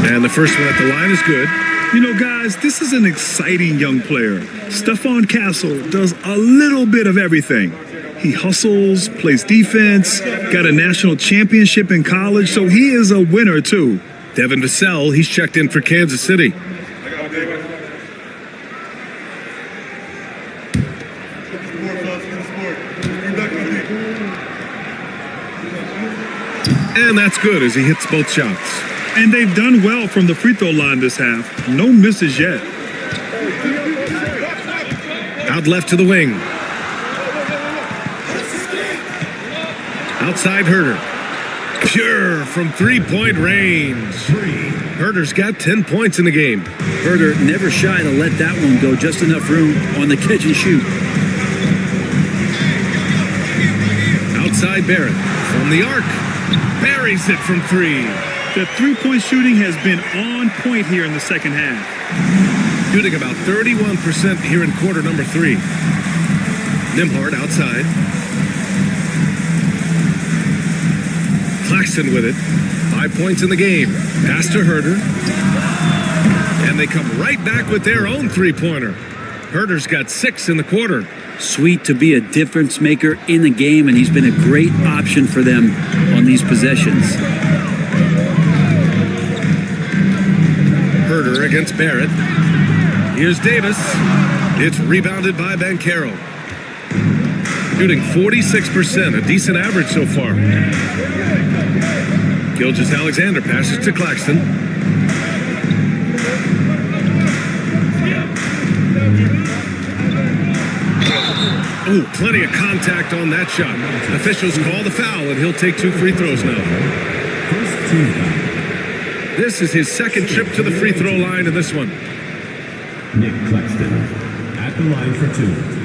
And the first one at the line is good. You know, guys, this is an exciting young player. Stephon Castle does a little bit of everything. He hustles, plays defense, got a national championship in college, so he is a winner, too. Devin Vassell, he's checked in for Kansas City. And that's good as he hits both shots. And they've done well from the free throw line this half. No misses yet. Out left to the wing. Outside Herder. Pure from three-point range. Herder's got 10 points in the game. Herder never shy to let that one go. Just enough room on the catch and shoot. Outside Barrett. From the arc. Buries it from 3. The three-point shooting has been on point here in the second half. Shooting about 31% here in quarter number 3. Nimhard outside. Claxton with it. 5 points in the game. Pass to Herder. And they come right back with their own three-pointer. Herder's got 6 in the quarter. Sweet to be a difference maker in the game, and he's been a great option for them on these possessions. Herder against Barrett. Here's Davis. It's rebounded by Banchero. Shooting 46%, a decent average so far. Gilgeous-Alexander passes to Claxton. Oh, plenty of contact on that shot. Officials call the foul, and he'll take 2 free throws now. This is his second trip to the free throw line in this one. Nick Claxton at the line for 2.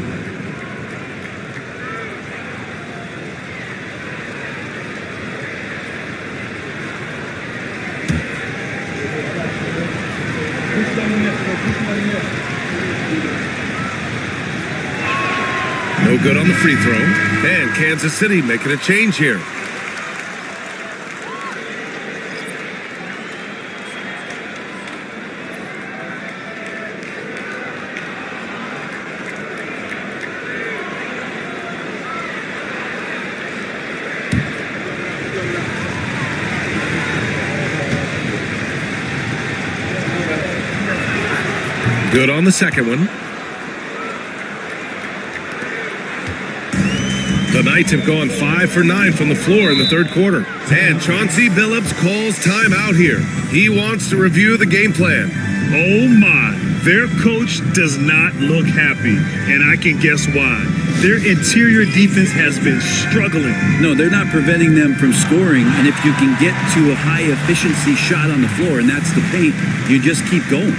No good on the free throw. And Kansas City making a change here. Good on the second one. The Knights have gone 5 for 9 from the floor in the third quarter. And Chauncey Billups calls timeout here. He wants to review the game plan. Oh my, their coach does not look happy, and I can guess why. Their interior defense has been struggling. No, they're not preventing them from scoring, and if you can get to a high efficiency shot on the floor, and that's the paint, you just keep going.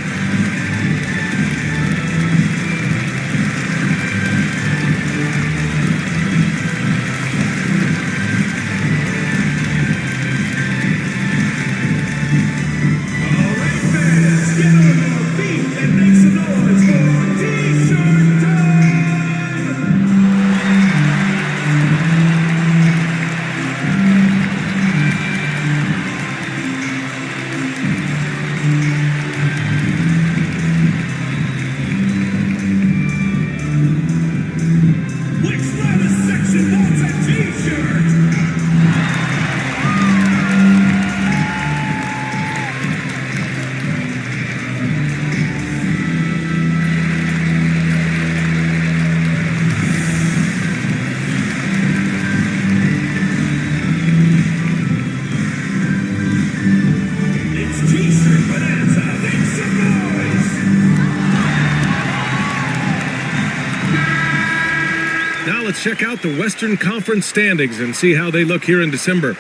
check out the Western Conference standings and see how they look here in December.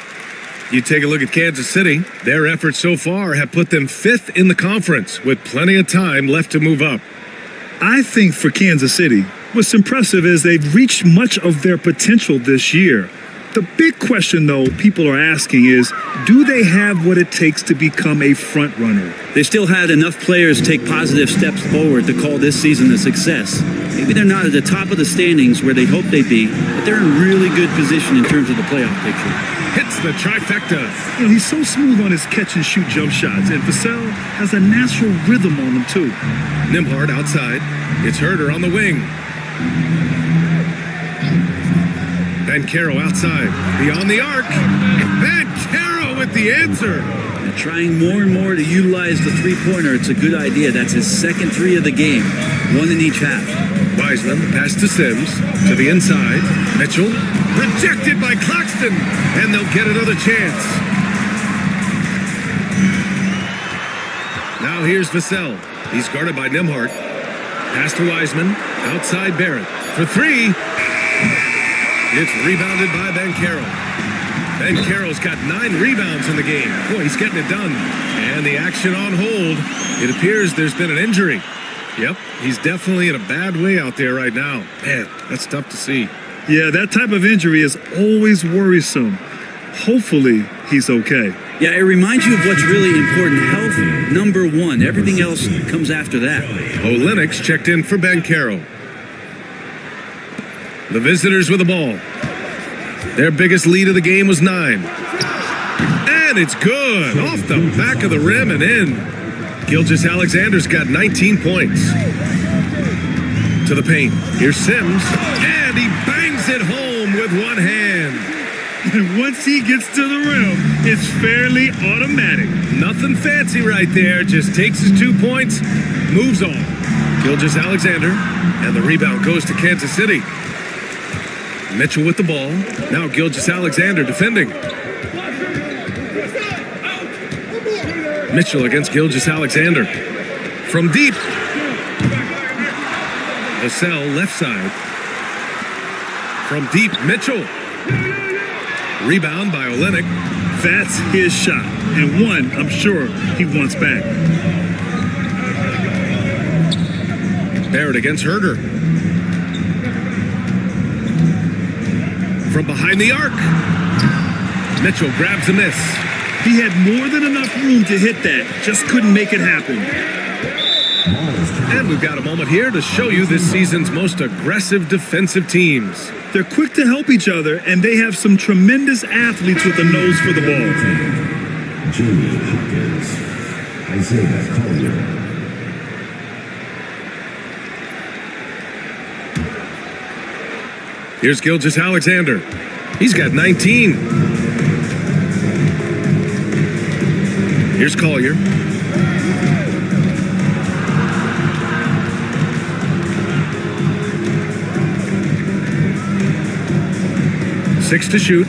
You take a look at Kansas City. Their efforts so far have put them 5th in the conference with plenty of time left to move up. I think for Kansas City, what's impressive is they've reached much of their potential this year. The big question, though, people are asking is, do they have what it takes to become a front runner? They still had enough players take positive steps forward to call this season a success. Maybe they're not at the top of the standings where they hope they'd be, but they're in really good position in terms of the playoff picture. Hits the trifecta. You know, he's so smooth on his catch and shoot jump shots, and Vassell has a natural rhythm on him, too. Nembhard outside. It's Herder on the wing. Banchero outside. Beyond the arc. Banchero with the answer. And trying more and more to utilize the three-pointer. It's a good idea. That's his second three of the game. One in each half. Wiseman pass to Sims. To the inside. Mitchell. Rejected by Claxton. And they'll get another chance. Now here's Vassell. He's guarded by Nembhard. Pass to Wiseman. Outside Barrett. For three. It's rebounded by Banchero. Banchero's got 9 rebounds in the game. Boy, he's getting it done. And the action on hold. It appears there's been an injury. Yep, he's definitely in a bad way out there right now. Man, that's tough to see. Yeah, that type of injury is always worrisome. Hopefully, he's okay. Yeah, it reminds you of what's really important. Health, number one. Everything else comes after that. Olenek's checked in for Banchero. The visitors with the ball. Their biggest lead of the game was 9. And it's good. Off the back of the rim and in. Gilgeous-Alexander's got 19 points. To the paint. Here's Sims. And he bangs it home with one hand. And once he gets to the rim, it's fairly automatic. Nothing fancy right there. Just takes his 2 points, moves on. Gilgeous-Alexander. And the rebound goes to Kansas City. Mitchell with the ball. Now Gilgeous-Alexander defending. Mitchell against Gilgeous-Alexander. From deep. Vassell left side. From deep, Mitchell. Rebound by Olenek. That's his shot. And one, I'm sure, he wants back. Barrett against Herder. From behind the arc. Mitchell grabs a miss. He had more than enough room to hit that. Just couldn't make it happen. And we've got a moment here to show you this season's most aggressive defensive teams. They're quick to help each other, and they have some tremendous athletes with a nose for the ball. Jamie Hopkins, Isaiah Collier. Here's Gilgeous-Alexander. He's got 19. Here's Collier. Six to shoot.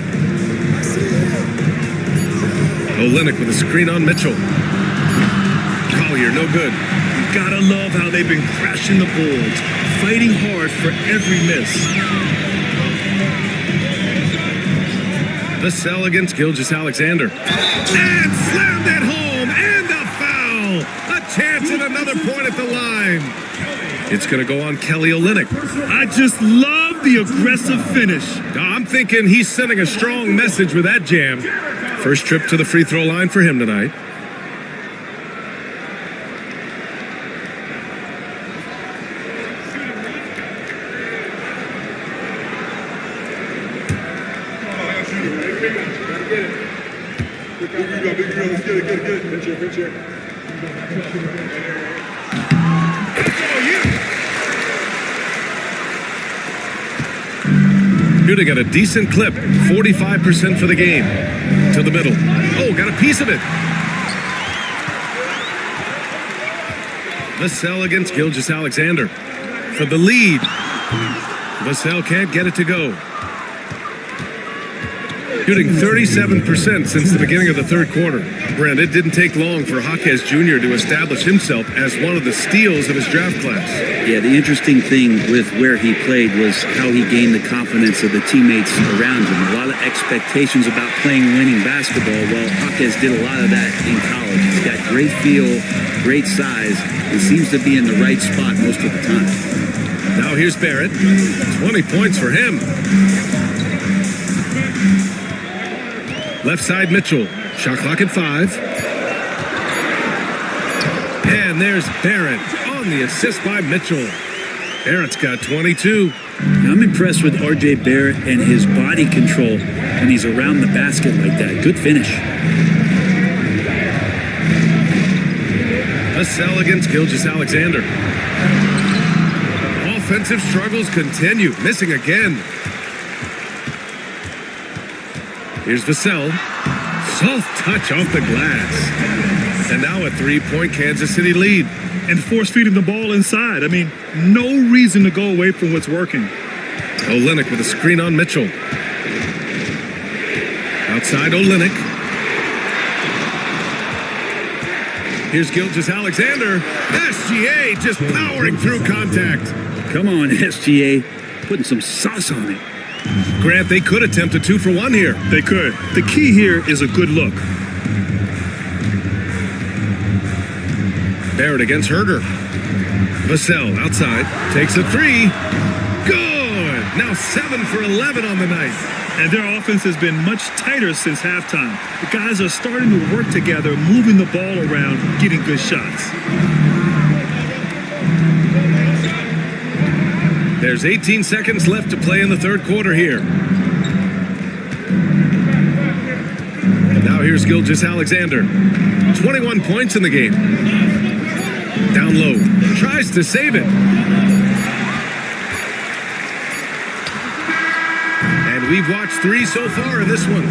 Olenek with a screen on Mitchell. Collier, no good. You gotta love how they've been crashing the boards, fighting hard for every miss. Vassell against Gilgeous-Alexander. And slammed it home, and a foul! A chance at another point at the line. It's going to go on Kelly Olynyk. I just love the aggressive finish. I'm thinking he's sending a strong message with that jam. First trip to the free throw line for him tonight. Shooting at a decent clip, 45% for the game. To the middle. Oh, got a piece of it. Vassell against Gilgeous-Alexander. For the lead. Vassell can't get it to go. shooting 37% since the beginning of the third quarter. Brent, it didn't take long for Jaquez Jr. to establish himself as one of the steals of his draft class. Yeah, the interesting thing with where he played was how he gained the confidence of the teammates around him. A lot of expectations about playing winning basketball. Well, Jaquez did a lot of that in college. He's got great feel, great size, and seems to be in the right spot most of the time. Now here's Barrett. 20 points for him. Left side Mitchell. Shot clock at 5. And there's Barrett on the assist by Mitchell. Barrett's got 22. Now, I'm impressed with R.J. Barrett and his body control when he's around the basket like that. Good finish. Vassell against Gilgeous-Alexander. Offensive struggles continue. Missing again. Here's Vassell. Soft touch off the glass. And now a 3-point Kansas City lead. And force feeding the ball inside. I mean, no reason to go away from what's working. Olynyk with a screen on Mitchell. Outside Olynyk. Here's Gilgeous-Alexander. SGA just powering through contact. Come on, SGA. Putting some sauce on it. Grant, they could attempt a 2-for-1 here. They could. The key here is a good look. Barrett against Herder. Vassell outside. Takes a 3. Good! Now 7 for 11 on the night. And their offense has been much tighter since halftime. The guys are starting to work together, moving the ball around, getting good shots. There's 18 seconds left to play in the third quarter here. Now here's Gilgeous-Alexander. 21 points in the game. Down low. Tries to save it. And we've watched 3 so far in this one.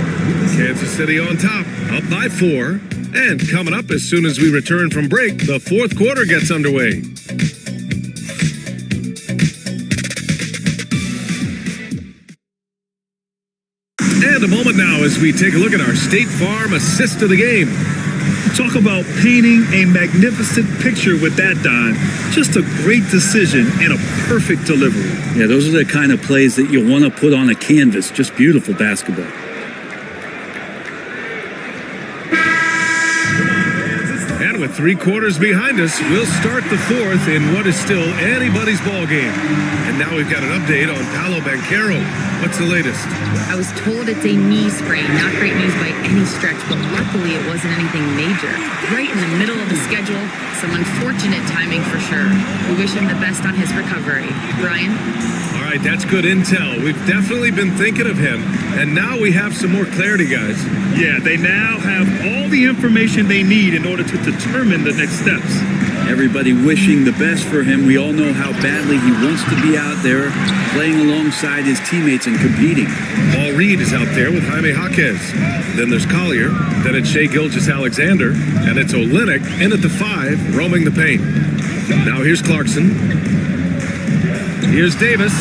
Kansas City on top, up by 4. And coming up as soon as we return from break, the fourth quarter gets underway. And a moment now as we take a look at our State Farm assist of the game. Talk about painting a magnificent picture with that dime. Just a great decision and a perfect delivery. Yeah, those are the kind of plays that you want to put on a canvas. Just beautiful basketball. And with 3 quarters behind us, we'll start the fourth in what is still anybody's ball game. And now we've got an update on Paolo Banchero. What's the latest? I was told it's a knee sprain. Not great news by any stretch, but luckily it wasn't anything major. Right in the middle of the schedule, some unfortunate timing for sure. We wish him the best on his recovery. Brian? All right, that's good intel. We've definitely been thinking of him, and now we have some more clarity, guys. Yeah, they now have all the information they need in order to determine the next steps. Everybody wishing the best for him. We all know how badly he wants to be out there playing alongside his teammates and competing. Paul Reed is out there with Jaime Jaquez. Then there's Collier. Then it's Shai Gilgeous-Alexander. And it's Olynyk in at the 5, roaming the paint. Now here's Clarkson. Here's Davis.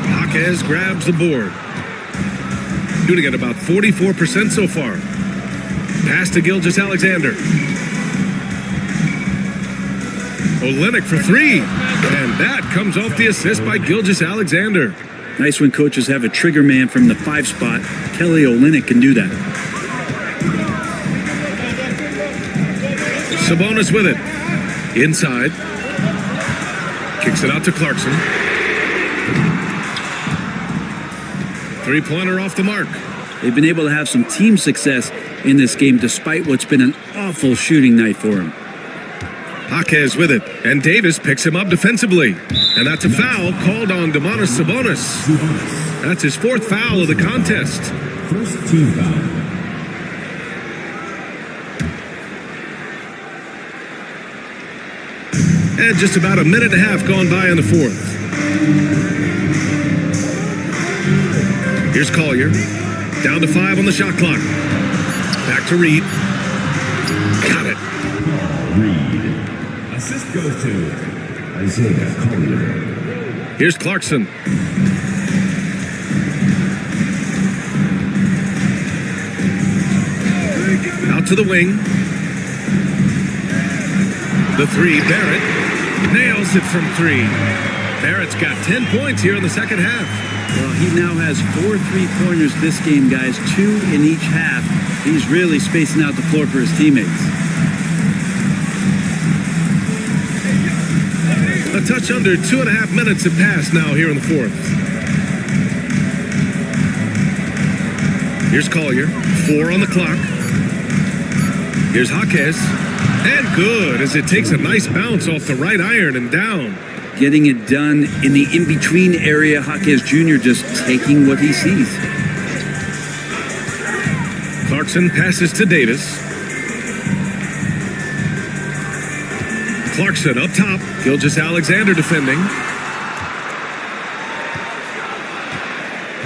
Jaquez grabs the board. Shooting at about 44% so far. Pass to Gilgeous-Alexander. Olynyk for 3. And that comes off the assist by Gilgeous-Alexander. Nice when coaches have a trigger man from the 5 spot. Kelly Olynyk can do that. Sabonis with it. Inside. Kicks it out to Clarkson. 3-pointer off the mark. They've been able to have some team success in this game despite what's been an awful shooting night for him. Jaquez with it, and Davis picks him up defensively. And that's a foul called on Domantas Sabonis. That's his 4th foul of the contest. First team foul. And just about a minute and a half gone by in the 4th. Here's Collier. Down to 5 on the shot clock. Back to Reed. Got it. Reed. Assist goes to Isaiah Collier. Here's Clarkson. to the wing. The three, Barrett nails it from three. Barrett's got 10 points here in the second half. Well, he now has 4 3-pointers this game, guys, 2 in each half. He's really spacing out the floor for his teammates. A touch under 2.5 minutes have passed now here in the fourth. Here's Collier, 4 on the clock. Here's Jaquez, and good as it takes a nice bounce off the right iron and down. Getting it done in the in-between area. Jaquez Jr. just taking what he sees. Clarkson passes to Davis. Clarkson up top. Gilgeous-Alexander defending.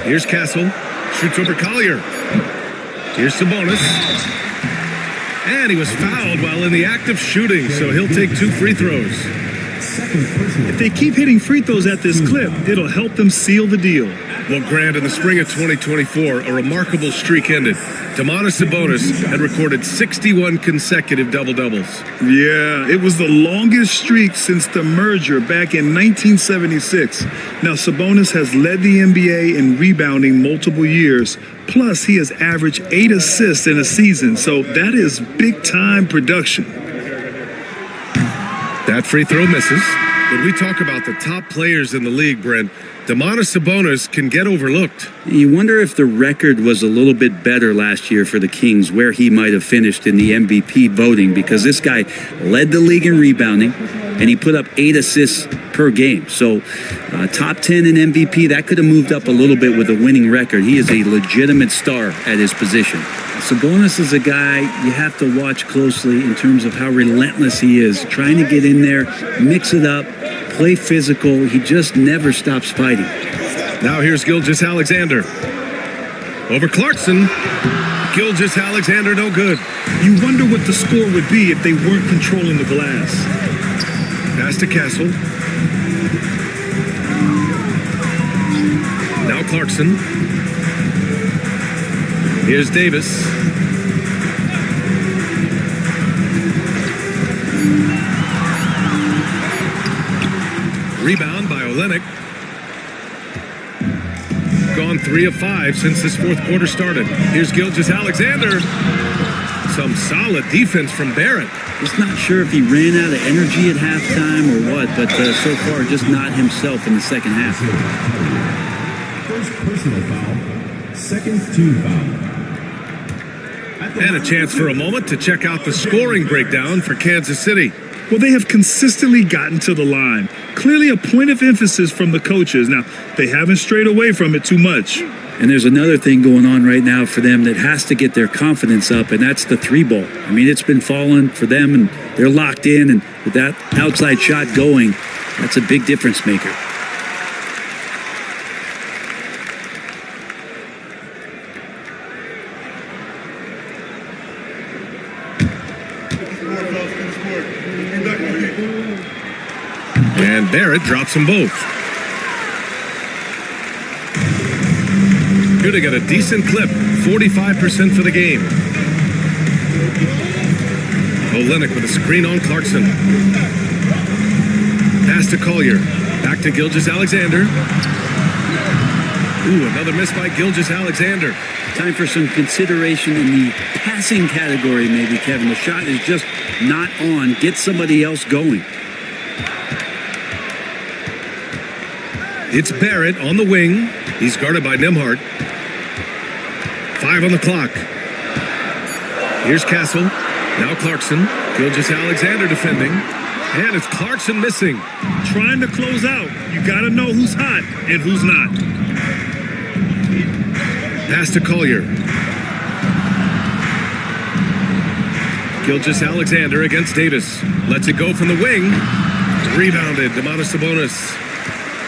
Here's Castle. Shoots over Collier. Here's Sabonis. And he was fouled while in the act of shooting, so he'll take 2 free throws. If they keep hitting free throws at this clip, it'll help them seal the deal. Well, Grant, in the spring of 2024, a remarkable streak ended. Domantas Sabonis had recorded 61 consecutive double-doubles. Yeah, it was the longest streak since the merger back in 1976. Now, Sabonis has led the NBA in rebounding multiple years. Plus, he has averaged 8 assists in a season, so that is big-time production. That free throw misses. When we talk about the top players in the league, Brent, Domantas Sabonis can get overlooked. You wonder if the record was a little bit better last year for the Kings, where he might have finished in the MVP voting, because this guy led the league in rebounding, and he put up 8 assists per game. So top 10 in MVP, that could have moved up a little bit with a winning record. He is a legitimate star at his position. Sabonis is a guy you have to watch closely in terms of how relentless he is, trying to get in there, mix it up, play physical. He just never stops fighting. Now here's Gilgeous-Alexander. Over Clarkson. Gilgeous-Alexander no good. You wonder what the score would be if they weren't controlling the glass. Pass to Castle. Now Clarkson. Here's Davis. Rebound by Olynyk. Gone 3 of 5 since this fourth quarter started. Here's Gilgeous-Alexander. Some solid defense from Barrett. Just not sure if he ran out of energy at halftime or what, but so far just not himself in the second half. First personal foul, second team foul. And a chance for a moment to check out the scoring breakdown for Kansas City. Well, they have consistently gotten to the line. Clearly a point of emphasis from the coaches. Now, they haven't strayed away from it too much. And there's another thing going on right now for them that has to get their confidence up, and that's the 3-ball. I mean, it's been falling for them, and they're locked in, and with that outside shot going, that's a big difference maker. And Barrett drops them both. Here they got a decent clip, 45% for the game. Olynyk with a screen on Clarkson. Pass to Collier. Back to Gilgeous-Alexander. Ooh, another miss by Gilgeous-Alexander. Time for some consideration in the passing category, maybe, Kevin. The shot is just not on. Get somebody else going. It's Barrett on the wing. He's guarded by Nembhard. 5 on the clock. Here's Castle. Now Clarkson. Gilgeous-Alexander defending. And it's Clarkson missing. Trying to close out. You got to know who's hot and who's not. Pass to Collier. Gilgeous-Alexander against Davis. Lets it go from the wing. Rebounded. Domantas Sabonis.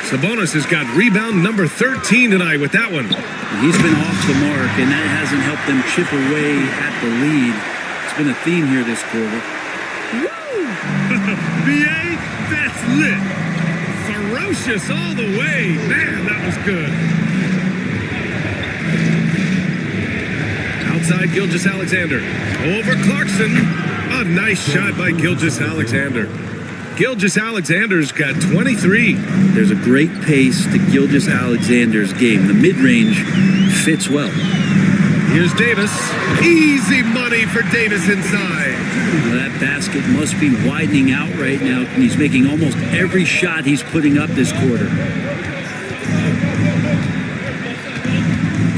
Sabonis has got rebound number 13 tonight with that one. He's been off the mark, and that hasn't helped them chip away at the lead. It's been a theme here this quarter. Woo! BA, that's lit. Ferocious all the way. Man, that was good. Outside Gilgeous Alexander. Over Clarkson. A nice shot by Gilgeous Alexander. Gilgeous Alexander's got 23. There's a great pace to Gilgeous Alexander's game. The mid-range fits well. Here's Davis. Easy money for Davis inside. Well, that basket must be widening out right now, and he's making almost every shot he's putting up this quarter.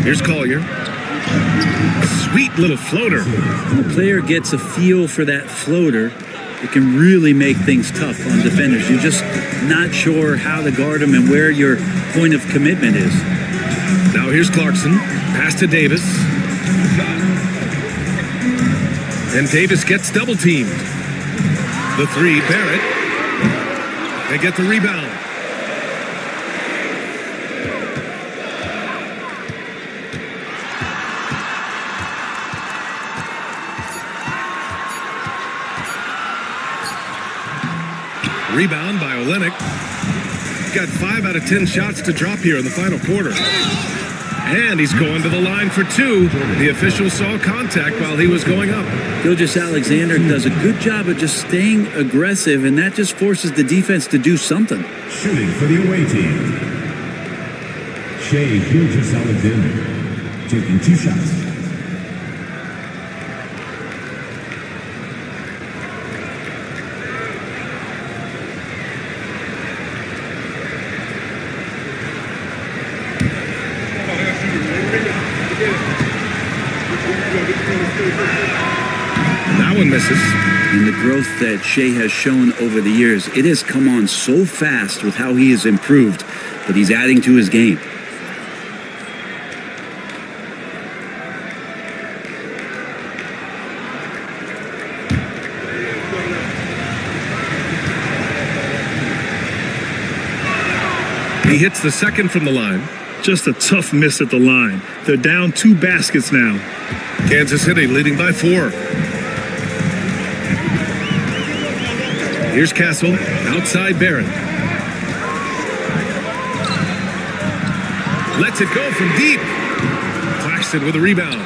Here's Collier. Sweet little floater. When the player gets a feel for that floater, it can really make things tough on defenders. You're just not sure how to guard them and where your point of commitment is. Now here's Clarkson. Pass to Davis. And Davis gets double teamed. The three, Barrett. They get the rebound. Rebound by Olenek. Got 5 out of 10 shots to drop here in the final quarter. And he's going to the line for 2. The official saw contact while he was going up. Gilgeous Alexander does a good job of just staying aggressive, and that just forces the defense to do something. Shooting for the away team, Shea Gilgeous Alexander, taking 2 shots. That one misses. And the growth that Shea has shown over the years, it has come on so fast with how he has improved, but he's adding to his game. He hits the second from the line. Just a tough miss at the line. They're down 2 baskets now. Kansas City leading by 4. Here's Castle, outside Barron. Lets it go from deep. Claxton with a rebound.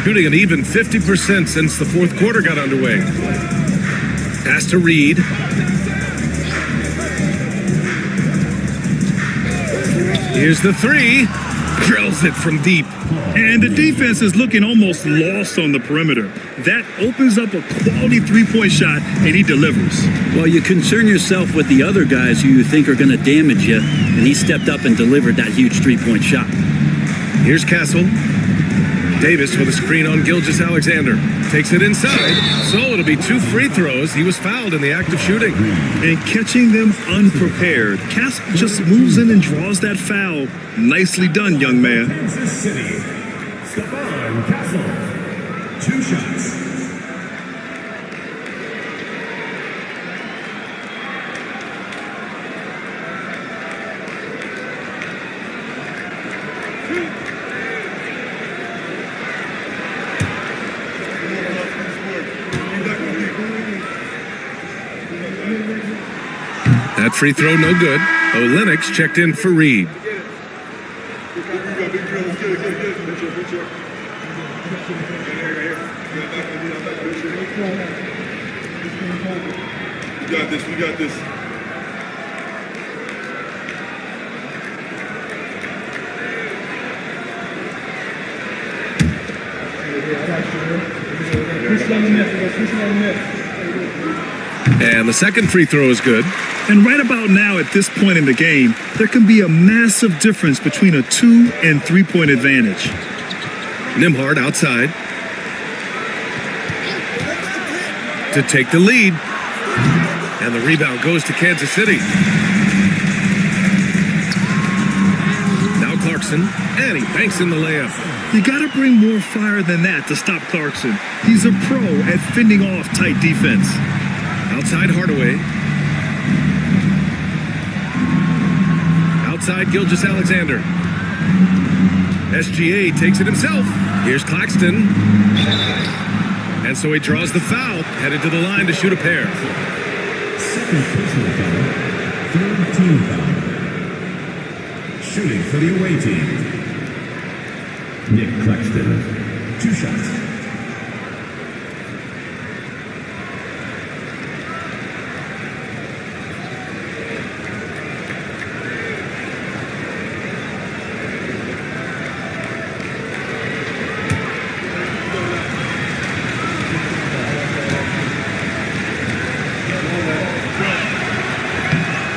Shooting an even 50% since the fourth quarter got underway. Pass to Reed. Here's the 3. Drills it from deep. And the defense is looking almost lost on the perimeter. That opens up a quality three-point shot, and he delivers. Well, you concern yourself with the other guys who you think are going to damage you, and he stepped up and delivered that huge three-point shot. Here's Castle. Davis with a screen on Gilgeous Alexander. Takes it inside, so it'll be 2 free throws. He was fouled in the act of shooting. And catching them unprepared. Castle just moves in and draws that foul. Nicely done, young man. Kansas City, Stephon Castle, 2 shots. That free throw no good. Olenek checked in for Reed. We got this. And the second free throw is good. And right about now, at this point in the game, there can be a massive difference between a 2- and 3-point advantage. Nimhard outside to take the lead. And the rebound goes to Kansas City. Now Clarkson, and he banks in the layup. You got to bring more fire than that to stop Clarkson. He's a pro at fending off tight defense. Outside Hardaway. Outside Gilgeous Alexander. SGA takes it himself. Here's Claxton. And so he draws the foul, headed to the line to shoot a pair. Second personal foul, 3rd team foul. Shooting for the away team, Nick Claxton, 2 shots.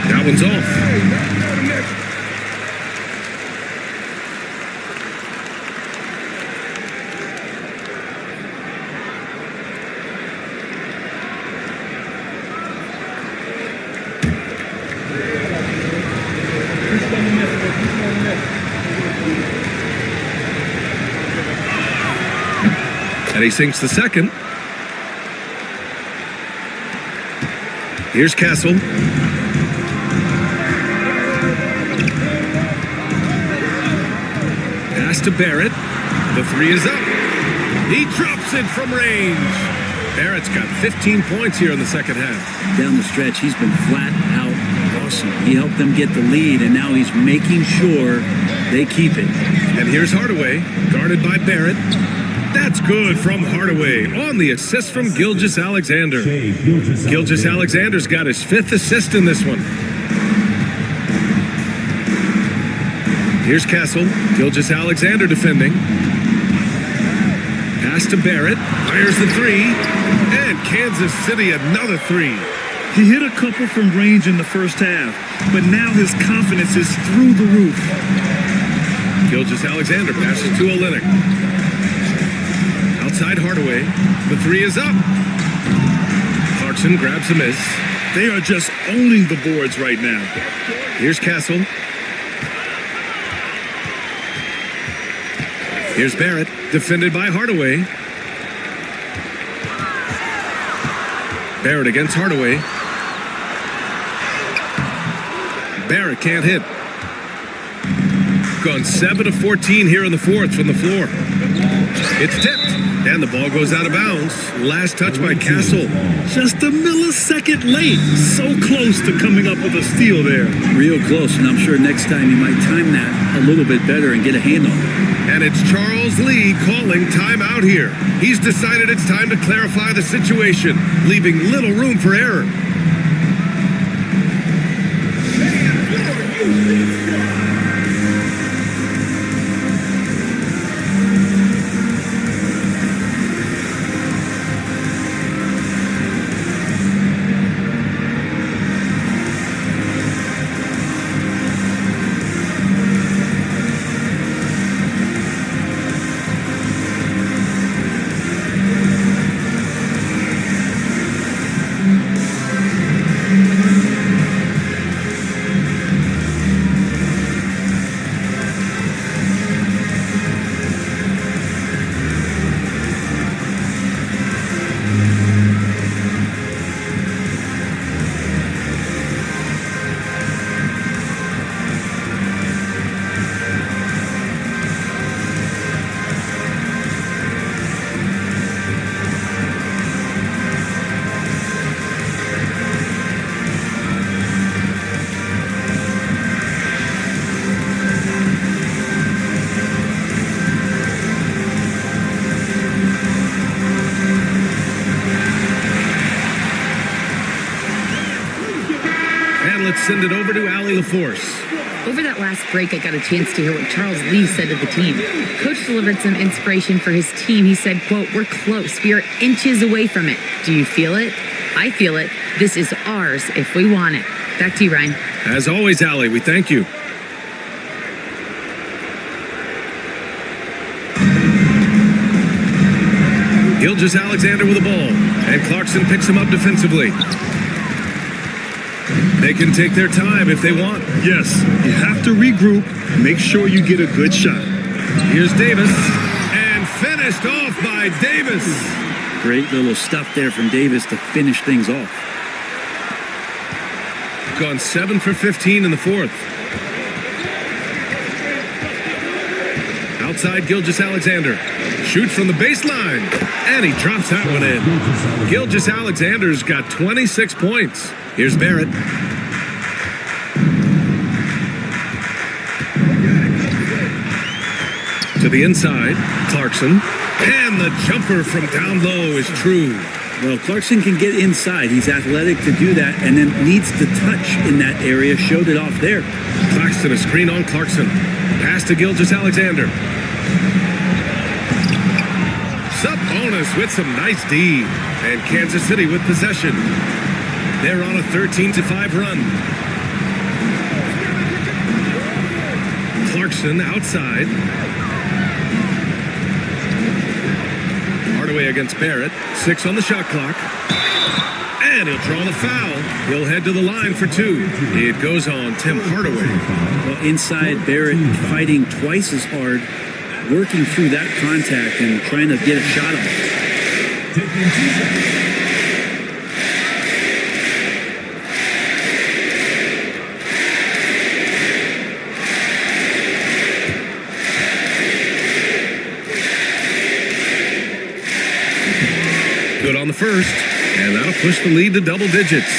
That one's off. And he sinks the second. Here's Castle. Pass to Barrett. The 3 is up. He drops it from range. Barrett's got 15 points here in the second half. Down the stretch, he's been flat out awesome. He helped them get the lead, and now he's making sure they keep it. And here's Hardaway, guarded by Barrett. That's good from Hardaway on the assist from Gilgeous-Alexander. Gilgeous-Alexander's got his 5th assist in this one. Here's Castle. Gilgeous-Alexander defending. Pass to Barrett. Fires the 3. And Kansas City another 3. He hit a couple from range in the first half, but now his confidence is through the roof. Gilgeous-Alexander passes to Olynyk. Outside Hardaway. The 3 is up. Clarkson grabs a miss. They are just owning the boards right now. Here's Castle. Here's Barrett, defended by Hardaway. Barrett against Hardaway. Barrett can't hit. Gone 7 of 14 here in the 4th from the floor. It's tipped, and the ball goes out of bounds. Last touch by Castle. Just a millisecond late. So close to coming up with a steal there. Real close, and I'm sure next time he might time that a little bit better and get a hand on it. And it's Charles Lee calling timeout here. He's decided it's time to clarify the situation, leaving little room for error. Send it over to Allie LaForce. Over that last break, I got a chance to hear what Charles Lee said to the team. Coach delivered some inspiration for his team. He said, quote, "We're close. We are inches away from it. Do you feel it? I feel it. This is ours if we want it." Back to you, Ryan. As always, Allie, we thank you. Gilgeous-Alexander with the ball, and Clarkson picks him up defensively. They can take their time if they want. Yes, you have to regroup, make sure you get a good shot. Here's Davis, and finished off by Davis. Great little stuff there from Davis to finish things off. Gone 7 for 15 in the 4th. Outside Gilgeous-Alexander. Shoots from the baseline, and he drops that one in. Gilgeous-Alexander's got 26 points. Here's Barrett. To the inside, Clarkson. And the jumper from down low is true. Well, Clarkson can get inside. He's athletic to do that, and then needs to touch in that area. Showed it off there. Claxton, a screen on Clarkson. Pass to Gilgeous-Alexander. Sabonis with some nice D. And Kansas City with possession. They're on a 13-5 run. Clarkson outside. Hardaway against Barrett. 6 on the shot clock. And he'll draw the foul. He'll head to the line for 2. It goes on Tim Hardaway. Well, inside, Barrett fighting twice as hard, working through that contact and trying to get a shot off. Good on the first, and that'll push the lead to double digits.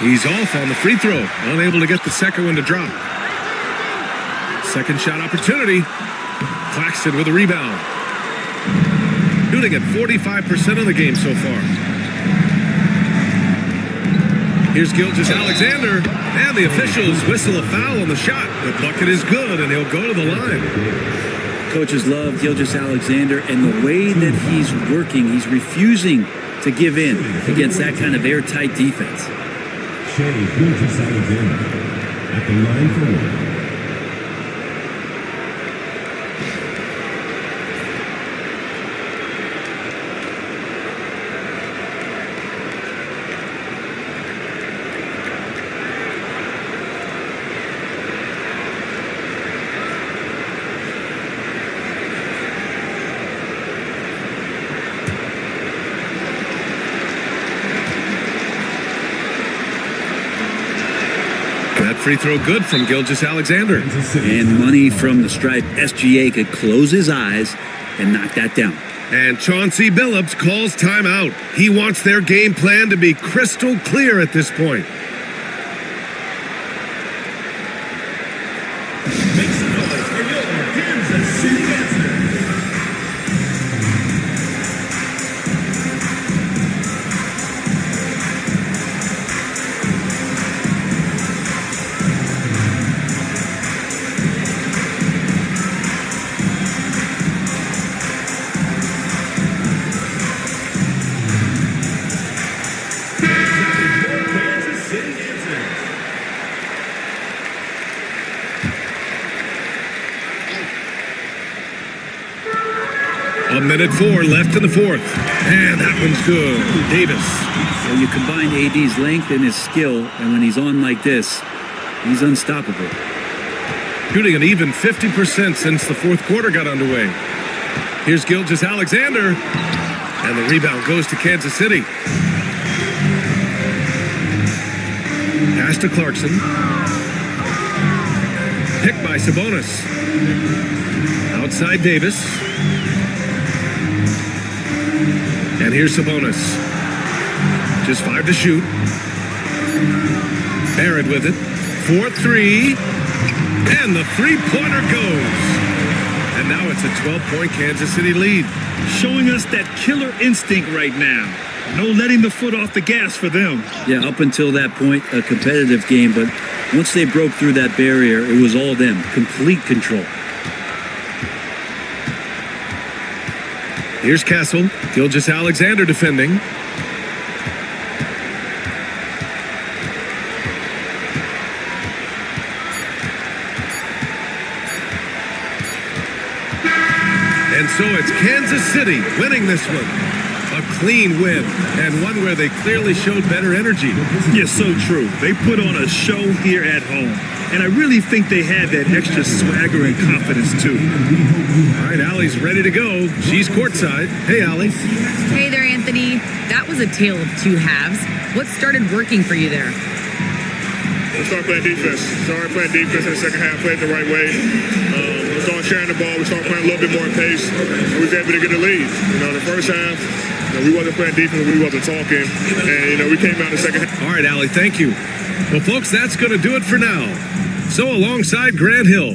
He's off on the free throw, unable to get the second one to drop. Second shot opportunity. Claxton with a rebound. Shooting at 45% of the game so far. Here's Gilgeous-Alexander, and the officials whistle a foul on the shot. The bucket is good, and he'll go to the line. Coaches love Gilgeous-Alexander, and the way that he's working, he's refusing to give in against that kind of airtight defense. Shea Gilgeous-Alexander at the line for 1. Free throw good from Gilgeous-Alexander. And money from the stripe. SGA could close his eyes and knock that down. And Chauncey Billups calls timeout. He wants their game plan to be crystal clear at this point. Make some noise for your Kansas City answer. Minute 4 left in the fourth. And that one's good. Davis. So you combine AD's length and his skill, and when he's on like this, he's unstoppable. Shooting an even 50% since the fourth quarter got underway. Here's Gilgeous-Alexander. And the rebound goes to Kansas City. Pass to Clarkson. Picked by Sabonis. Outside Davis. And here's Sabonis. Just 5 to shoot. Barrett with it. 4-3. And the three-pointer goes. And now it's a 12-point Kansas City lead. Showing us that killer instinct right now. No letting the foot off the gas for them. Yeah, up until that point, a competitive game. But once they broke through that barrier, it was all them. Complete control. Here's Castle. Gilgeous-Alexander defending. And so it's Kansas City winning this one. A clean win, and one where they clearly showed better energy. Yeah, so true. They put on a show here at home. And I really think they had that extra swagger and confidence, too. All right, Allie's ready to go. She's courtside. Hey, Allie. Hey there, Anthony. That was a tale of two halves. What started working for you there? Started playing defense. Started playing defense in the second half. Played the right way. started sharing the ball. We started playing a little bit more pace. And we was able to get a lead. You know, the first half, we wasn't playing defense. We wasn't talking. And, we came out in the second half. All right, Allie, thank you. Well, folks, that's going to do it for now. So alongside Grant Hill,